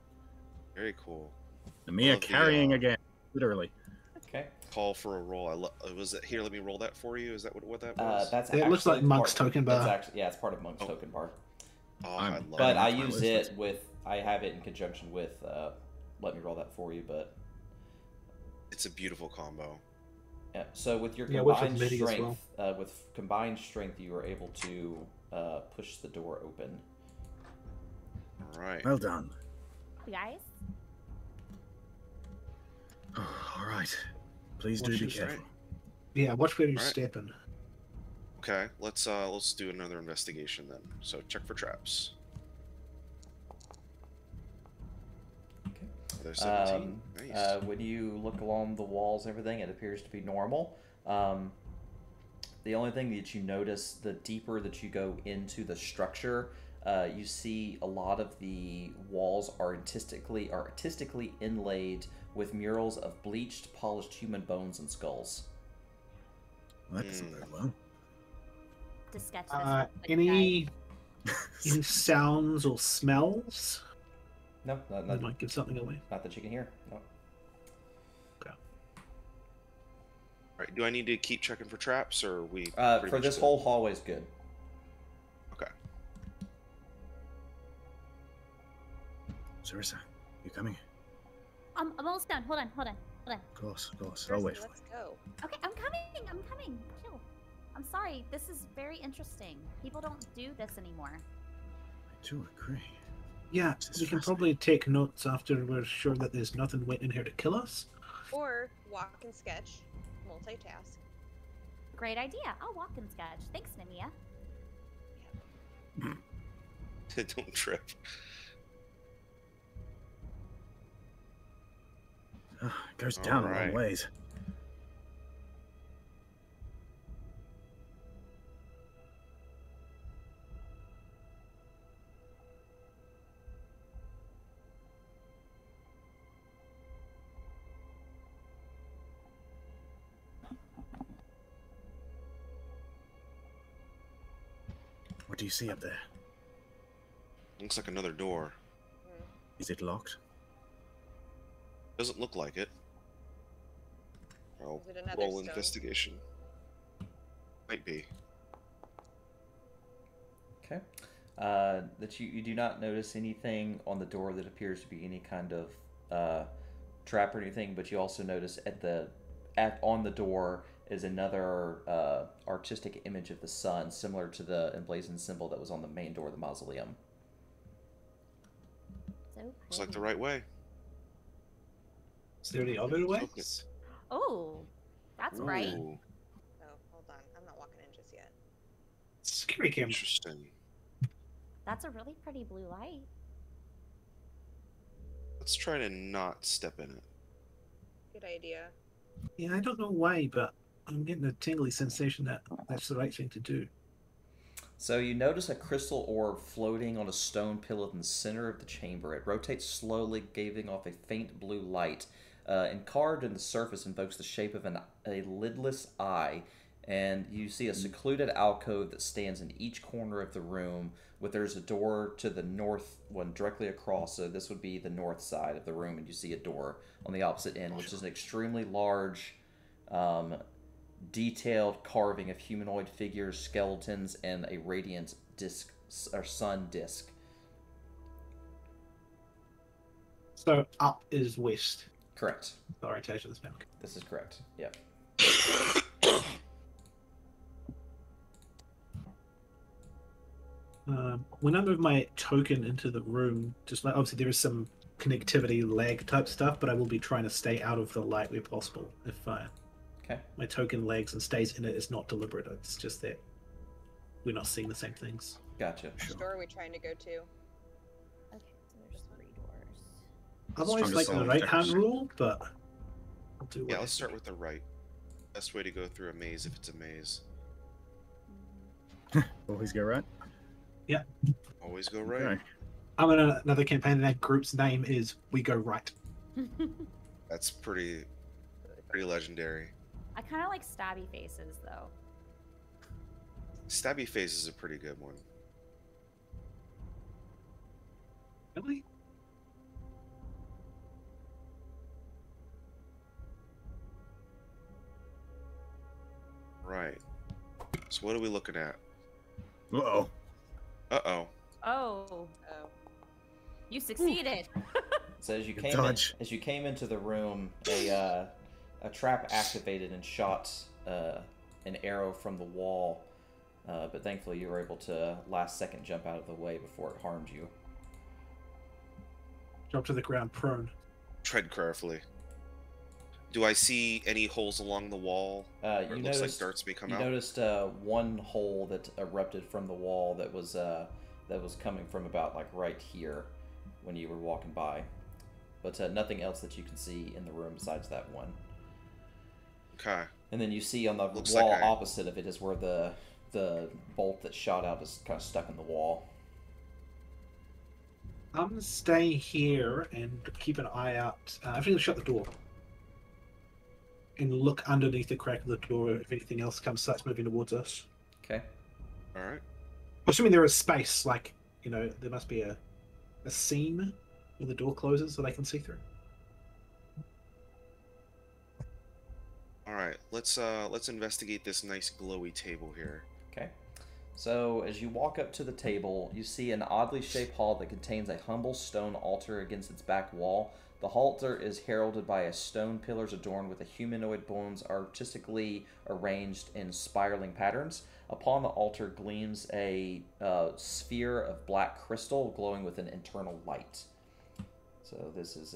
[SPEAKER 3] Very cool.
[SPEAKER 4] And Mia
[SPEAKER 3] Love the,
[SPEAKER 4] carrying again, literally.
[SPEAKER 1] Okay.
[SPEAKER 3] Call for a roll. Was it here? Let me roll that for you. Is that what that was?
[SPEAKER 1] That's
[SPEAKER 5] It looks like
[SPEAKER 1] actually
[SPEAKER 5] Monk's
[SPEAKER 1] part-
[SPEAKER 5] token
[SPEAKER 1] that's
[SPEAKER 5] bar.
[SPEAKER 1] actually, yeah, it's part of Monk's
[SPEAKER 3] Oh.
[SPEAKER 1] token bar.
[SPEAKER 3] Oh,
[SPEAKER 4] I'm-
[SPEAKER 3] I love
[SPEAKER 1] But
[SPEAKER 3] it.
[SPEAKER 1] I
[SPEAKER 4] my
[SPEAKER 1] use
[SPEAKER 4] list.
[SPEAKER 1] it with, I have it in conjunction with, let me roll that for you, but
[SPEAKER 3] It's a beautiful combo.
[SPEAKER 1] yeah. So with your
[SPEAKER 5] Yeah, which with
[SPEAKER 1] combined
[SPEAKER 5] MIDI as
[SPEAKER 1] strength, with combined strength, you are able to push the door open.
[SPEAKER 3] All right.
[SPEAKER 4] Well done.
[SPEAKER 2] You guys?
[SPEAKER 4] Oh, all right. Please do
[SPEAKER 5] Watch
[SPEAKER 4] be
[SPEAKER 5] your
[SPEAKER 4] careful.
[SPEAKER 5] Yeah, watch where you're
[SPEAKER 3] Alright.
[SPEAKER 5] stepping.
[SPEAKER 3] Okay, let's do another investigation then. So check for traps.
[SPEAKER 1] Okay.
[SPEAKER 3] There's 17. Nice.
[SPEAKER 1] When you look along the walls, and everything, it appears to be normal. The only thing that you notice, the deeper that you go into the structure, you see a lot of the walls are artistically inlaid with murals of bleached, polished human bones and skulls.
[SPEAKER 4] Well, that doesn't bode well.
[SPEAKER 2] To sketch this. real quick,
[SPEAKER 5] Any sounds or smells
[SPEAKER 1] No,
[SPEAKER 5] that
[SPEAKER 1] not
[SPEAKER 5] might give something away?
[SPEAKER 1] that you can hear. No.
[SPEAKER 3] All right. Do I need to keep checking for traps, or are we? pretty
[SPEAKER 1] For
[SPEAKER 3] much
[SPEAKER 1] this
[SPEAKER 3] good?
[SPEAKER 1] whole hallway is good.
[SPEAKER 3] Okay.
[SPEAKER 4] Sarissa, you coming?
[SPEAKER 2] I'm almost done. Hold on.
[SPEAKER 4] Of course, of course.
[SPEAKER 6] Percy,
[SPEAKER 4] I'll wait for
[SPEAKER 6] let's go.
[SPEAKER 2] Okay, I'm coming. Chill. I'm sorry. This is very interesting. People don't do this anymore.
[SPEAKER 4] I do agree.
[SPEAKER 5] Yeah,
[SPEAKER 4] This is
[SPEAKER 5] we can
[SPEAKER 4] fascinating.
[SPEAKER 5] probably take notes after we're sure that there's nothing waiting here to kill us.
[SPEAKER 6] Or walk and sketch, multitask.
[SPEAKER 2] Great idea. I'll walk and sketch. Thanks, Nemia.
[SPEAKER 3] Don't trip.
[SPEAKER 4] Oh, it goes down a long
[SPEAKER 3] Alright.
[SPEAKER 4] ways. What do you see up there?
[SPEAKER 3] Looks like another door.
[SPEAKER 4] Is it locked?
[SPEAKER 3] Doesn't look like it. I'll
[SPEAKER 6] Is it another
[SPEAKER 3] roll
[SPEAKER 6] stone?
[SPEAKER 3] investigation. Might be.
[SPEAKER 1] Okay. That you do not notice anything on the door that appears to be any kind of trap or anything, but you also notice on the door is another artistic image of the sun, similar to the emblazoned symbol that was on the main door of the mausoleum.
[SPEAKER 2] So
[SPEAKER 3] Looks like the
[SPEAKER 2] pretty.
[SPEAKER 3] right way.
[SPEAKER 5] Is there any other way?
[SPEAKER 3] Focus.
[SPEAKER 2] Oh, that's right.
[SPEAKER 3] Ooh,
[SPEAKER 6] Oh, hold on. I'm not walking in just yet.
[SPEAKER 5] Scary camera.
[SPEAKER 3] interesting.
[SPEAKER 2] That's a really pretty blue light.
[SPEAKER 3] Let's try to not step in it.
[SPEAKER 6] Good idea.
[SPEAKER 5] Yeah, I don't know why, but I'm getting a tingly sensation that that's the right thing to do.
[SPEAKER 1] So you notice a crystal orb floating on a stone pillar in the center of the chamber. It rotates slowly, giving off a faint blue light. And carved in the surface invokes the shape of a lidless eye. And you see a secluded alcove that stands in each corner of the room. There's a door to the north one directly across. So this would be the north side of the room, and you see a door on the opposite end, which is an extremely large, detailed carving of humanoid figures, skeletons, and a radiant disc or sun disc.
[SPEAKER 5] So up is west.
[SPEAKER 1] Correct.
[SPEAKER 5] The orientation of this map.
[SPEAKER 1] This is correct. Yep.
[SPEAKER 5] When I move my token into the room, just like obviously there is some connectivity lag type stuff, but I will be trying to stay out of the light where possible. If
[SPEAKER 1] Okay.
[SPEAKER 5] my token lags and stays in it, it's not deliberate. It's just that we're not seeing the same things.
[SPEAKER 1] Gotcha.
[SPEAKER 6] Which door are we trying to go to?
[SPEAKER 2] Okay, so there's 3 doors.
[SPEAKER 5] I've always
[SPEAKER 4] Strongest
[SPEAKER 5] liked the
[SPEAKER 4] solid
[SPEAKER 5] right hand
[SPEAKER 4] deckers.
[SPEAKER 5] rule, but I'll do
[SPEAKER 3] Yeah,
[SPEAKER 5] what
[SPEAKER 3] let's
[SPEAKER 5] I
[SPEAKER 3] start
[SPEAKER 5] think.
[SPEAKER 3] with the right. Best way to go through a maze if it's a maze.
[SPEAKER 4] Always go right.
[SPEAKER 3] Always go right.
[SPEAKER 4] Okay.
[SPEAKER 5] I'm in another campaign, and that group's name is We Go Right.
[SPEAKER 3] That's pretty legendary.
[SPEAKER 2] I kind of like stabby faces though.
[SPEAKER 3] Stabby Face is a pretty good one.
[SPEAKER 5] Really?
[SPEAKER 3] Right. So what are we looking at?
[SPEAKER 4] Uh-oh.
[SPEAKER 3] Uh-oh.
[SPEAKER 2] Oh,
[SPEAKER 6] Oh.
[SPEAKER 2] you succeeded.
[SPEAKER 1] So as you
[SPEAKER 4] Good
[SPEAKER 1] came
[SPEAKER 4] dodge.
[SPEAKER 1] as you came into the room, a trap activated and shot an arrow from the wall, but thankfully you were able to last second jump out of the way before it harmed you.
[SPEAKER 5] Drop to the ground prone.
[SPEAKER 3] Tread carefully. Do I see any holes along the wall? Where
[SPEAKER 1] You
[SPEAKER 3] it looks like
[SPEAKER 1] noticed
[SPEAKER 3] darts may come
[SPEAKER 1] you
[SPEAKER 3] out?
[SPEAKER 1] noticed one hole that erupted from the wall that was coming from about like right here when you were walking by, but nothing else that you can see in the room besides that one.
[SPEAKER 3] Okay.
[SPEAKER 1] And then you see on the
[SPEAKER 3] Looks
[SPEAKER 1] wall
[SPEAKER 3] like I-
[SPEAKER 1] opposite of it is where the bolt that shot out is kind of stuck in the wall.
[SPEAKER 5] I'm gonna stay here and keep an eye out. I'm gonna shut the door and look underneath the crack of the door if anything else starts moving towards us.
[SPEAKER 1] Okay.
[SPEAKER 3] All right.
[SPEAKER 5] Assuming there is space, like there must be a seam where the door closes so they can see through.
[SPEAKER 3] All right. Let's investigate this nice glowy table here.
[SPEAKER 1] Okay. So as you walk up to the table, you see an oddly shaped hall that contains a humble stone altar against its back wall. The altar is heralded by a stone pillars adorned with a humanoid bones artistically arranged in spiraling patterns. Upon the altar gleams a sphere of black crystal glowing with an internal light. So this is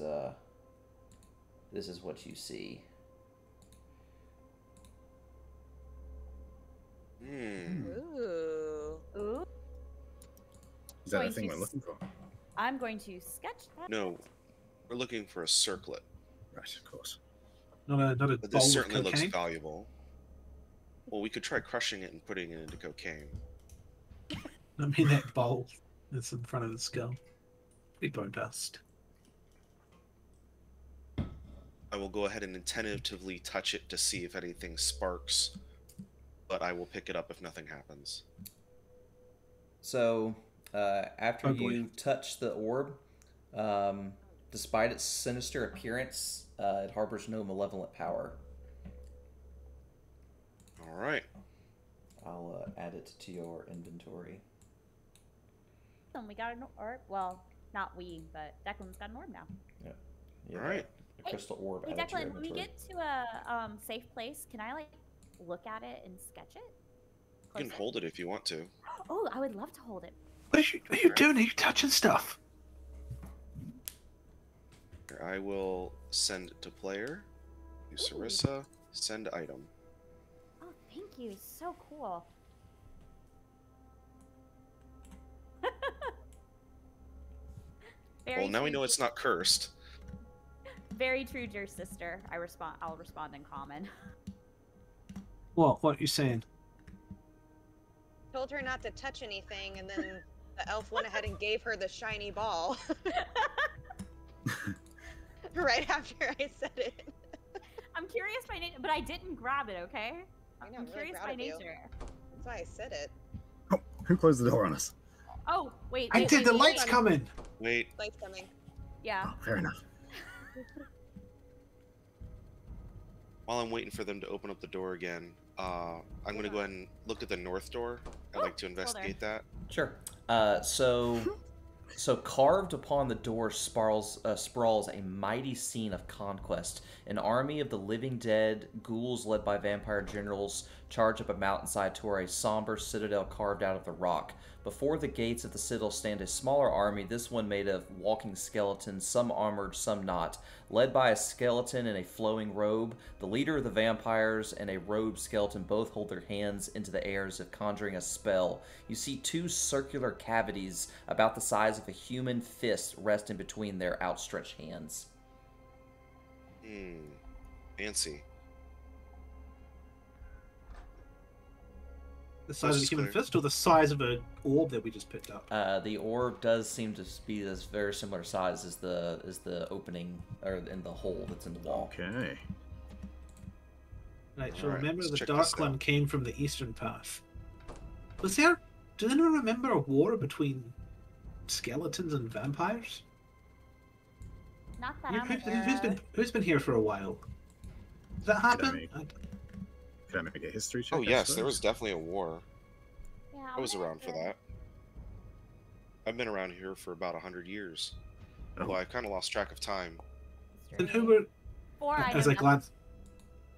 [SPEAKER 1] what you see.
[SPEAKER 3] Hmm.
[SPEAKER 6] Ooh.
[SPEAKER 2] Ooh,
[SPEAKER 4] Is that the
[SPEAKER 2] Going
[SPEAKER 4] thing
[SPEAKER 2] to
[SPEAKER 4] we're looking for?
[SPEAKER 2] I'm going to sketch that.
[SPEAKER 3] No, we're looking for a circlet,
[SPEAKER 4] Right, of course.
[SPEAKER 5] Not a
[SPEAKER 3] but
[SPEAKER 5] bowl
[SPEAKER 3] this
[SPEAKER 5] of
[SPEAKER 3] certainly looks
[SPEAKER 5] cocaine.
[SPEAKER 3] valuable. Well, we could try crushing it and putting it into cocaine.
[SPEAKER 5] I mean that bowl that's in front of the skull. Pretty bone dust.
[SPEAKER 3] I will go ahead and tentatively touch it to see if anything sparks, but I will pick it up if nothing happens.
[SPEAKER 1] So, after
[SPEAKER 5] Oh, boy.
[SPEAKER 1] you touch the orb, despite its sinister appearance, it harbors no malevolent power.
[SPEAKER 3] All right.
[SPEAKER 1] I'll add it to your inventory.
[SPEAKER 2] And we got an orb. Well, not we, but Declan's got an orb now.
[SPEAKER 1] You
[SPEAKER 3] All
[SPEAKER 1] have
[SPEAKER 3] right.
[SPEAKER 1] A crystal orb
[SPEAKER 2] Hey
[SPEAKER 1] added to your
[SPEAKER 2] Declan, when we
[SPEAKER 1] inventory.
[SPEAKER 2] get to a safe place, can I look at it and sketch it?
[SPEAKER 3] You
[SPEAKER 2] Close
[SPEAKER 3] can hold it if you want to.
[SPEAKER 2] Oh, I would love to hold it.
[SPEAKER 5] What are you doing? Are you touching stuff?
[SPEAKER 3] Here, I will send it to player. To
[SPEAKER 2] Ooh.
[SPEAKER 3] Sarissa, send item.
[SPEAKER 2] Oh, thank you. So cool.
[SPEAKER 3] Well, now we know it's not cursed.
[SPEAKER 2] Very true, dear sister. I'll respond in common.
[SPEAKER 5] What are you saying?
[SPEAKER 6] Told her not to touch anything, and then the elf went ahead and gave her the shiny ball. Right after I said it.
[SPEAKER 2] I'm curious by nature, but I didn't grab it. Okay.
[SPEAKER 6] I know,
[SPEAKER 2] I'm
[SPEAKER 6] I'm really
[SPEAKER 2] curious
[SPEAKER 6] proud
[SPEAKER 2] by
[SPEAKER 6] of you.
[SPEAKER 2] nature.
[SPEAKER 6] That's why I said it.
[SPEAKER 4] Oh, who closed the door on us?
[SPEAKER 2] Oh wait.
[SPEAKER 5] I
[SPEAKER 2] wait,
[SPEAKER 5] did.
[SPEAKER 2] wait,
[SPEAKER 5] The
[SPEAKER 2] wait,
[SPEAKER 5] light's
[SPEAKER 2] wait.
[SPEAKER 5] coming.
[SPEAKER 3] Wait,
[SPEAKER 6] Light's coming.
[SPEAKER 2] Yeah.
[SPEAKER 4] Oh, fair enough.
[SPEAKER 3] while I'm waiting for them to open up the door again, I'm gonna go ahead and look at the north door. I'd like to investigate that.
[SPEAKER 7] Sure. So carved upon the door sprawls a mighty scene of conquest. An army of the living dead, ghouls led by vampire generals, charge up a mountainside toward a somber citadel carved out of the rock. Before the gates of the citadel stand a smaller army, this one made of walking skeletons, some armored, some not. Led by a skeleton in a flowing robe, the leader of the vampires and a robed skeleton both hold their hands into the air as if conjuring a spell. You see two circular cavities about the size of a human fist rest in between their outstretched hands.
[SPEAKER 3] Fancy.
[SPEAKER 5] The size of a human fist or the size of an orb that we just picked up?
[SPEAKER 7] The orb does seem to be this very similar size as the opening or in the hole that's in the wall.
[SPEAKER 4] Okay.
[SPEAKER 5] Right, so
[SPEAKER 3] Alright,
[SPEAKER 5] remember
[SPEAKER 3] let's
[SPEAKER 5] the
[SPEAKER 3] check
[SPEAKER 5] Dark
[SPEAKER 3] this
[SPEAKER 5] One
[SPEAKER 3] out.
[SPEAKER 5] came from the Eastern Path. Was there... Does anyone remember a war between skeletons and vampires?
[SPEAKER 2] Not that I'm aware of.
[SPEAKER 5] Who's been here for a while? Does that happen?
[SPEAKER 4] Could I make a history check?
[SPEAKER 3] Oh
[SPEAKER 4] I
[SPEAKER 3] yes, there
[SPEAKER 4] suppose?
[SPEAKER 3] was definitely a war.
[SPEAKER 2] Yeah,
[SPEAKER 3] I was
[SPEAKER 2] wanna
[SPEAKER 3] around for
[SPEAKER 2] have to-
[SPEAKER 3] that. I've been around here for about 100 years.
[SPEAKER 4] Oh.
[SPEAKER 3] Although I kind of lost track of time.
[SPEAKER 5] And who were...
[SPEAKER 2] Four
[SPEAKER 5] As I
[SPEAKER 2] items.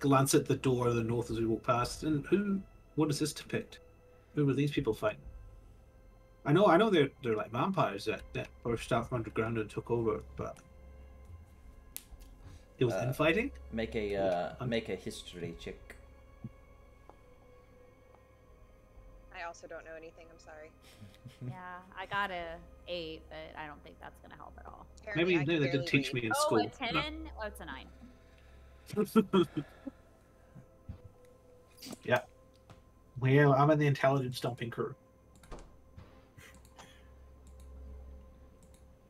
[SPEAKER 5] glance at the door of the north as we walk past, and what does this depict? Who were these people fighting? I know they're like vampires that burst out from underground and took over, but it was infighting.
[SPEAKER 7] Make a history check.
[SPEAKER 6] I also don't know anything. I'm sorry.
[SPEAKER 2] Yeah, I got a 8, but I don't think that's gonna help at all.
[SPEAKER 6] Apparently,
[SPEAKER 5] Maybe
[SPEAKER 6] I can
[SPEAKER 5] they
[SPEAKER 6] barely
[SPEAKER 5] did teach
[SPEAKER 6] read.
[SPEAKER 5] me in
[SPEAKER 2] Oh,
[SPEAKER 5] school.
[SPEAKER 2] a 10? Oh, it's a 9.
[SPEAKER 5] Yeah. Well, I'm in the intelligence dumping crew.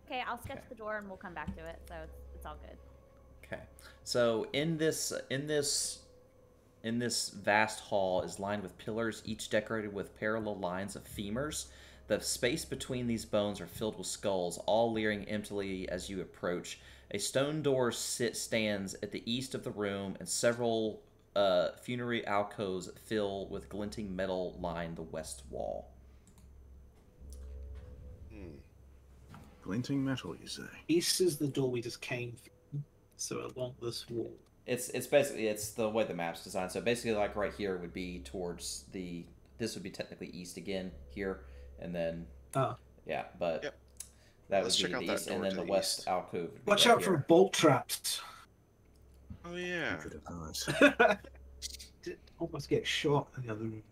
[SPEAKER 2] Okay, I'll sketch
[SPEAKER 7] Okay.
[SPEAKER 2] the door and we'll come back to it. So it's all good.
[SPEAKER 7] Okay. So in this vast hall is lined with pillars, each decorated with parallel lines of femurs. The space between these bones are filled with skulls, all leering emptily as you approach. A stone door stands at the east of the room, and several funerary alcoves fill with glinting metal line the west wall.
[SPEAKER 4] Glinting metal, you say?
[SPEAKER 5] East is the door we just came through, so along this wall.
[SPEAKER 7] It's basically the way the map's designed. So basically, like right here would be towards this would be technically east again here, and then yeah, but
[SPEAKER 3] Yep.
[SPEAKER 7] that
[SPEAKER 3] Let's
[SPEAKER 7] would
[SPEAKER 3] check
[SPEAKER 7] be
[SPEAKER 3] out
[SPEAKER 7] the
[SPEAKER 3] that
[SPEAKER 7] east, and
[SPEAKER 3] door
[SPEAKER 7] then
[SPEAKER 3] to
[SPEAKER 7] the
[SPEAKER 3] the
[SPEAKER 7] west
[SPEAKER 3] east.
[SPEAKER 7] alcove. Would be
[SPEAKER 5] Watch
[SPEAKER 7] right
[SPEAKER 5] out for
[SPEAKER 7] here.
[SPEAKER 5] bolt traps.
[SPEAKER 3] Oh yeah.
[SPEAKER 4] Good advice.
[SPEAKER 5] Did almost get shot in the other room.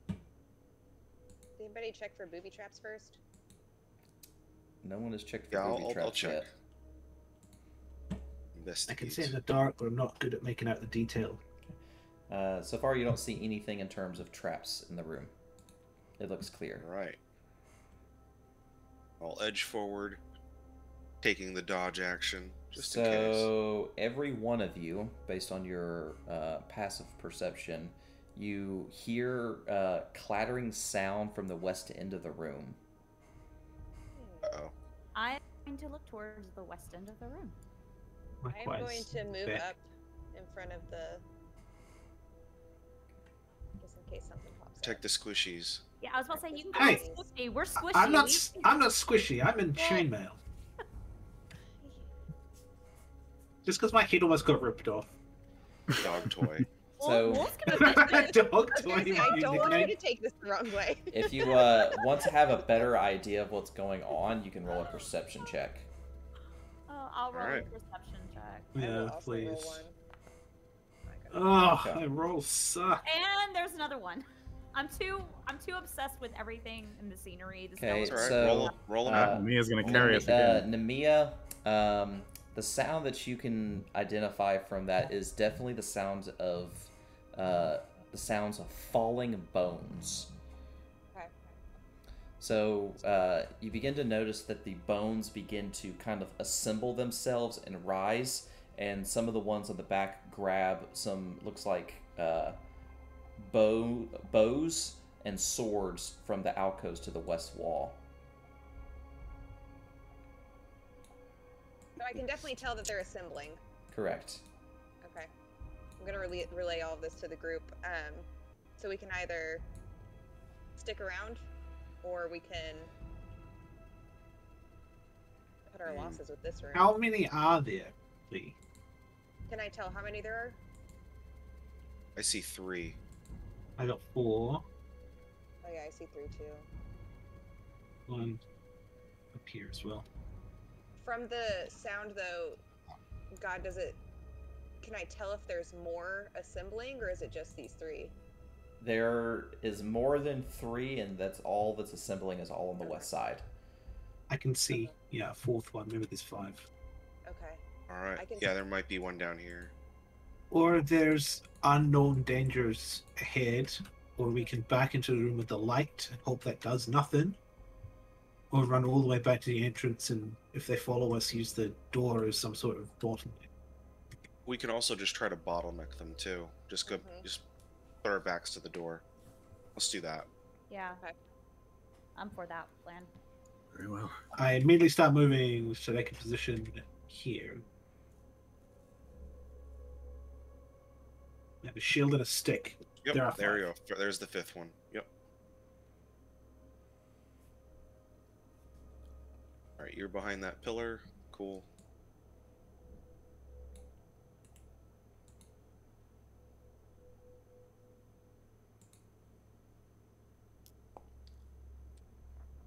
[SPEAKER 6] Did anybody check for booby traps first?
[SPEAKER 7] No one has checked for
[SPEAKER 3] Yeah,
[SPEAKER 7] booby
[SPEAKER 3] I'll
[SPEAKER 7] traps
[SPEAKER 3] check.
[SPEAKER 7] yet.
[SPEAKER 5] I
[SPEAKER 3] Investigate.
[SPEAKER 5] can see in the dark, but I'm not good at making out the detail.
[SPEAKER 7] So far, you don't see anything in terms of traps in the room. It looks clear.
[SPEAKER 3] All right. I'll edge forward, taking the dodge action just in case.
[SPEAKER 7] So every one of you, based on your passive perception, you hear clattering sound from the west end of the room.
[SPEAKER 3] Uh-oh.
[SPEAKER 2] I'm going to look towards the west end of the room.
[SPEAKER 6] I'm going to move
[SPEAKER 5] back.
[SPEAKER 6] up in front of the. Just in case something pops
[SPEAKER 3] Protect
[SPEAKER 6] up.
[SPEAKER 3] the squishies.
[SPEAKER 2] Yeah, I was about to say you can go
[SPEAKER 5] Hey!
[SPEAKER 2] squishy. We're squishy.
[SPEAKER 5] I'm not
[SPEAKER 2] We-
[SPEAKER 5] squishy. I'm in
[SPEAKER 2] Well-
[SPEAKER 5] chainmail. Just because my head almost got ripped off.
[SPEAKER 3] Dog toy.
[SPEAKER 7] So-
[SPEAKER 2] Wolf's gonna fix it.
[SPEAKER 5] Dog
[SPEAKER 6] I was
[SPEAKER 5] toy.
[SPEAKER 6] gonna say, I
[SPEAKER 5] you
[SPEAKER 6] don't want you
[SPEAKER 5] nickname.
[SPEAKER 6] to take this the wrong way.
[SPEAKER 7] If you want to have a better idea of what's going on, you can roll a perception check.
[SPEAKER 2] Oh, I'll roll
[SPEAKER 3] Alright.
[SPEAKER 2] a perception check.
[SPEAKER 6] I will
[SPEAKER 5] Yeah,
[SPEAKER 6] also roll
[SPEAKER 5] please.
[SPEAKER 6] one. My goodness.
[SPEAKER 5] Oh, my rolls suck.
[SPEAKER 2] And there's another one. I'm too obsessed with everything in the scenery. The
[SPEAKER 7] Okay,
[SPEAKER 3] It's all right.
[SPEAKER 7] so,
[SPEAKER 3] roll them
[SPEAKER 7] uh,
[SPEAKER 3] out.
[SPEAKER 4] Mia's gonna carry us again.
[SPEAKER 7] Nemea, the sound that you can identify from that is definitely the sounds of falling bones.
[SPEAKER 6] Okay.
[SPEAKER 7] So you begin to notice that the bones begin to kind of assemble themselves and rise, and some of the ones on the back grab some looks like bows and swords from the alcoves to the west wall.
[SPEAKER 6] So I can definitely tell that they're assembling.
[SPEAKER 7] Correct.
[SPEAKER 6] Okay. I'm gonna relay all of this to the group. So we can either stick around, or we can cut our losses with this room.
[SPEAKER 5] How many are there, Lee?
[SPEAKER 6] Can I tell how many there are?
[SPEAKER 3] I see 3.
[SPEAKER 5] I got 4.
[SPEAKER 6] Oh yeah, I see 3 too.
[SPEAKER 5] 1 up here as well.
[SPEAKER 6] From the sound though, God, can I tell if there's more assembling, or is it just these 3?
[SPEAKER 7] There is more than 3, and that's all that's assembling is all on the west side.
[SPEAKER 5] I can see, yeah, a 4th one. Maybe there's 5.
[SPEAKER 6] Okay.
[SPEAKER 3] All right. Yeah, there might be one down here.
[SPEAKER 5] Or there's unknown dangers ahead, or we can back into the room with the light and hope that does nothing. Or run all the way back to the entrance, and if they follow us, use the door as some sort of bottleneck.
[SPEAKER 3] We can also just try to bottleneck them too. Just go, just put our backs to the door. Let's do that.
[SPEAKER 2] Yeah.
[SPEAKER 6] Okay.
[SPEAKER 2] I'm for that plan.
[SPEAKER 4] Very well.
[SPEAKER 5] I immediately start moving so they can position here. I have a shield and a stick.
[SPEAKER 3] Yep, there you go. There's the 5th one. Yep. All right, you're behind that pillar. Cool.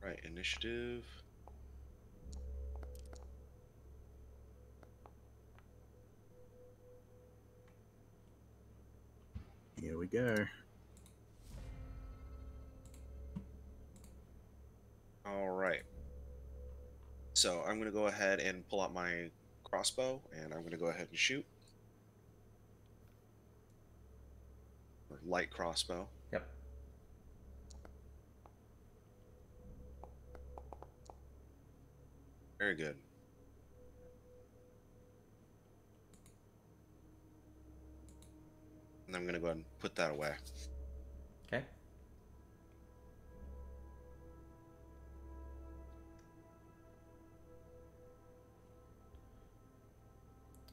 [SPEAKER 3] Right, initiative.
[SPEAKER 4] Here we go.
[SPEAKER 3] All right. So I'm going to go ahead and pull out my crossbow, and I'm going to go ahead and shoot. Or light crossbow.
[SPEAKER 7] Yep.
[SPEAKER 3] Very good. And I'm going to go ahead and put that away.
[SPEAKER 7] Okay.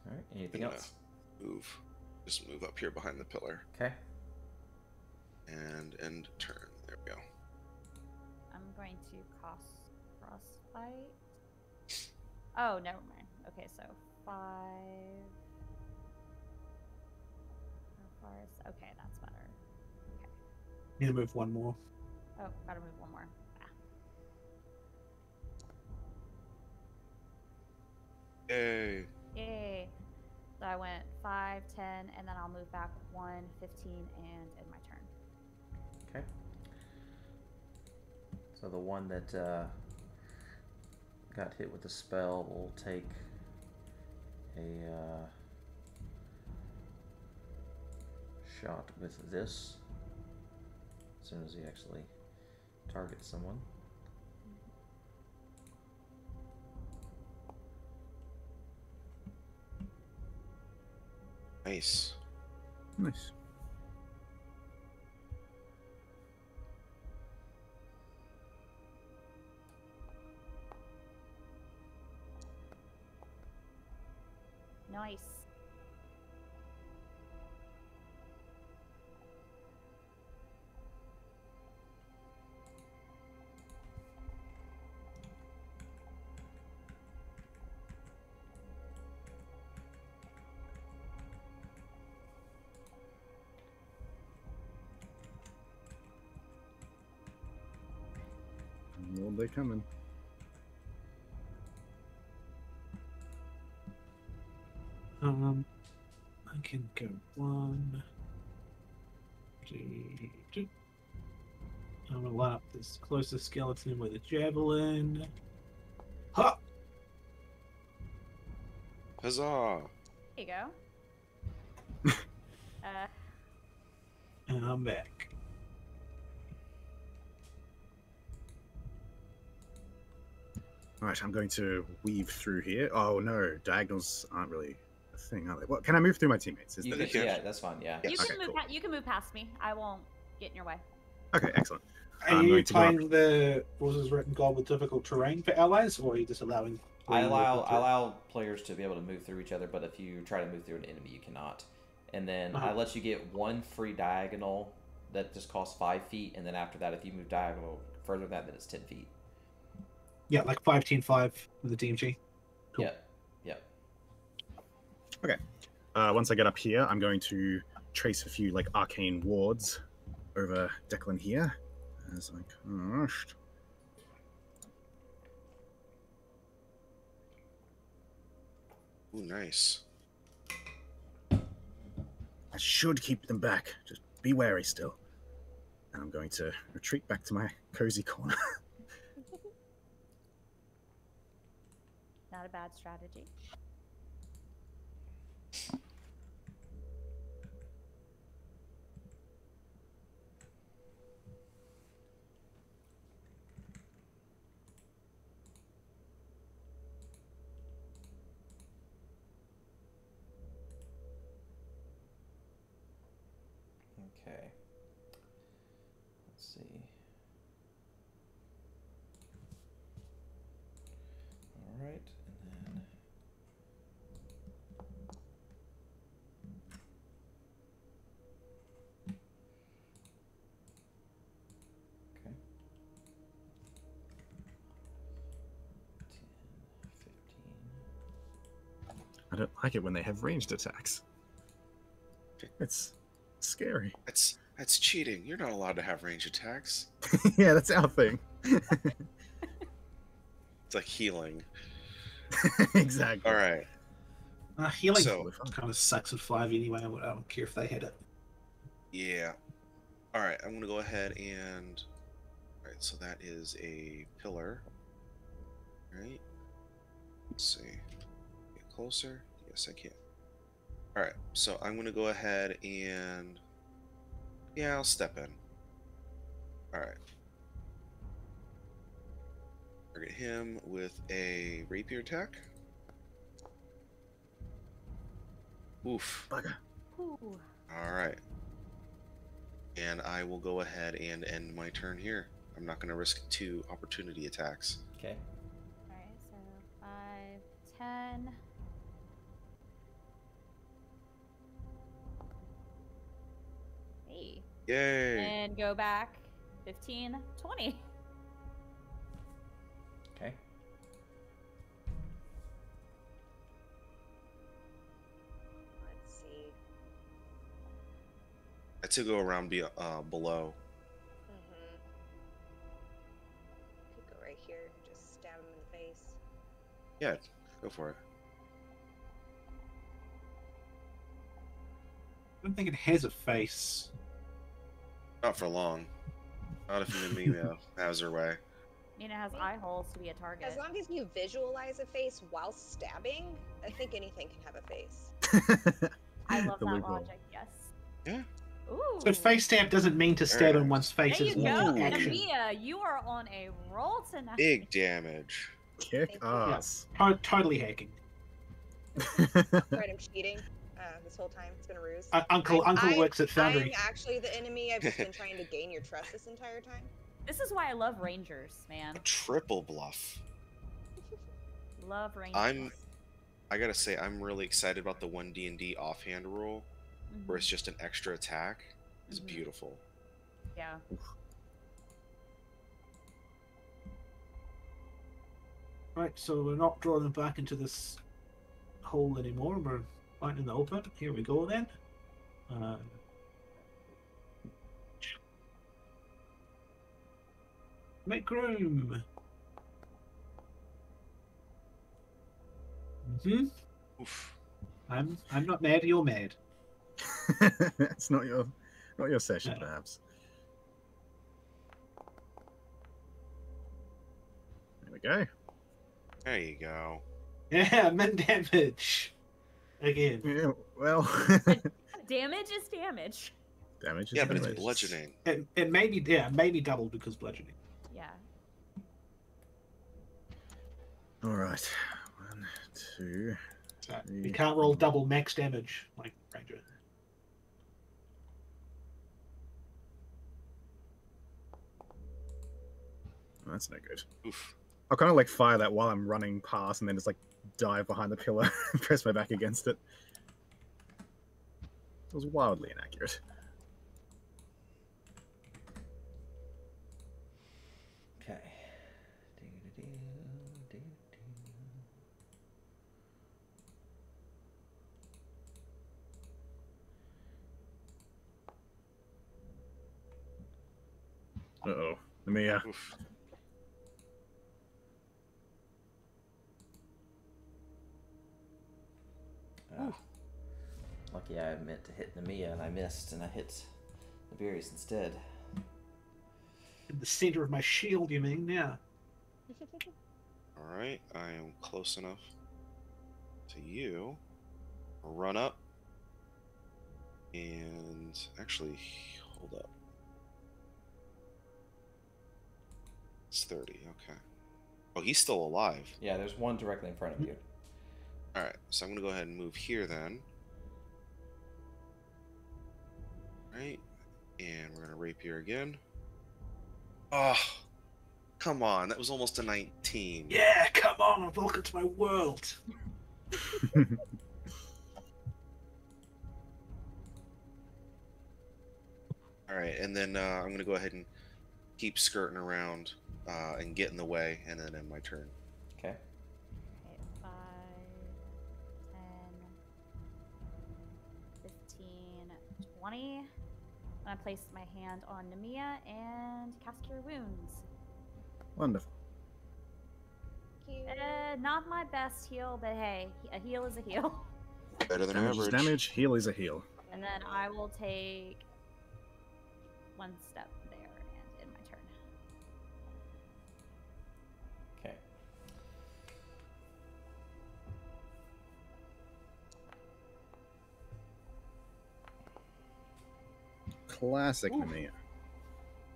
[SPEAKER 7] All right. Anything else?
[SPEAKER 3] Move. Just move up here behind the pillar.
[SPEAKER 7] Okay.
[SPEAKER 3] And end turn. There we go.
[SPEAKER 2] I'm going to frostbite. Oh, never mind. Okay, so 5. How far is? Okay, that's better. Okay.
[SPEAKER 5] Need to move 1 more.
[SPEAKER 2] Oh, gotta move 1 more. Ah.
[SPEAKER 3] Yay.
[SPEAKER 2] Yay. So I went 5, 10, and then I'll move back 1, 15, and end my turn.
[SPEAKER 7] Okay. So the one that got hit with the spell will take a shot with this as soon as he actually targets someone.
[SPEAKER 3] Nice.
[SPEAKER 4] Nice.
[SPEAKER 2] Nice.
[SPEAKER 4] Well, they coming.
[SPEAKER 5] I can go 1, 2, 2. I'm gonna line up this closest skeleton with a javelin. Ha!
[SPEAKER 3] Huzzah!
[SPEAKER 2] There you go.
[SPEAKER 5] And I'm back.
[SPEAKER 4] Right, I'm going to weave through here. Oh no, diagonals aren't really a thing, are they? Well, can I move through my teammates? Is
[SPEAKER 7] You
[SPEAKER 4] that-
[SPEAKER 7] can, yeah, that's fine. Yeah.
[SPEAKER 2] You can
[SPEAKER 4] Okay,
[SPEAKER 2] move.
[SPEAKER 4] cool.
[SPEAKER 2] You can move past me. I won't get in your way.
[SPEAKER 4] Okay, excellent.
[SPEAKER 5] Are
[SPEAKER 4] I'm
[SPEAKER 5] you
[SPEAKER 4] going to go up.
[SPEAKER 5] playing the rules as written God with difficult terrain for allies, or are you just allowing?
[SPEAKER 7] I allow players to be able to move through each other, but if you try to move through an enemy, you cannot. and then I let you get 1 free diagonal that just costs 5 feet, and then after that, if you move diagonal further than that, then it's 10 feet.
[SPEAKER 5] Yeah, like 5, 10, 5 with the DMG. Cool.
[SPEAKER 7] Yep.
[SPEAKER 4] Okay. Once I get up here, I'm going to trace a few like arcane wards over Declan here. As I cast.
[SPEAKER 3] Ooh, nice.
[SPEAKER 4] I should keep them back. Just be wary still. And I'm going to retreat back to my cozy corner.
[SPEAKER 2] Not a bad strategy.
[SPEAKER 7] Okay. Let's see. All right, and then. Okay. 10, 15.
[SPEAKER 4] I don't like it when they have ranged attacks. It's scary.
[SPEAKER 3] That's cheating. You're not allowed to have range attacks.
[SPEAKER 4] Yeah, that's our thing.
[SPEAKER 3] It's like healing.
[SPEAKER 4] Exactly.
[SPEAKER 3] All right.
[SPEAKER 5] Healing
[SPEAKER 3] So-
[SPEAKER 5] kind of sucks at 5 anyway. I don't care if they hit it.
[SPEAKER 3] Yeah. All right. I'm gonna go ahead and. All right. So that is a pillar. Right. Let's see. Get closer. Yes, I can. All right. So I'm gonna go ahead and. Yeah, I'll step in. All right. Target him with a rapier attack. Oof.
[SPEAKER 4] Bugger.
[SPEAKER 2] Ooh.
[SPEAKER 3] All right. And I will go ahead and end my turn here. I'm not going to risk 2 opportunity attacks.
[SPEAKER 7] Okay.
[SPEAKER 2] All right, so 5, 10. Hey.
[SPEAKER 3] Yay!
[SPEAKER 2] And go back 15, 20.
[SPEAKER 7] Okay.
[SPEAKER 6] Let's see.
[SPEAKER 3] I to go around below.
[SPEAKER 6] Mm-hmm. Could go right here and just stab him in the face.
[SPEAKER 3] Yeah, go for it.
[SPEAKER 5] I don't think it has a face.
[SPEAKER 3] Not for long. Not if Namina has her way.
[SPEAKER 2] Nina has eye holes to be a target.
[SPEAKER 6] As long as you visualize a face while stabbing, I think anything can have a face.
[SPEAKER 2] I love
[SPEAKER 4] The
[SPEAKER 2] that
[SPEAKER 4] loophole.
[SPEAKER 2] logic, yes.
[SPEAKER 3] Yeah.
[SPEAKER 2] Ooh.
[SPEAKER 5] So face stab doesn't mean to stab
[SPEAKER 3] Very
[SPEAKER 5] in
[SPEAKER 3] nice.
[SPEAKER 5] one's face.
[SPEAKER 2] There
[SPEAKER 5] It's
[SPEAKER 2] you
[SPEAKER 5] more
[SPEAKER 2] go.
[SPEAKER 5] action.
[SPEAKER 2] Namia, you are on a roll tonight.
[SPEAKER 3] Big damage.
[SPEAKER 4] Kick
[SPEAKER 6] Thank you.
[SPEAKER 4] ass.
[SPEAKER 5] Totally hacking.
[SPEAKER 6] Right, I'm cheating this whole time. It's been a ruse.
[SPEAKER 5] Uncle
[SPEAKER 6] I'm
[SPEAKER 5] works at Foundry.
[SPEAKER 6] actually the enemy. I've just been trying to gain your trust this entire time.
[SPEAKER 2] This is why I love Rangers, man.
[SPEAKER 3] A triple bluff.
[SPEAKER 2] Love Rangers.
[SPEAKER 3] I gotta say, I'm really excited about the 1D&D offhand rule, where it's just an extra attack. It's
[SPEAKER 2] Mhm.
[SPEAKER 3] beautiful.
[SPEAKER 2] Yeah.
[SPEAKER 5] Right, so we're not drawing them back into this hole anymore. We're out in the open. Here we go then. Make room.
[SPEAKER 3] Oof.
[SPEAKER 5] I'm not mad. You're mad.
[SPEAKER 4] It's not your session,
[SPEAKER 5] No.
[SPEAKER 4] perhaps. There we go.
[SPEAKER 3] There you go.
[SPEAKER 5] Yeah, min damage. Again.
[SPEAKER 4] Yeah, well,
[SPEAKER 2] Damage is damage.
[SPEAKER 4] damage is
[SPEAKER 3] Yeah, but it's
[SPEAKER 4] damage.
[SPEAKER 3] bludgeoning.
[SPEAKER 5] It maybe doubled because bludgeoning.
[SPEAKER 2] Yeah.
[SPEAKER 4] All right. 1, 2.
[SPEAKER 5] You can't roll double max damage like Ranger.
[SPEAKER 4] That's no good.
[SPEAKER 3] Oof.
[SPEAKER 4] I'll kind of like fire that while I'm running past and then just like dive behind the pillar and press my back against it. was wildly inaccurate.
[SPEAKER 7] Okay.
[SPEAKER 4] Uh-oh. Mia.
[SPEAKER 3] Oof.
[SPEAKER 7] Lucky I meant to hit Namiya and I missed, and I hit Navirius instead.
[SPEAKER 5] In the center of my shield, you mean? Yeah.
[SPEAKER 3] All right, I am close enough to you. I'll run up and actually hold up. It's 30. Okay. Oh, he's still alive.
[SPEAKER 7] Yeah, there's one directly in front of you.
[SPEAKER 3] All right, so I'm gonna go ahead and move here then. All right, and we're gonna rapier again. Oh, come on, that was almost a 19.
[SPEAKER 5] Yeah, come on, welcome to my world.
[SPEAKER 3] All right, and then I'm gonna go ahead and keep skirting around and get in the way, and then end my turn.
[SPEAKER 7] Okay.
[SPEAKER 2] Okay, 5, 10, 15, 20. I'm gonna place my hand on Namiya and cast Cure Wounds.
[SPEAKER 4] Wonderful.
[SPEAKER 2] Not my best heal, but hey, a heal is a heal.
[SPEAKER 3] Better than
[SPEAKER 4] Damage is
[SPEAKER 3] average.
[SPEAKER 4] damage, heal is a heal.
[SPEAKER 2] And then I will take one step there and end my turn.
[SPEAKER 7] Okay.
[SPEAKER 4] Classic
[SPEAKER 5] Ooh.
[SPEAKER 4] Mia.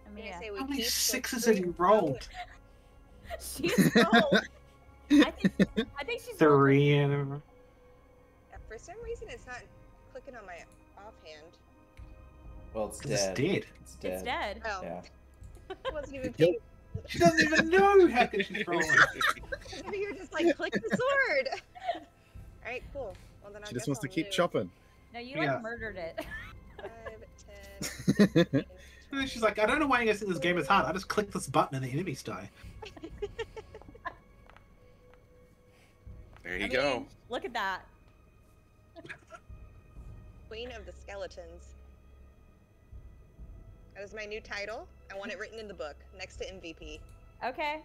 [SPEAKER 6] I'm gonna
[SPEAKER 2] Namiya.
[SPEAKER 6] say we
[SPEAKER 5] How many
[SPEAKER 6] keep the
[SPEAKER 5] sixes
[SPEAKER 6] three
[SPEAKER 5] have you rolled?
[SPEAKER 2] She's rolled. I think she's rolled.
[SPEAKER 5] 3 and
[SPEAKER 6] For some reason, it's not clicking on my offhand.
[SPEAKER 7] Well, it's
[SPEAKER 5] it's
[SPEAKER 7] dead.
[SPEAKER 5] dead.
[SPEAKER 7] It's dead.
[SPEAKER 2] It's dead.
[SPEAKER 6] Oh,
[SPEAKER 7] Yeah.
[SPEAKER 6] I wasn't even
[SPEAKER 4] Yep.
[SPEAKER 6] paying.
[SPEAKER 5] She doesn't even know how can she's rolling.
[SPEAKER 6] Maybe you're just like click the sword. All right, cool. Well then I
[SPEAKER 4] She
[SPEAKER 6] guess
[SPEAKER 4] just wants to
[SPEAKER 6] I'll
[SPEAKER 4] keep
[SPEAKER 6] move.
[SPEAKER 4] chopping.
[SPEAKER 2] No, you
[SPEAKER 5] Yeah.
[SPEAKER 2] like murdered it.
[SPEAKER 6] 5, 10, 15,
[SPEAKER 5] And then she's like, I don't know why you guys think this game is hard. I just click this button and the enemies die.
[SPEAKER 3] There you
[SPEAKER 2] I
[SPEAKER 3] go.
[SPEAKER 2] mean, look at that.
[SPEAKER 6] Queen of the Skeletons. That is my new title. I want it written in the book next to MVP.
[SPEAKER 2] Okay.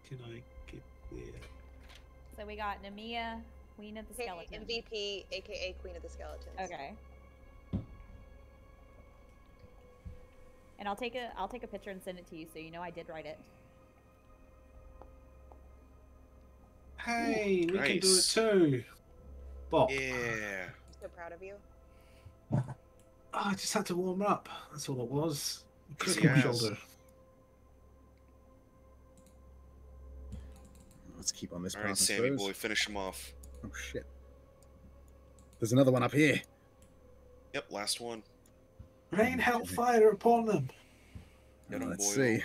[SPEAKER 5] Can I get there?
[SPEAKER 2] So we got Namiya, Queen of the
[SPEAKER 6] Okay,
[SPEAKER 2] Skeletons.
[SPEAKER 6] MVP, aka Queen of the Skeletons.
[SPEAKER 2] Okay. And I'll take a picture and send it to you so you know I did write it.
[SPEAKER 5] Hey, we can do it
[SPEAKER 3] nice.
[SPEAKER 5] too. Bob.
[SPEAKER 3] Yeah.
[SPEAKER 6] I'm so proud of you.
[SPEAKER 5] Oh, I just had to warm up. That's all it was. Prick
[SPEAKER 3] Easy
[SPEAKER 5] on my
[SPEAKER 3] as.
[SPEAKER 5] shoulder.
[SPEAKER 4] Let's keep on this
[SPEAKER 3] All
[SPEAKER 4] path, I
[SPEAKER 3] right, Sammy
[SPEAKER 4] suppose.
[SPEAKER 3] boy, finish him off.
[SPEAKER 4] Oh shit. There's another one up here.
[SPEAKER 3] Yep, last one.
[SPEAKER 5] Rain hellfire upon them.
[SPEAKER 3] Get 'em,
[SPEAKER 4] Let's
[SPEAKER 3] boy.
[SPEAKER 4] see.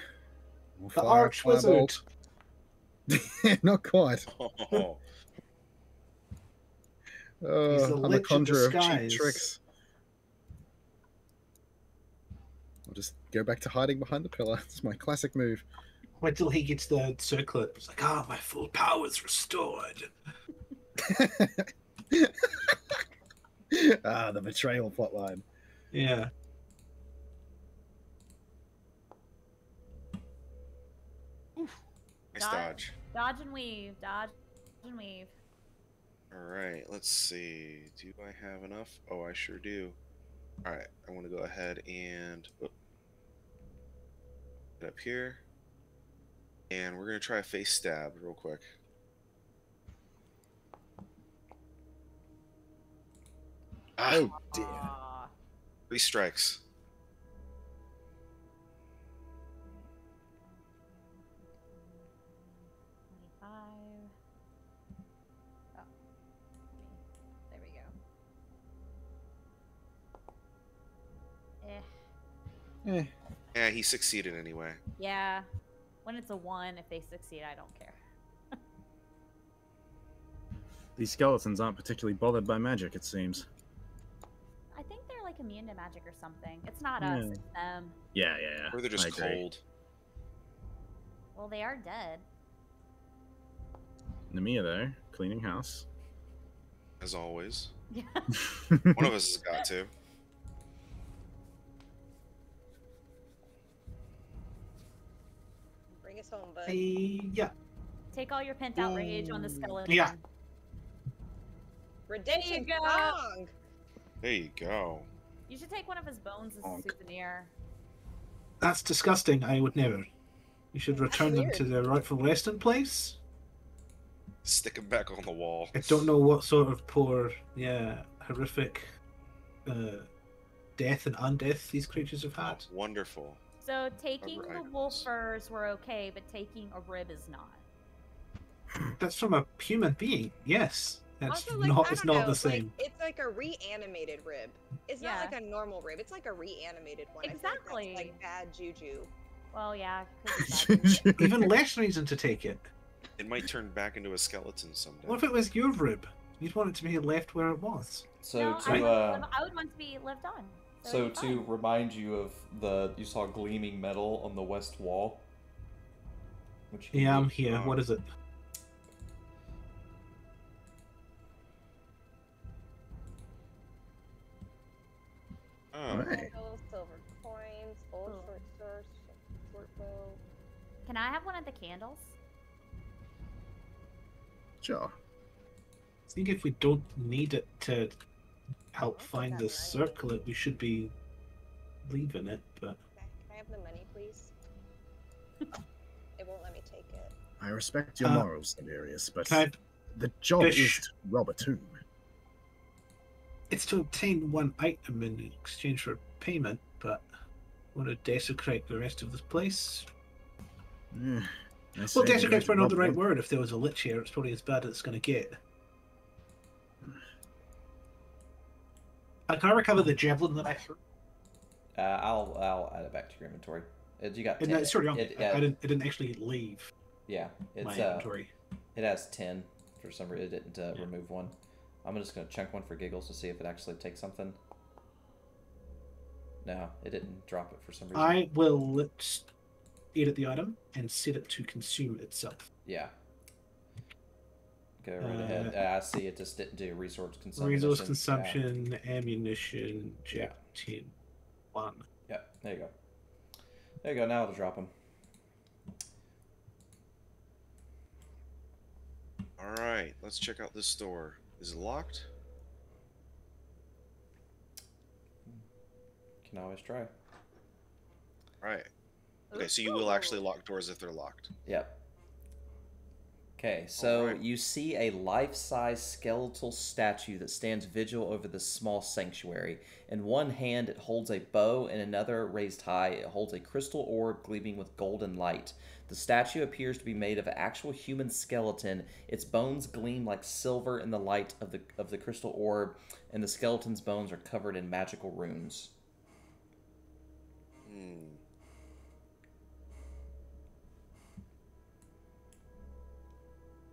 [SPEAKER 4] We'll
[SPEAKER 5] The
[SPEAKER 4] fire a
[SPEAKER 5] arch wizard.
[SPEAKER 4] firebolt. Not quite.
[SPEAKER 3] Oh,
[SPEAKER 5] He's the
[SPEAKER 4] I'm a
[SPEAKER 5] lich of
[SPEAKER 4] conjurer of cheap
[SPEAKER 5] disguise.
[SPEAKER 4] tricks. I'll just go back to hiding behind the pillar. It's my classic move.
[SPEAKER 5] Wait till he gets the circlet. It's like, my full power's restored.
[SPEAKER 4] The betrayal plotline.
[SPEAKER 5] Yeah.
[SPEAKER 3] nice
[SPEAKER 2] Dodge.
[SPEAKER 3] dodge.
[SPEAKER 2] Dodge and weave. Dodge and weave.
[SPEAKER 3] All right, let's see. Do I have enough? Oh, I sure do. All right, I want to go ahead and get up here. And we're going to try a face stab real quick.
[SPEAKER 4] Oh dear.
[SPEAKER 2] Aw.
[SPEAKER 3] 3 strikes.
[SPEAKER 2] Oh. There we go. Eh.
[SPEAKER 3] Yeah, he succeeded anyway.
[SPEAKER 2] Yeah. When it's a 1, if they succeed, I don't care.
[SPEAKER 4] These skeletons aren't particularly bothered by magic, it seems.
[SPEAKER 2] I think they're like immune to magic or something. It's not
[SPEAKER 4] Yeah.
[SPEAKER 2] us, it's them.
[SPEAKER 4] Yeah.
[SPEAKER 3] Or they're
[SPEAKER 4] I
[SPEAKER 3] just
[SPEAKER 4] agree.
[SPEAKER 3] cold.
[SPEAKER 2] Well, they are dead.
[SPEAKER 4] Namiya, though, cleaning house.
[SPEAKER 3] As always.
[SPEAKER 2] Yeah.
[SPEAKER 3] One of us has got to.
[SPEAKER 6] Bring us home, bud.
[SPEAKER 5] Yeah.
[SPEAKER 2] Take all your pent out rage on the skeleton.
[SPEAKER 5] Yeah.
[SPEAKER 6] Redemption
[SPEAKER 2] go.
[SPEAKER 6] song.
[SPEAKER 3] There you go.
[SPEAKER 2] You should take one of his bones as a
[SPEAKER 4] Honk.
[SPEAKER 2] souvenir.
[SPEAKER 5] That's disgusting. I would never. You should
[SPEAKER 6] That's
[SPEAKER 5] return them
[SPEAKER 6] weird.
[SPEAKER 5] to their rightful resting place.
[SPEAKER 3] Stick him back on the wall.
[SPEAKER 5] I don't know what sort of poor, horrific death and undeath these creatures have had.
[SPEAKER 3] Wonderful.
[SPEAKER 2] So taking
[SPEAKER 3] Rubber
[SPEAKER 2] the wolf
[SPEAKER 3] icons.
[SPEAKER 2] furs were okay, but taking a rib is not.
[SPEAKER 5] That's from a human being. Yes, that's
[SPEAKER 6] Also, like,
[SPEAKER 5] not.
[SPEAKER 6] I
[SPEAKER 5] It's
[SPEAKER 6] don't
[SPEAKER 5] not
[SPEAKER 6] know,
[SPEAKER 5] the same.
[SPEAKER 6] Like, it's like a reanimated rib. It's
[SPEAKER 2] Yeah.
[SPEAKER 6] not like a normal rib. It's like a reanimated one. I feel like
[SPEAKER 2] Exactly.
[SPEAKER 6] that's like bad juju.
[SPEAKER 2] Well, yeah. 'cause it's bad.
[SPEAKER 5] Even less reason to take it.
[SPEAKER 3] It might turn back into a skeleton someday.
[SPEAKER 5] What if it was your rib? You'd want it to be left where it was.
[SPEAKER 7] So
[SPEAKER 2] No,
[SPEAKER 7] to
[SPEAKER 2] I would want to be lived on.
[SPEAKER 7] so
[SPEAKER 2] it'd be
[SPEAKER 7] to
[SPEAKER 2] fine.
[SPEAKER 7] remind you of you saw gleaming metal on the west wall. Which you can
[SPEAKER 5] Yeah, I'm
[SPEAKER 7] do.
[SPEAKER 5] here. What is it?
[SPEAKER 3] Oh,
[SPEAKER 4] Right.
[SPEAKER 6] Silver coins, old
[SPEAKER 2] Cool.
[SPEAKER 6] short sword, short bow.
[SPEAKER 2] Can I have one of the candles?
[SPEAKER 4] Sure.
[SPEAKER 5] I think if we don't need it to help
[SPEAKER 6] I'll take
[SPEAKER 5] find
[SPEAKER 6] that
[SPEAKER 5] the
[SPEAKER 6] money.
[SPEAKER 5] circlet, we should be leaving it. But
[SPEAKER 6] Okay, can I have the money, please? It won't let me take it.
[SPEAKER 4] I respect your
[SPEAKER 5] Uh,
[SPEAKER 4] morals, Tiberius, but
[SPEAKER 5] can I,
[SPEAKER 4] the job
[SPEAKER 5] Fish.
[SPEAKER 4] is to rob a tomb.
[SPEAKER 5] it's to obtain one item in exchange for payment, but want to desecrate the rest of this place?
[SPEAKER 4] Eh, I
[SPEAKER 5] Well,
[SPEAKER 4] say we
[SPEAKER 5] desecrate's
[SPEAKER 4] don't
[SPEAKER 5] probably not
[SPEAKER 4] rob
[SPEAKER 5] the right
[SPEAKER 4] them.
[SPEAKER 5] word. If there was a lich here, it's probably as bad as it's going to get. Can I recover the javelin that I threw?
[SPEAKER 7] I'll add it back to your inventory. You got 10.
[SPEAKER 5] Sorry,
[SPEAKER 7] it,
[SPEAKER 5] I didn't actually leave
[SPEAKER 7] yeah,
[SPEAKER 5] my
[SPEAKER 7] it's
[SPEAKER 5] inventory.
[SPEAKER 7] it has 10 for some reason. It didn't remove one. I'm just gonna chunk one for giggles to see if it actually takes something. No, it didn't drop it for some reason.
[SPEAKER 5] I will edit the item and set it to consume itself.
[SPEAKER 7] Yeah. Go right ahead. I see it just didn't do resource consumption.
[SPEAKER 5] Resource
[SPEAKER 7] Yeah.
[SPEAKER 5] consumption, ammunition, check
[SPEAKER 7] Yeah.
[SPEAKER 5] 10. 1.
[SPEAKER 7] Yeah, there you go. There you go. Now it'll drop them.
[SPEAKER 3] all right. Let's check out this door. Is it locked?
[SPEAKER 7] Can always try.
[SPEAKER 3] All right. Okay, so you will actually lock doors if they're locked.
[SPEAKER 7] Yep. Okay, so
[SPEAKER 3] Alright.
[SPEAKER 7] you see a life-size skeletal statue that stands vigil over this small sanctuary. In one hand, it holds a bow, and another, raised high, it holds a crystal orb gleaming with golden light. The statue appears to be made of an actual human skeleton. Its bones gleam like silver in the light of the crystal orb, and the skeleton's bones are covered in magical runes.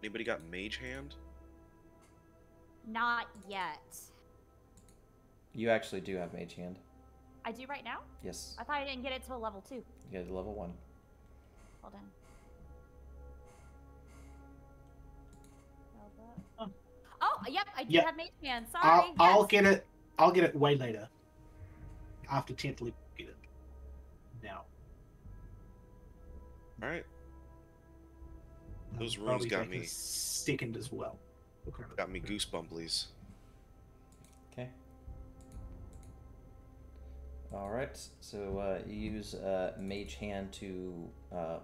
[SPEAKER 3] Anybody got mage hand?
[SPEAKER 2] Not yet.
[SPEAKER 7] You actually do have mage hand.
[SPEAKER 2] I do right now?
[SPEAKER 7] Yes.
[SPEAKER 2] I thought I didn't get it till level 2.
[SPEAKER 7] You get level 1.
[SPEAKER 2] Hold on. Oh, yep, I do
[SPEAKER 5] Yeah.
[SPEAKER 2] have mage hand. Sorry.
[SPEAKER 5] I'll
[SPEAKER 2] yes.
[SPEAKER 5] get it. I'll get it way later. After 10th level, get it. Now.
[SPEAKER 3] All right. Those
[SPEAKER 5] I'll
[SPEAKER 3] runes
[SPEAKER 5] be
[SPEAKER 3] got
[SPEAKER 5] back in
[SPEAKER 3] me.
[SPEAKER 5] a second as well. Okay.
[SPEAKER 3] Got me goosebumplies.
[SPEAKER 7] Okay. All right. So you use Mage Hand to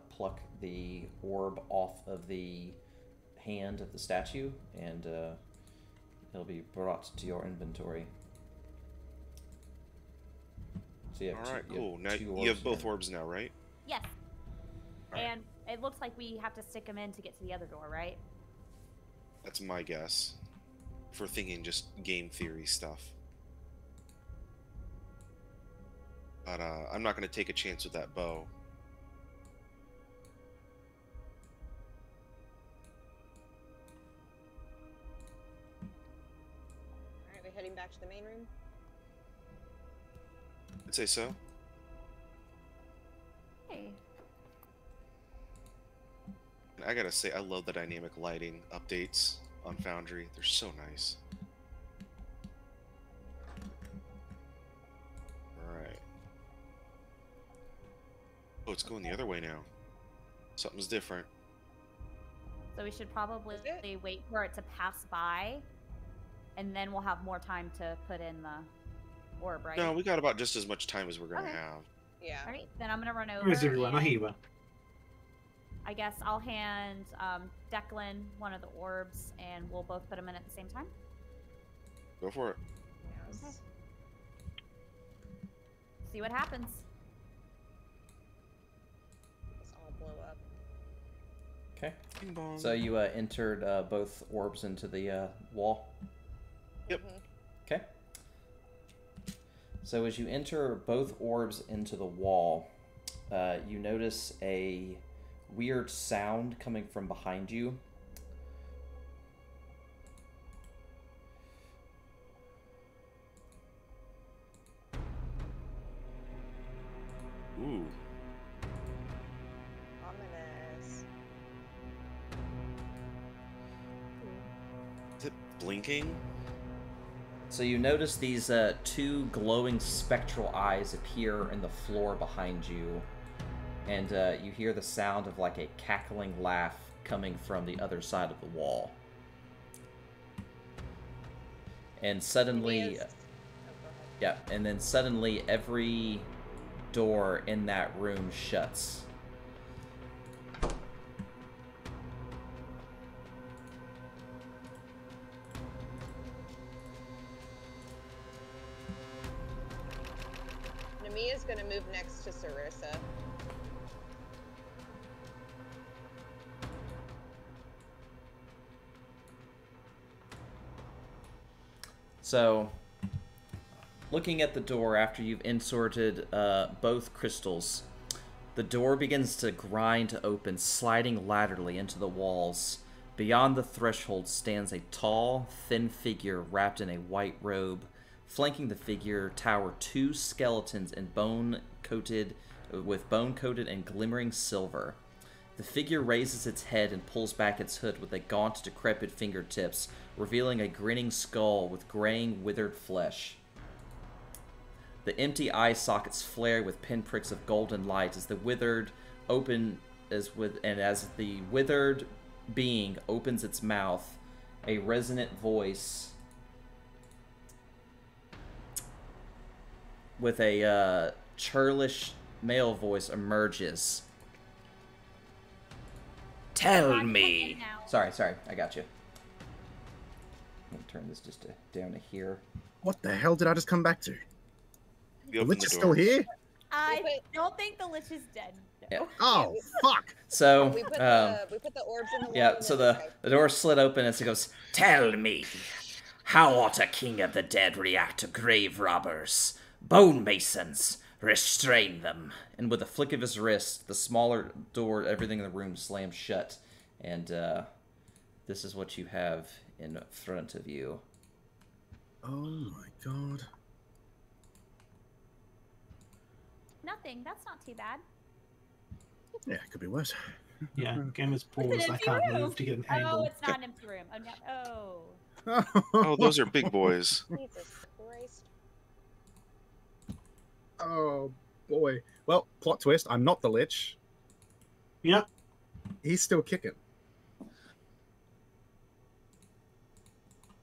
[SPEAKER 7] pluck the orb off of the hand of the statue, and it'll be brought to your inventory. So you have
[SPEAKER 3] All right,
[SPEAKER 7] two,
[SPEAKER 3] cool. Now
[SPEAKER 7] two
[SPEAKER 3] you have both
[SPEAKER 7] now.
[SPEAKER 3] orbs now, right?
[SPEAKER 2] Yes.
[SPEAKER 3] All right.
[SPEAKER 2] And it looks like we have to stick them in to get to the other door, right?
[SPEAKER 3] That's my guess. For thinking just game theory stuff. But I'm not going to take a chance with that bow.
[SPEAKER 6] throne room?
[SPEAKER 3] I'd say so.
[SPEAKER 2] Hey.
[SPEAKER 3] And I gotta say, I love the dynamic lighting updates on Foundry. They're so nice. Alright. Oh, it's going the other way now. Something's different.
[SPEAKER 2] So we should probably
[SPEAKER 6] Is it?
[SPEAKER 2] wait for it to pass by, and then we'll have more time to put in the orb, right?
[SPEAKER 3] No, we got about just as much time as we're gonna
[SPEAKER 2] Okay.
[SPEAKER 3] have.
[SPEAKER 6] Yeah.
[SPEAKER 2] All right, then I'm gonna run over.
[SPEAKER 5] Where is everyone? I
[SPEAKER 2] and
[SPEAKER 5] hear you.
[SPEAKER 2] I guess I'll hand Declan one of the orbs, and we'll both put them in at the same time.
[SPEAKER 3] Go for it.
[SPEAKER 6] Yes.
[SPEAKER 2] Okay. See what happens.
[SPEAKER 6] Let's all blow up.
[SPEAKER 7] Okay.
[SPEAKER 3] Bing bong.
[SPEAKER 7] So you entered both orbs into the wall.
[SPEAKER 3] Yep.
[SPEAKER 6] Mhm.
[SPEAKER 7] Okay. So as you enter both orbs into the wall, you notice a weird sound coming from behind you.
[SPEAKER 3] Ooh.
[SPEAKER 6] Ominous.
[SPEAKER 3] Is it blinking?
[SPEAKER 7] So you notice these two glowing spectral eyes appear in the floor behind you, and you hear the sound of like a cackling laugh coming from the other side of the wall. And suddenly,
[SPEAKER 6] Maybe it's- oh, go ahead.
[SPEAKER 7] yeah, and then suddenly every door in that room shuts.
[SPEAKER 6] Namia's gonna move next to Sarissa.
[SPEAKER 7] So, looking at the door after you've inserted both crystals, the door begins to grind to open, sliding laterally into the walls. Beyond the threshold stands a tall, thin figure wrapped in a white robe. Flanking the figure tower two skeletons in bone-coated and glimmering silver. The figure raises its head and pulls back its hood with a gaunt, decrepit fingertips, revealing a grinning skull with graying, withered flesh. The empty eye sockets flare with pinpricks of golden light as the withered being opens its mouth. A resonant voice with a churlish male voice emerges. Tell me. Sorry, I got you. Let me turn this just down to here.
[SPEAKER 4] What the hell did I just come back to?
[SPEAKER 3] You
[SPEAKER 4] The
[SPEAKER 3] open
[SPEAKER 4] witch
[SPEAKER 3] the
[SPEAKER 4] is
[SPEAKER 3] door.
[SPEAKER 4] still here?
[SPEAKER 2] I don't think the lich is dead. No.
[SPEAKER 7] Yeah.
[SPEAKER 4] Oh, fuck!
[SPEAKER 7] So,
[SPEAKER 6] We put the orbs in the wall.
[SPEAKER 7] yeah,
[SPEAKER 6] and
[SPEAKER 7] so
[SPEAKER 6] then
[SPEAKER 7] the door slid open and it goes, Tell me, how ought a king of the dead react to grave robbers? Bone masons, restrain them. And with a flick of his wrist, the smaller door, everything in the room slams shut. And this is what you have in front of you.
[SPEAKER 4] Oh my god.
[SPEAKER 2] Nothing. That's not too bad.
[SPEAKER 4] Yeah, it could be worse.
[SPEAKER 5] Yeah, game is
[SPEAKER 2] It's an
[SPEAKER 5] paused. I
[SPEAKER 2] empty
[SPEAKER 5] can't
[SPEAKER 2] room.
[SPEAKER 5] move to get an
[SPEAKER 2] Oh,
[SPEAKER 5] angle.
[SPEAKER 2] it's not an empty room. Oh no. Oh.
[SPEAKER 3] Oh, those are big boys.
[SPEAKER 6] Jesus Christ.
[SPEAKER 4] Oh boy. Well, plot twist, I'm not the lich.
[SPEAKER 5] Yep.
[SPEAKER 4] He's still kicking.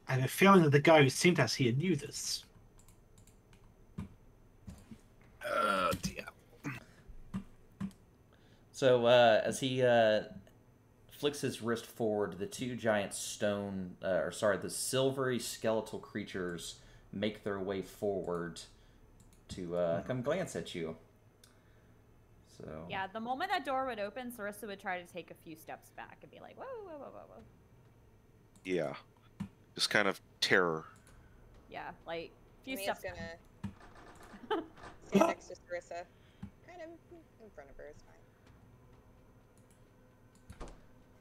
[SPEAKER 5] I have a feeling that the guy who sent us here knew this.
[SPEAKER 4] Oh dear.
[SPEAKER 7] So as he flicks his wrist forward, the two giant the silvery skeletal creatures make their way forward to come glance at you. So
[SPEAKER 2] Yeah, the moment that door would open, Sarissa would try to take a few steps back and be like, whoa, whoa, whoa, whoa, whoa.
[SPEAKER 3] Yeah. Just kind of terror.
[SPEAKER 2] Yeah, like, a few
[SPEAKER 6] Namia's
[SPEAKER 2] steps back.
[SPEAKER 6] gonna stand next to Sarissa. Kind of in front of her is fine.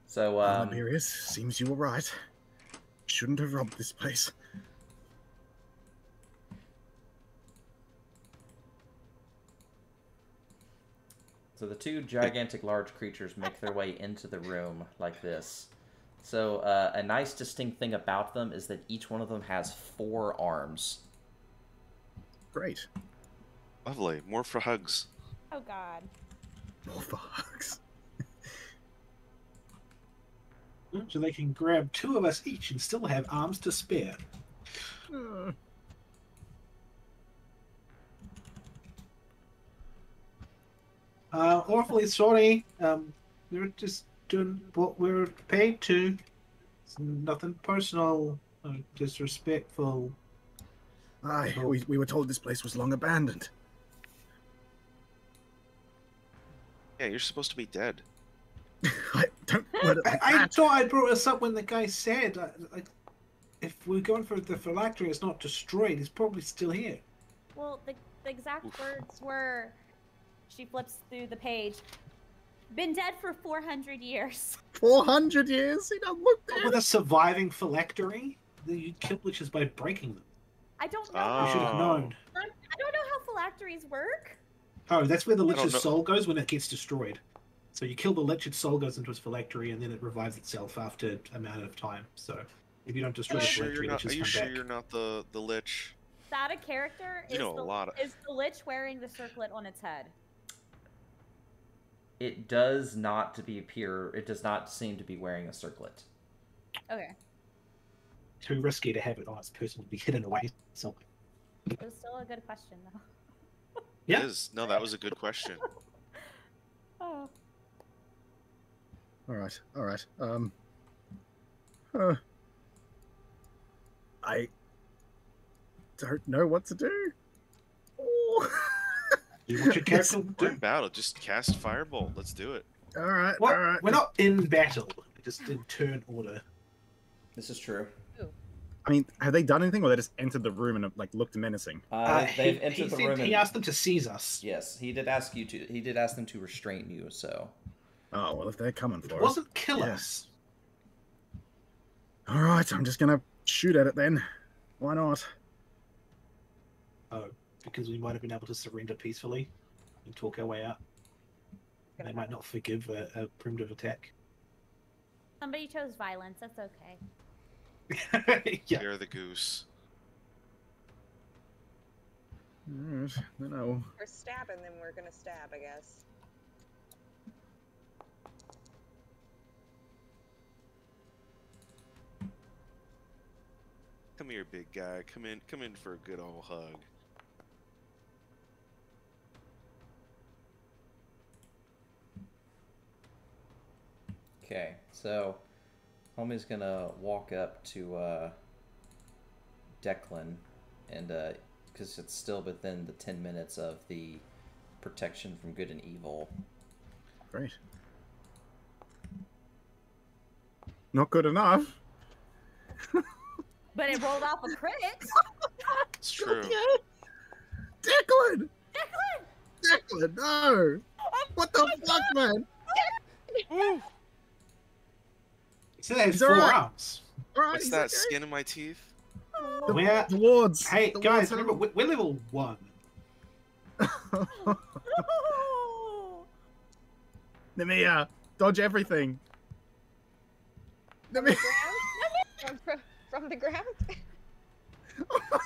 [SPEAKER 7] So
[SPEAKER 4] Liberius, seems you were right. Shouldn't have robbed this place.
[SPEAKER 7] So the two gigantic large creatures make their way into the room like this. So a nice distinct thing about them is that each one of them has 4 arms.
[SPEAKER 4] Great.
[SPEAKER 3] Lovely. More for hugs.
[SPEAKER 2] Oh God.
[SPEAKER 4] More for hugs.
[SPEAKER 5] So they can grab 2 of us each and still have arms to spare. Awfully sorry. We're just doing what we're paid to. It's nothing personal or disrespectful.
[SPEAKER 4] Aye, we were told this place was long abandoned.
[SPEAKER 3] Yeah, you're supposed to be dead.
[SPEAKER 4] I don't word it like
[SPEAKER 5] I
[SPEAKER 4] that.
[SPEAKER 5] thought I brought this up when the guy said, if we're going for the phylactery, it's not destroyed. It's probably still here.
[SPEAKER 2] Well, the exact words were, she flips through the page, been dead for 400 years.
[SPEAKER 4] 400 years? He doesn't look dead.
[SPEAKER 5] With a surviving phylactery, you kill witches by breaking them.
[SPEAKER 2] I don't know.
[SPEAKER 5] You should have known.
[SPEAKER 2] I don't know how phylacteries work.
[SPEAKER 5] Oh, that's where the
[SPEAKER 3] I don't
[SPEAKER 5] lich's
[SPEAKER 3] know.
[SPEAKER 5] soul goes when it gets destroyed. So you kill the lich, its soul goes into its phylactery, and then it revives itself after a amount of time. So if you don't destroy
[SPEAKER 3] Are
[SPEAKER 5] the
[SPEAKER 3] you sure
[SPEAKER 5] phylactery,
[SPEAKER 3] you're not?
[SPEAKER 5] liches
[SPEAKER 3] Are you
[SPEAKER 5] come
[SPEAKER 3] sure
[SPEAKER 5] back.
[SPEAKER 3] you're not the lich?
[SPEAKER 2] Is that a character?
[SPEAKER 3] You know a lot of-
[SPEAKER 2] Is the lich wearing the circlet on its head?
[SPEAKER 7] It does not it does not seem to be wearing a circlet.
[SPEAKER 2] Okay.
[SPEAKER 5] Too risky to have it on its person to be hidden away somewhere.
[SPEAKER 2] It was still a good question, though.
[SPEAKER 5] Yeah.
[SPEAKER 3] It is. No, that was a good question.
[SPEAKER 2] Oh.
[SPEAKER 4] All right. I don't know what to do. Oh.
[SPEAKER 5] You want your character
[SPEAKER 3] We're
[SPEAKER 5] to
[SPEAKER 3] in battle. Just cast Firebolt. Let's do it.
[SPEAKER 4] All right.
[SPEAKER 5] What?
[SPEAKER 4] All right.
[SPEAKER 5] We're not in battle. We're just in turn order.
[SPEAKER 7] This is true.
[SPEAKER 4] I mean, have they done anything, or they just entered the room and like looked menacing?
[SPEAKER 7] They've entered the room.
[SPEAKER 5] He asked them to seize us.
[SPEAKER 7] Yes, he did ask you to. He did ask them to restrain you. So.
[SPEAKER 4] Oh well, if they're coming for
[SPEAKER 5] It
[SPEAKER 4] us,
[SPEAKER 5] wasn't kill
[SPEAKER 4] yeah.
[SPEAKER 5] us.
[SPEAKER 4] All right, I'm just gonna shoot at it then. Why not?
[SPEAKER 5] Oh, because we might have been able to surrender peacefully and talk our way out. They might not forgive a primitive attack.
[SPEAKER 2] Somebody chose violence. That's okay.
[SPEAKER 5] Yeah.
[SPEAKER 3] You're the goose.
[SPEAKER 4] All right, no.
[SPEAKER 6] We're stabbing them, we're gonna stab, I guess.
[SPEAKER 3] Come here, big guy. Come in for a good old hug.
[SPEAKER 7] Okay, so homie's gonna walk up to Declan, and because it's still within the 10 minutes of the protection from good and evil.
[SPEAKER 4] Great. Not good enough.
[SPEAKER 2] But it rolled off a crit.
[SPEAKER 3] It's true.
[SPEAKER 4] Declan!
[SPEAKER 2] Declan!
[SPEAKER 4] Declan, no! What the fuck, man?
[SPEAKER 3] Woo!
[SPEAKER 5] So they have
[SPEAKER 4] He's
[SPEAKER 5] 4
[SPEAKER 4] alright.
[SPEAKER 5] arms.
[SPEAKER 4] All right,
[SPEAKER 3] What's
[SPEAKER 4] he's
[SPEAKER 3] that?
[SPEAKER 4] okay.
[SPEAKER 3] Skin in my teeth?
[SPEAKER 5] We're,
[SPEAKER 4] The wards.
[SPEAKER 5] hey,
[SPEAKER 4] The
[SPEAKER 5] guys,
[SPEAKER 4] wards
[SPEAKER 5] remember, we're level 1.
[SPEAKER 2] Oh!
[SPEAKER 4] Nemia, dodge everything.
[SPEAKER 6] From the
[SPEAKER 4] Nemia.
[SPEAKER 6] ground? From the ground?
[SPEAKER 4] Oh my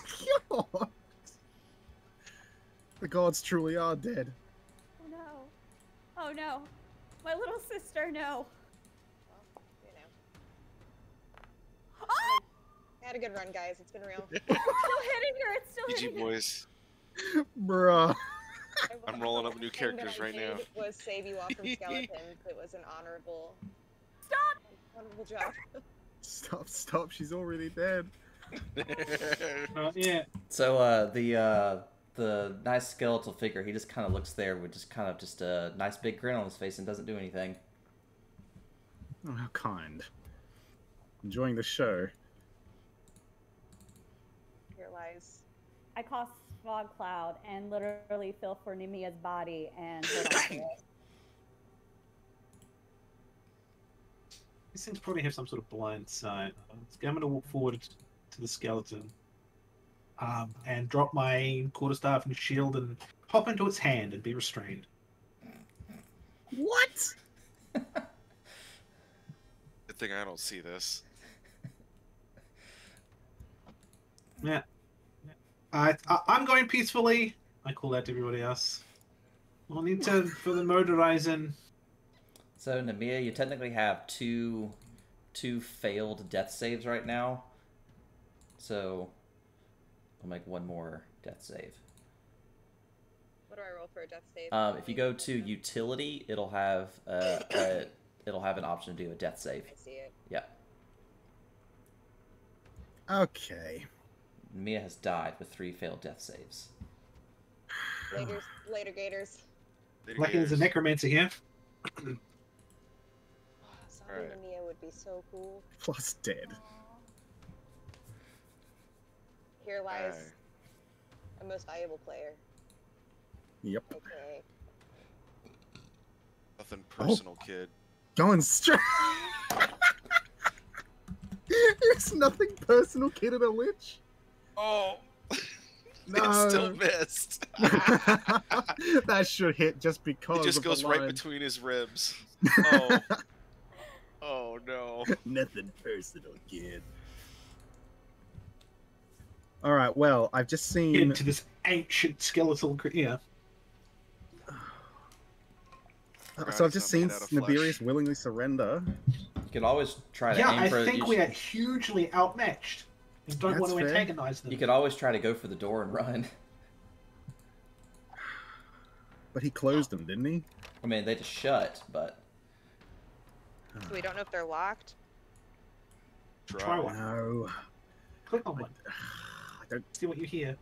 [SPEAKER 4] god. The gods truly are dead.
[SPEAKER 2] Oh no. Oh no. My little sister, no.
[SPEAKER 6] Well, you know.
[SPEAKER 2] Ah!
[SPEAKER 6] Had a good run, guys. It's been real.
[SPEAKER 2] It's still hitting her. It's still
[SPEAKER 3] GG
[SPEAKER 2] hitting her.
[SPEAKER 3] boys.
[SPEAKER 4] Bruh.
[SPEAKER 3] I'm rolling up new
[SPEAKER 6] The thing that
[SPEAKER 3] characters
[SPEAKER 6] I
[SPEAKER 3] right now.
[SPEAKER 6] did was save you all from skeletons. It was an honorable job.
[SPEAKER 4] Stop. She's already dead.
[SPEAKER 5] Yeah.
[SPEAKER 7] So the nice skeletal figure, he just kind of looks there with just a nice big grin on his face and doesn't do anything.
[SPEAKER 4] Oh, how kind. Enjoying the show.
[SPEAKER 6] Here lies.
[SPEAKER 2] I cast Fog Cloud and literally feel for Nemia's body and hold on to it.
[SPEAKER 5] These things probably have some sort of blind sight. I'm going to walk forward to the skeleton and drop my quarterstaff and shield and hop into its hand and be restrained.
[SPEAKER 4] What?
[SPEAKER 3] Good thing I don't see this.
[SPEAKER 5] Yeah. I'm going peacefully. I call out to everybody else. We'll need to for the motorizing.
[SPEAKER 7] So Namia, you technically have two failed death saves right now. So I'll make one more death save.
[SPEAKER 6] What do I roll for a death save?
[SPEAKER 7] If you go to utility, it'll have it'll have an option to do a death save.
[SPEAKER 6] I see it.
[SPEAKER 7] Yeah.
[SPEAKER 4] Okay.
[SPEAKER 7] Mia has died with 3 failed death saves.
[SPEAKER 6] Later gators.
[SPEAKER 5] Lucky there's a necromancer here.
[SPEAKER 6] Zombie
[SPEAKER 3] Alright.
[SPEAKER 6] Mia would be so cool.
[SPEAKER 4] Plus dead.
[SPEAKER 6] Here lies
[SPEAKER 3] Aye.
[SPEAKER 6] a most valuable player.
[SPEAKER 4] Yep.
[SPEAKER 6] Okay.
[SPEAKER 3] Nothing personal, kid.
[SPEAKER 4] Going straight. There's nothing personal, kid, and a lich.
[SPEAKER 3] Oh!
[SPEAKER 4] No.
[SPEAKER 3] It still missed.
[SPEAKER 4] That should hit just because.
[SPEAKER 3] It just
[SPEAKER 4] of
[SPEAKER 3] goes
[SPEAKER 4] the
[SPEAKER 3] right
[SPEAKER 4] line.
[SPEAKER 3] between his ribs. Oh. Oh no.
[SPEAKER 4] Nothing personal, kid. All right. Well, I've just seen.
[SPEAKER 5] Into this ancient skeletal creature.
[SPEAKER 4] So I've just
[SPEAKER 3] It's
[SPEAKER 4] seen
[SPEAKER 3] not made out of flesh.
[SPEAKER 4] Nabirius willingly surrender.
[SPEAKER 7] You can always try to
[SPEAKER 5] Yeah,
[SPEAKER 7] aim
[SPEAKER 5] I
[SPEAKER 7] for.
[SPEAKER 5] think we are hugely outmatched. And don't want to
[SPEAKER 4] That's fair.
[SPEAKER 5] antagonize them.
[SPEAKER 7] You could always try to go for the door and run.
[SPEAKER 4] But he closed them, didn't he?
[SPEAKER 7] I mean, they just shut, but
[SPEAKER 6] So we don't know if they're locked.
[SPEAKER 5] Try one.
[SPEAKER 4] No.
[SPEAKER 5] Click on one.
[SPEAKER 4] I don't.
[SPEAKER 5] See what you hear.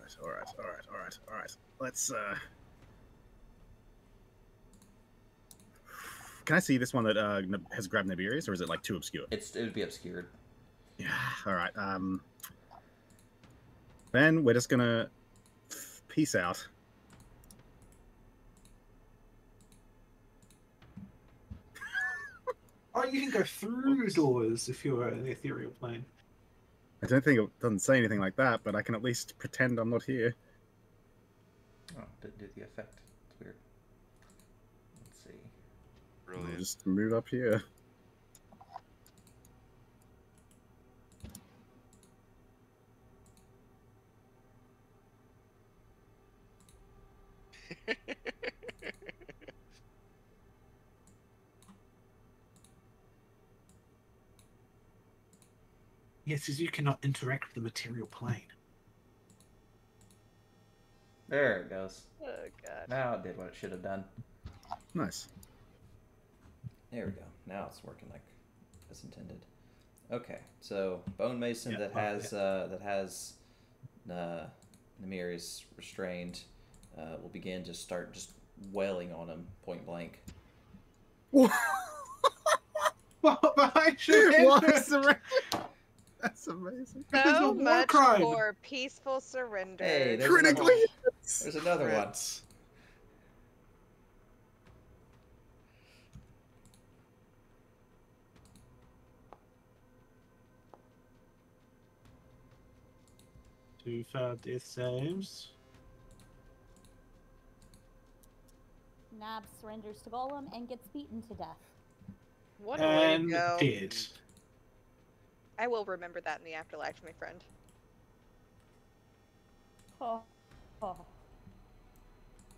[SPEAKER 4] All right. Let's. Can I see this one that has grabbed Nabirius, or is it like too obscure?
[SPEAKER 7] it would be obscured.
[SPEAKER 4] Yeah. All right. Then we're just gonna peace out.
[SPEAKER 5] Oh, you can go through doors if you're in the ethereal plane.
[SPEAKER 4] I don't think it doesn't say anything like that, but I can at least pretend I'm not here.
[SPEAKER 7] Oh, didn't do the effect. It's weird. Let's see.
[SPEAKER 4] I'll
[SPEAKER 3] Brilliant.
[SPEAKER 4] just move up here.
[SPEAKER 5] Yes, as you cannot interact with the material plane.
[SPEAKER 7] There it goes.
[SPEAKER 6] Oh god.
[SPEAKER 7] Now it did what it should have done.
[SPEAKER 4] Nice.
[SPEAKER 7] There we go. Now it's working like as intended. Okay, so Bone Mason
[SPEAKER 5] Yeah,
[SPEAKER 7] that has Namirius restrained will begin to start just wailing on him point blank.
[SPEAKER 5] Behind you,
[SPEAKER 4] What
[SPEAKER 5] Andrew!
[SPEAKER 4] is the That's amazing.
[SPEAKER 5] This is a
[SPEAKER 6] So
[SPEAKER 5] war
[SPEAKER 6] much
[SPEAKER 5] crime.
[SPEAKER 6] for peaceful surrender.
[SPEAKER 7] Hey, there's
[SPEAKER 4] Critically
[SPEAKER 7] another,
[SPEAKER 4] hits.
[SPEAKER 7] there's another one.
[SPEAKER 3] Crits.
[SPEAKER 5] Two failed death saves.
[SPEAKER 2] Nab surrenders to Golem and gets beaten to death.
[SPEAKER 6] What a way
[SPEAKER 5] And
[SPEAKER 6] to go.
[SPEAKER 5] dead.
[SPEAKER 6] I will remember that in the afterlife, my friend.
[SPEAKER 2] Oh. Oh.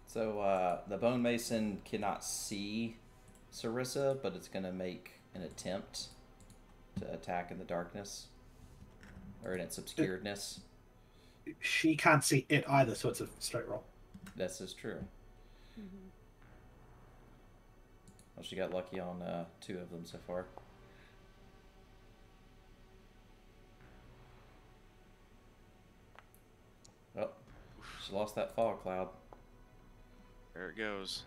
[SPEAKER 7] So the Bone Mason cannot see Sarissa, but it's going to make an attempt to attack in the darkness. Or in its obscuredness.
[SPEAKER 5] She can't see it either, so it's a straight roll.
[SPEAKER 7] This is true.
[SPEAKER 2] Mm-hmm.
[SPEAKER 7] Well, she got lucky on 2 of them so far. Oh, she lost that fog cloud.
[SPEAKER 3] There it goes.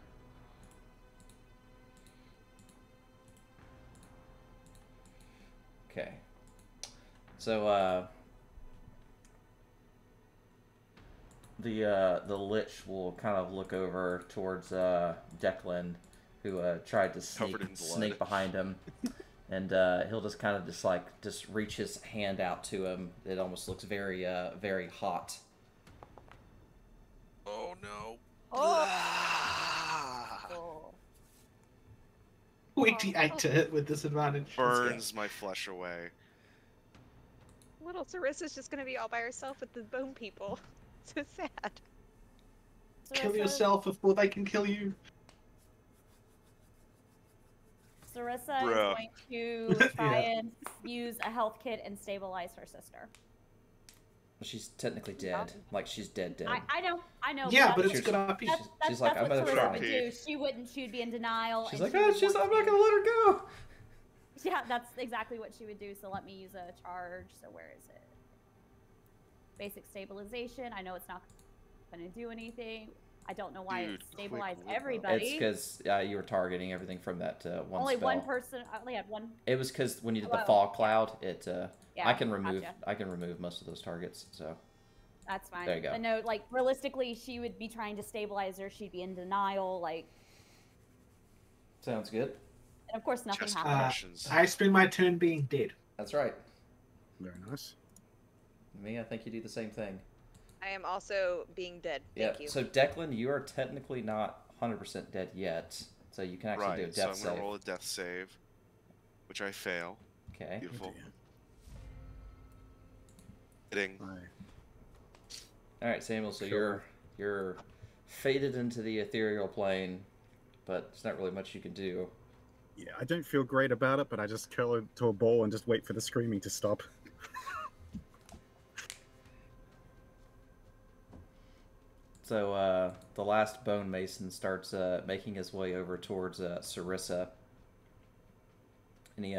[SPEAKER 7] Okay. So the Lich will kind of look over towards Declan, who tried to
[SPEAKER 3] Covered in blood.
[SPEAKER 7] sneak behind him, and he'll just kind of just reach his hand out to him. It almost looks very very hot.
[SPEAKER 3] no.
[SPEAKER 2] Oh.
[SPEAKER 3] Ah,
[SPEAKER 2] Oh.
[SPEAKER 5] 28 to hit with disadvantage. Let's go.
[SPEAKER 3] burns my flesh away.
[SPEAKER 6] Little Sarissa's just gonna be all by herself with the bone people. So sad.
[SPEAKER 5] Kill
[SPEAKER 2] Sarissa-
[SPEAKER 5] yourself before they can kill you.
[SPEAKER 2] Sarissa is
[SPEAKER 3] Bruh.
[SPEAKER 2] going to try
[SPEAKER 5] Yeah.
[SPEAKER 2] and use a health kit and stabilize her sister.
[SPEAKER 7] She's technically dead. Like, she's dead.
[SPEAKER 2] I know.
[SPEAKER 5] Yeah, but
[SPEAKER 2] that's
[SPEAKER 5] it's
[SPEAKER 7] She's-
[SPEAKER 5] good RP.
[SPEAKER 7] she's like,
[SPEAKER 2] that's
[SPEAKER 7] I'm
[SPEAKER 2] what
[SPEAKER 7] gonna
[SPEAKER 2] Sarissa
[SPEAKER 7] try.
[SPEAKER 2] would do. She'd be in denial.
[SPEAKER 7] She's
[SPEAKER 2] and
[SPEAKER 7] like,
[SPEAKER 2] she
[SPEAKER 7] oh,
[SPEAKER 2] would
[SPEAKER 7] she's,
[SPEAKER 2] want
[SPEAKER 7] I'm not
[SPEAKER 2] to-
[SPEAKER 7] gonna let her go.
[SPEAKER 2] Yeah, that's exactly what she would do. So let me use a charge. So where is it? Basic stabilization. I know it's not going to do anything. I don't know why
[SPEAKER 3] Dude,
[SPEAKER 2] it stabilized
[SPEAKER 3] quick whip up.
[SPEAKER 2] everybody.
[SPEAKER 7] It's because you were targeting everything from that one
[SPEAKER 2] only
[SPEAKER 7] spell.
[SPEAKER 2] one person. I only had one.
[SPEAKER 7] It was because when you did the
[SPEAKER 2] Well,
[SPEAKER 7] fog cloud, it
[SPEAKER 2] Yeah,
[SPEAKER 7] I can remove
[SPEAKER 2] gotcha.
[SPEAKER 7] I can remove most of those targets. So
[SPEAKER 2] That's fine.
[SPEAKER 7] There you go.
[SPEAKER 2] But no, like realistically, she would be trying to stabilize her. She'd be in denial. Like,
[SPEAKER 7] sounds good.
[SPEAKER 2] and of course, nothing
[SPEAKER 3] Chest
[SPEAKER 2] happened.
[SPEAKER 3] compressions.
[SPEAKER 5] I spend my turn being dead.
[SPEAKER 7] That's right.
[SPEAKER 4] Very nice.
[SPEAKER 7] Me, I think you do the same thing.
[SPEAKER 6] I am also being dead.
[SPEAKER 7] Yeah.
[SPEAKER 6] Thank you.
[SPEAKER 7] So Declan, you are technically not 100% dead yet, so you can actually do a
[SPEAKER 3] Right, so
[SPEAKER 7] death
[SPEAKER 3] I'm gonna
[SPEAKER 7] save.
[SPEAKER 3] roll a death save, which I fail.
[SPEAKER 7] Okay.
[SPEAKER 3] Beautiful.
[SPEAKER 4] dear.
[SPEAKER 3] Hitting.
[SPEAKER 7] All right, Samuel. So
[SPEAKER 4] Sure.
[SPEAKER 7] you're faded into the ethereal plane, but there's not really much you can do.
[SPEAKER 4] Yeah, I don't feel great about it, but I just curl into a ball and just wait for the screaming to stop.
[SPEAKER 7] So the last bone mason starts making his way over towards Sarissa, and he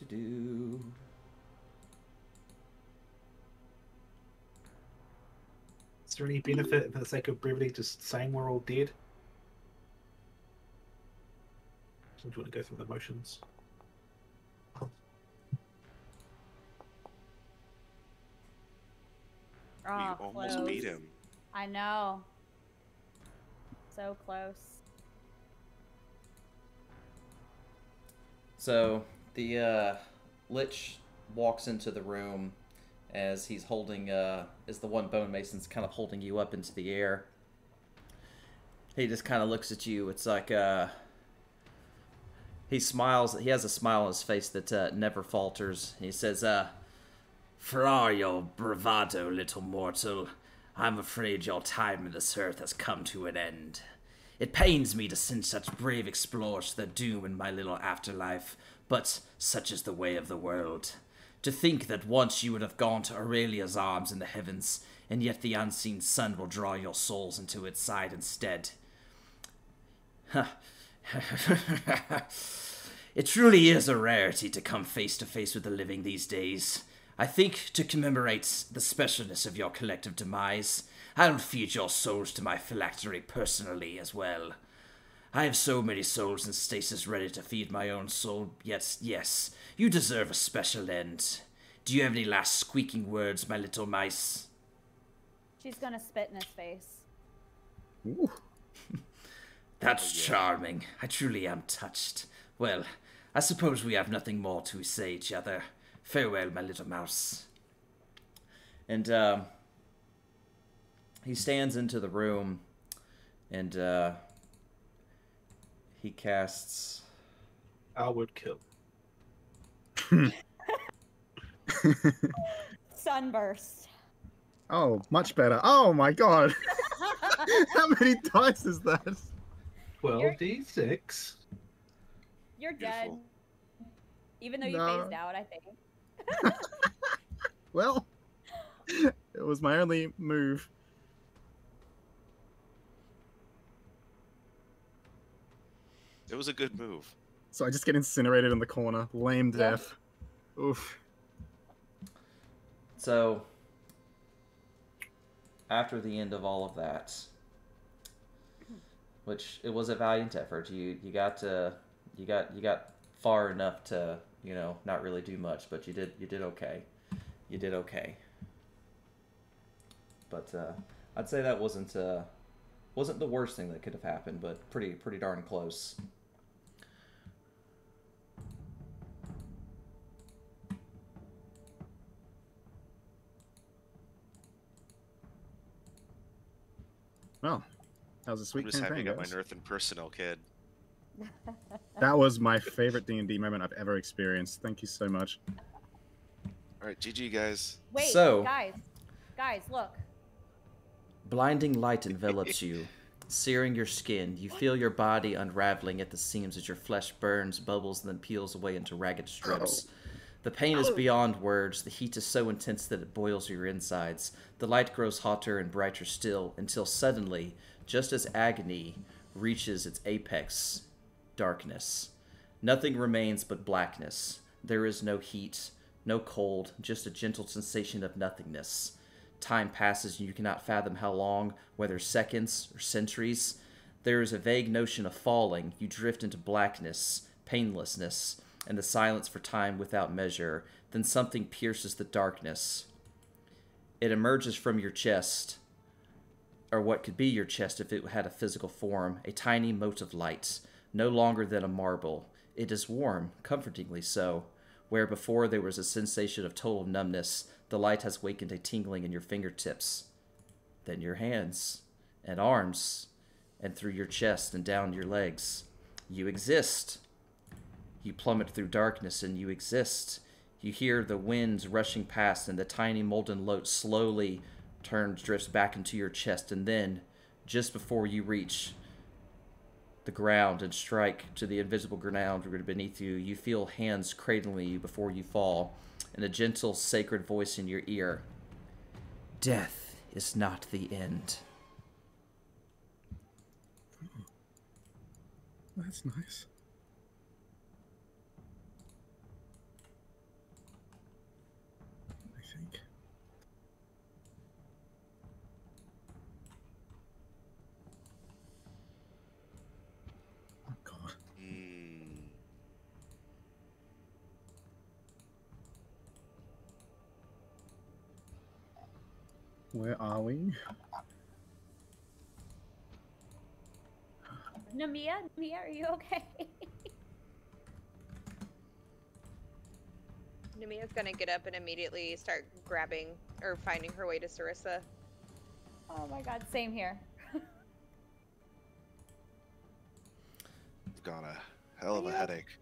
[SPEAKER 7] do.
[SPEAKER 5] Is there any benefit for the sake of brevity just saying we're all dead? So do you want to go through the motions?
[SPEAKER 3] We
[SPEAKER 2] Oh,
[SPEAKER 3] almost
[SPEAKER 2] close.
[SPEAKER 3] beat him.
[SPEAKER 2] I know. So close.
[SPEAKER 7] So the Lich walks into the room as he's holding as the one bone mason's kind of holding you up into the air. He just kind of looks at you. It's like he smiles. He has a smile on his face that never falters. He says, "For all your bravado, little mortal, I'm afraid your time in this earth has come to an end. It pains me to send such brave explorers to their doom in my little afterlife, but such is the way of the world. To think that once you would have gone to Aurelia's arms in the heavens, and yet the unseen sun will draw your souls into its side instead. It truly is a rarity to come face to face with the living these days. I think to commemorate the specialness of your collective demise, I'll feed your souls to my phylactery personally as well. I have so many souls in stasis ready to feed my own soul, yet yes, you deserve a special end. Do you have any last squeaking words, my little mice?"
[SPEAKER 2] She's gonna spit in his face.
[SPEAKER 4] Ooh.
[SPEAKER 7] "That's charming. I truly am touched. Well, I suppose we have nothing more to say each other. Farewell, my little mouse." And he stands into the room, and he casts.
[SPEAKER 5] I would kill.
[SPEAKER 2] Sunburst.
[SPEAKER 4] Oh, much better. Oh my god. How many dice is that?
[SPEAKER 5] 12d6.
[SPEAKER 2] You're dead.
[SPEAKER 3] Beautiful.
[SPEAKER 2] Even though you
[SPEAKER 4] No.
[SPEAKER 2] phased out, I think.
[SPEAKER 4] Well, it was my only move.
[SPEAKER 3] It was a good move.
[SPEAKER 4] So I just get incinerated in the corner. Lame
[SPEAKER 2] Yeah.
[SPEAKER 4] death. Oof.
[SPEAKER 7] So, after the end of all of that, which it was a valiant effort, you got far enough to not really do much, but you did okay. You did okay. But I'd say that wasn't the worst thing that could have happened, but pretty darn close.
[SPEAKER 4] Well, that was a sweet
[SPEAKER 3] I'm just happy I
[SPEAKER 4] campaign,
[SPEAKER 3] got my
[SPEAKER 4] guys.
[SPEAKER 3] Earthen Personal kid.
[SPEAKER 4] That was my favorite D&D moment I've ever experienced. Thank you so much.
[SPEAKER 3] All right, GG, guys.
[SPEAKER 2] Wait,
[SPEAKER 7] So-
[SPEAKER 2] guys, look.
[SPEAKER 7] Blinding light envelops you, searing your skin. You feel your body unraveling at the seams as your flesh burns, bubbles, and then peels away into ragged strips. The pain is beyond words. The heat is so intense that it boils your insides. The light grows hotter and brighter still, until suddenly, just as agony reaches its apex, darkness. Nothing remains but blackness. There is no heat, no cold, just a gentle sensation of nothingness. Time passes and you cannot fathom how long, whether seconds or centuries. There is a vague notion of falling. You drift into blackness, painlessness, and the silence for time without measure. Then something pierces the darkness. It emerges from your chest, or what could be your chest if it had a physical form, a tiny mote of light, no longer than a marble. It is warm, comfortingly so. Where before there was a sensation of total numbness, the light has wakened a tingling in your fingertips, then your hands and arms, and through your chest and down your legs. You exist. You plummet through darkness and you exist. You hear the winds rushing past and the tiny molten lote slowly drifts back into your chest, and then, just before you reach the ground and strike to the invisible ground beneath you, you feel hands cradling you before you fall, and a gentle, sacred voice in your ear. Death is not the end.
[SPEAKER 4] That's nice. I think. Oh God. Where are we?
[SPEAKER 2] Namia, are you okay?
[SPEAKER 6] Namia's gonna get up and immediately start grabbing or finding her way to Sarissa.
[SPEAKER 2] Oh my god, same here.
[SPEAKER 3] I've got a hell of a headache.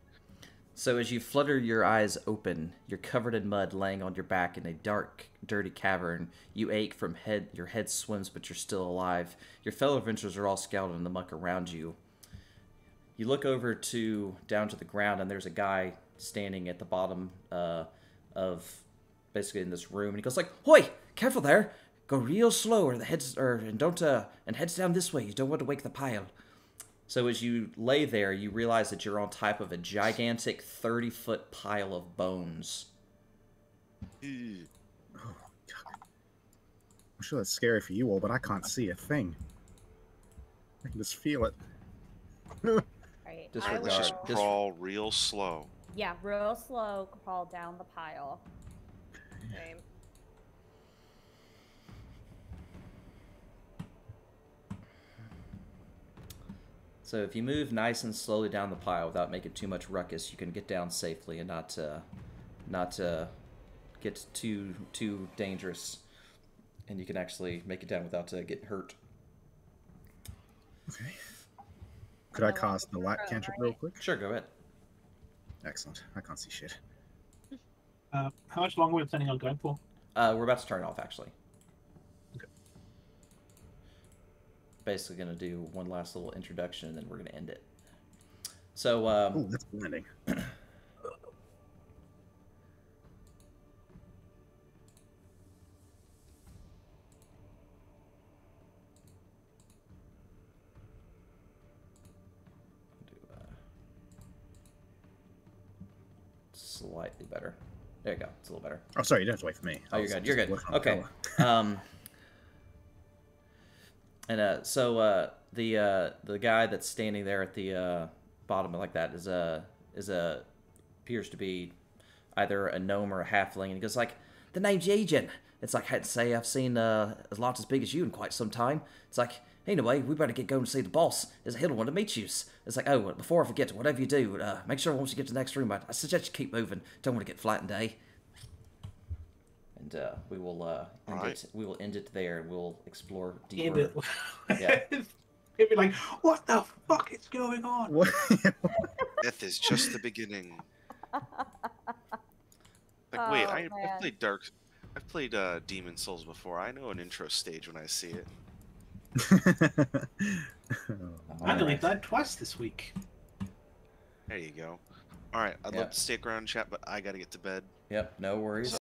[SPEAKER 7] So as you flutter your eyes open, you're covered in mud laying on your back in a dark, dirty cavern. You ache from your head swims, but you're still alive. Your fellow adventurers are all scouted in the muck around you. You look over down to the ground, and there's a guy standing at the bottom of basically in this room, and he goes like, "Hoy, careful there! Go real slow, or and heads down this way. You don't want to wake the pile." So as you lay there, you realize that you're on top of a gigantic 30-foot pile of bones.
[SPEAKER 4] Oh, God. I'm sure that's scary for you all, but I can't see a thing. I can just feel it.
[SPEAKER 2] Right.
[SPEAKER 7] Disregard.
[SPEAKER 3] Let's just crawl real slow.
[SPEAKER 2] Yeah, real slow, crawl down the pile.
[SPEAKER 6] Same.
[SPEAKER 7] So if you move nice and slowly down the pile without making too much ruckus, you can get down safely and not get too dangerous, and you can actually make it down without getting hurt.
[SPEAKER 4] Okay. Could I cast the light cantrip real quick?
[SPEAKER 7] Sure, go ahead.
[SPEAKER 4] Excellent. I can't see shit.
[SPEAKER 5] How much longer are we planning on going for?
[SPEAKER 7] We're about to turn it off, actually.
[SPEAKER 5] Okay.
[SPEAKER 7] Basically going to do one last little introduction, and then we're going to end it. So,
[SPEAKER 4] Oh, that's blinding.
[SPEAKER 7] Slightly better. There you go. It's a little better.
[SPEAKER 4] Oh, sorry, you don't have to wait for me.
[SPEAKER 7] Oh, you're good. You're good. Okay. So the guy that's standing there at the bottom like that is appears to be either a gnome or a halfling, and he goes like, "The name's Yejin." It's like, I'd say I've seen a lot as big as you in quite some time. It's like, anyway, we better get going to see the boss. He'll want to meet you. It's like, oh, before I forget, whatever you do, make sure once you get to the next room, I suggest you keep moving. Don't want to get flattened, eh? and we will end
[SPEAKER 3] Alright.
[SPEAKER 7] it. We will end it there, and we'll explore
[SPEAKER 5] End
[SPEAKER 7] deeper.
[SPEAKER 5] it.
[SPEAKER 7] Yeah.
[SPEAKER 5] It'd be like, what the fuck is going on?
[SPEAKER 4] What?
[SPEAKER 3] Death is just the beginning. Like, wait,
[SPEAKER 6] Oh,
[SPEAKER 3] I've
[SPEAKER 6] man.
[SPEAKER 3] played I've played Demon Souls before. I know an intro stage when I see it.
[SPEAKER 5] I nearly
[SPEAKER 7] Alright.
[SPEAKER 5] died twice this week.
[SPEAKER 3] There you go. All right, I'd
[SPEAKER 7] Yep.
[SPEAKER 3] love to stick around and chat, but I gotta get to bed.
[SPEAKER 7] Yep, no worries.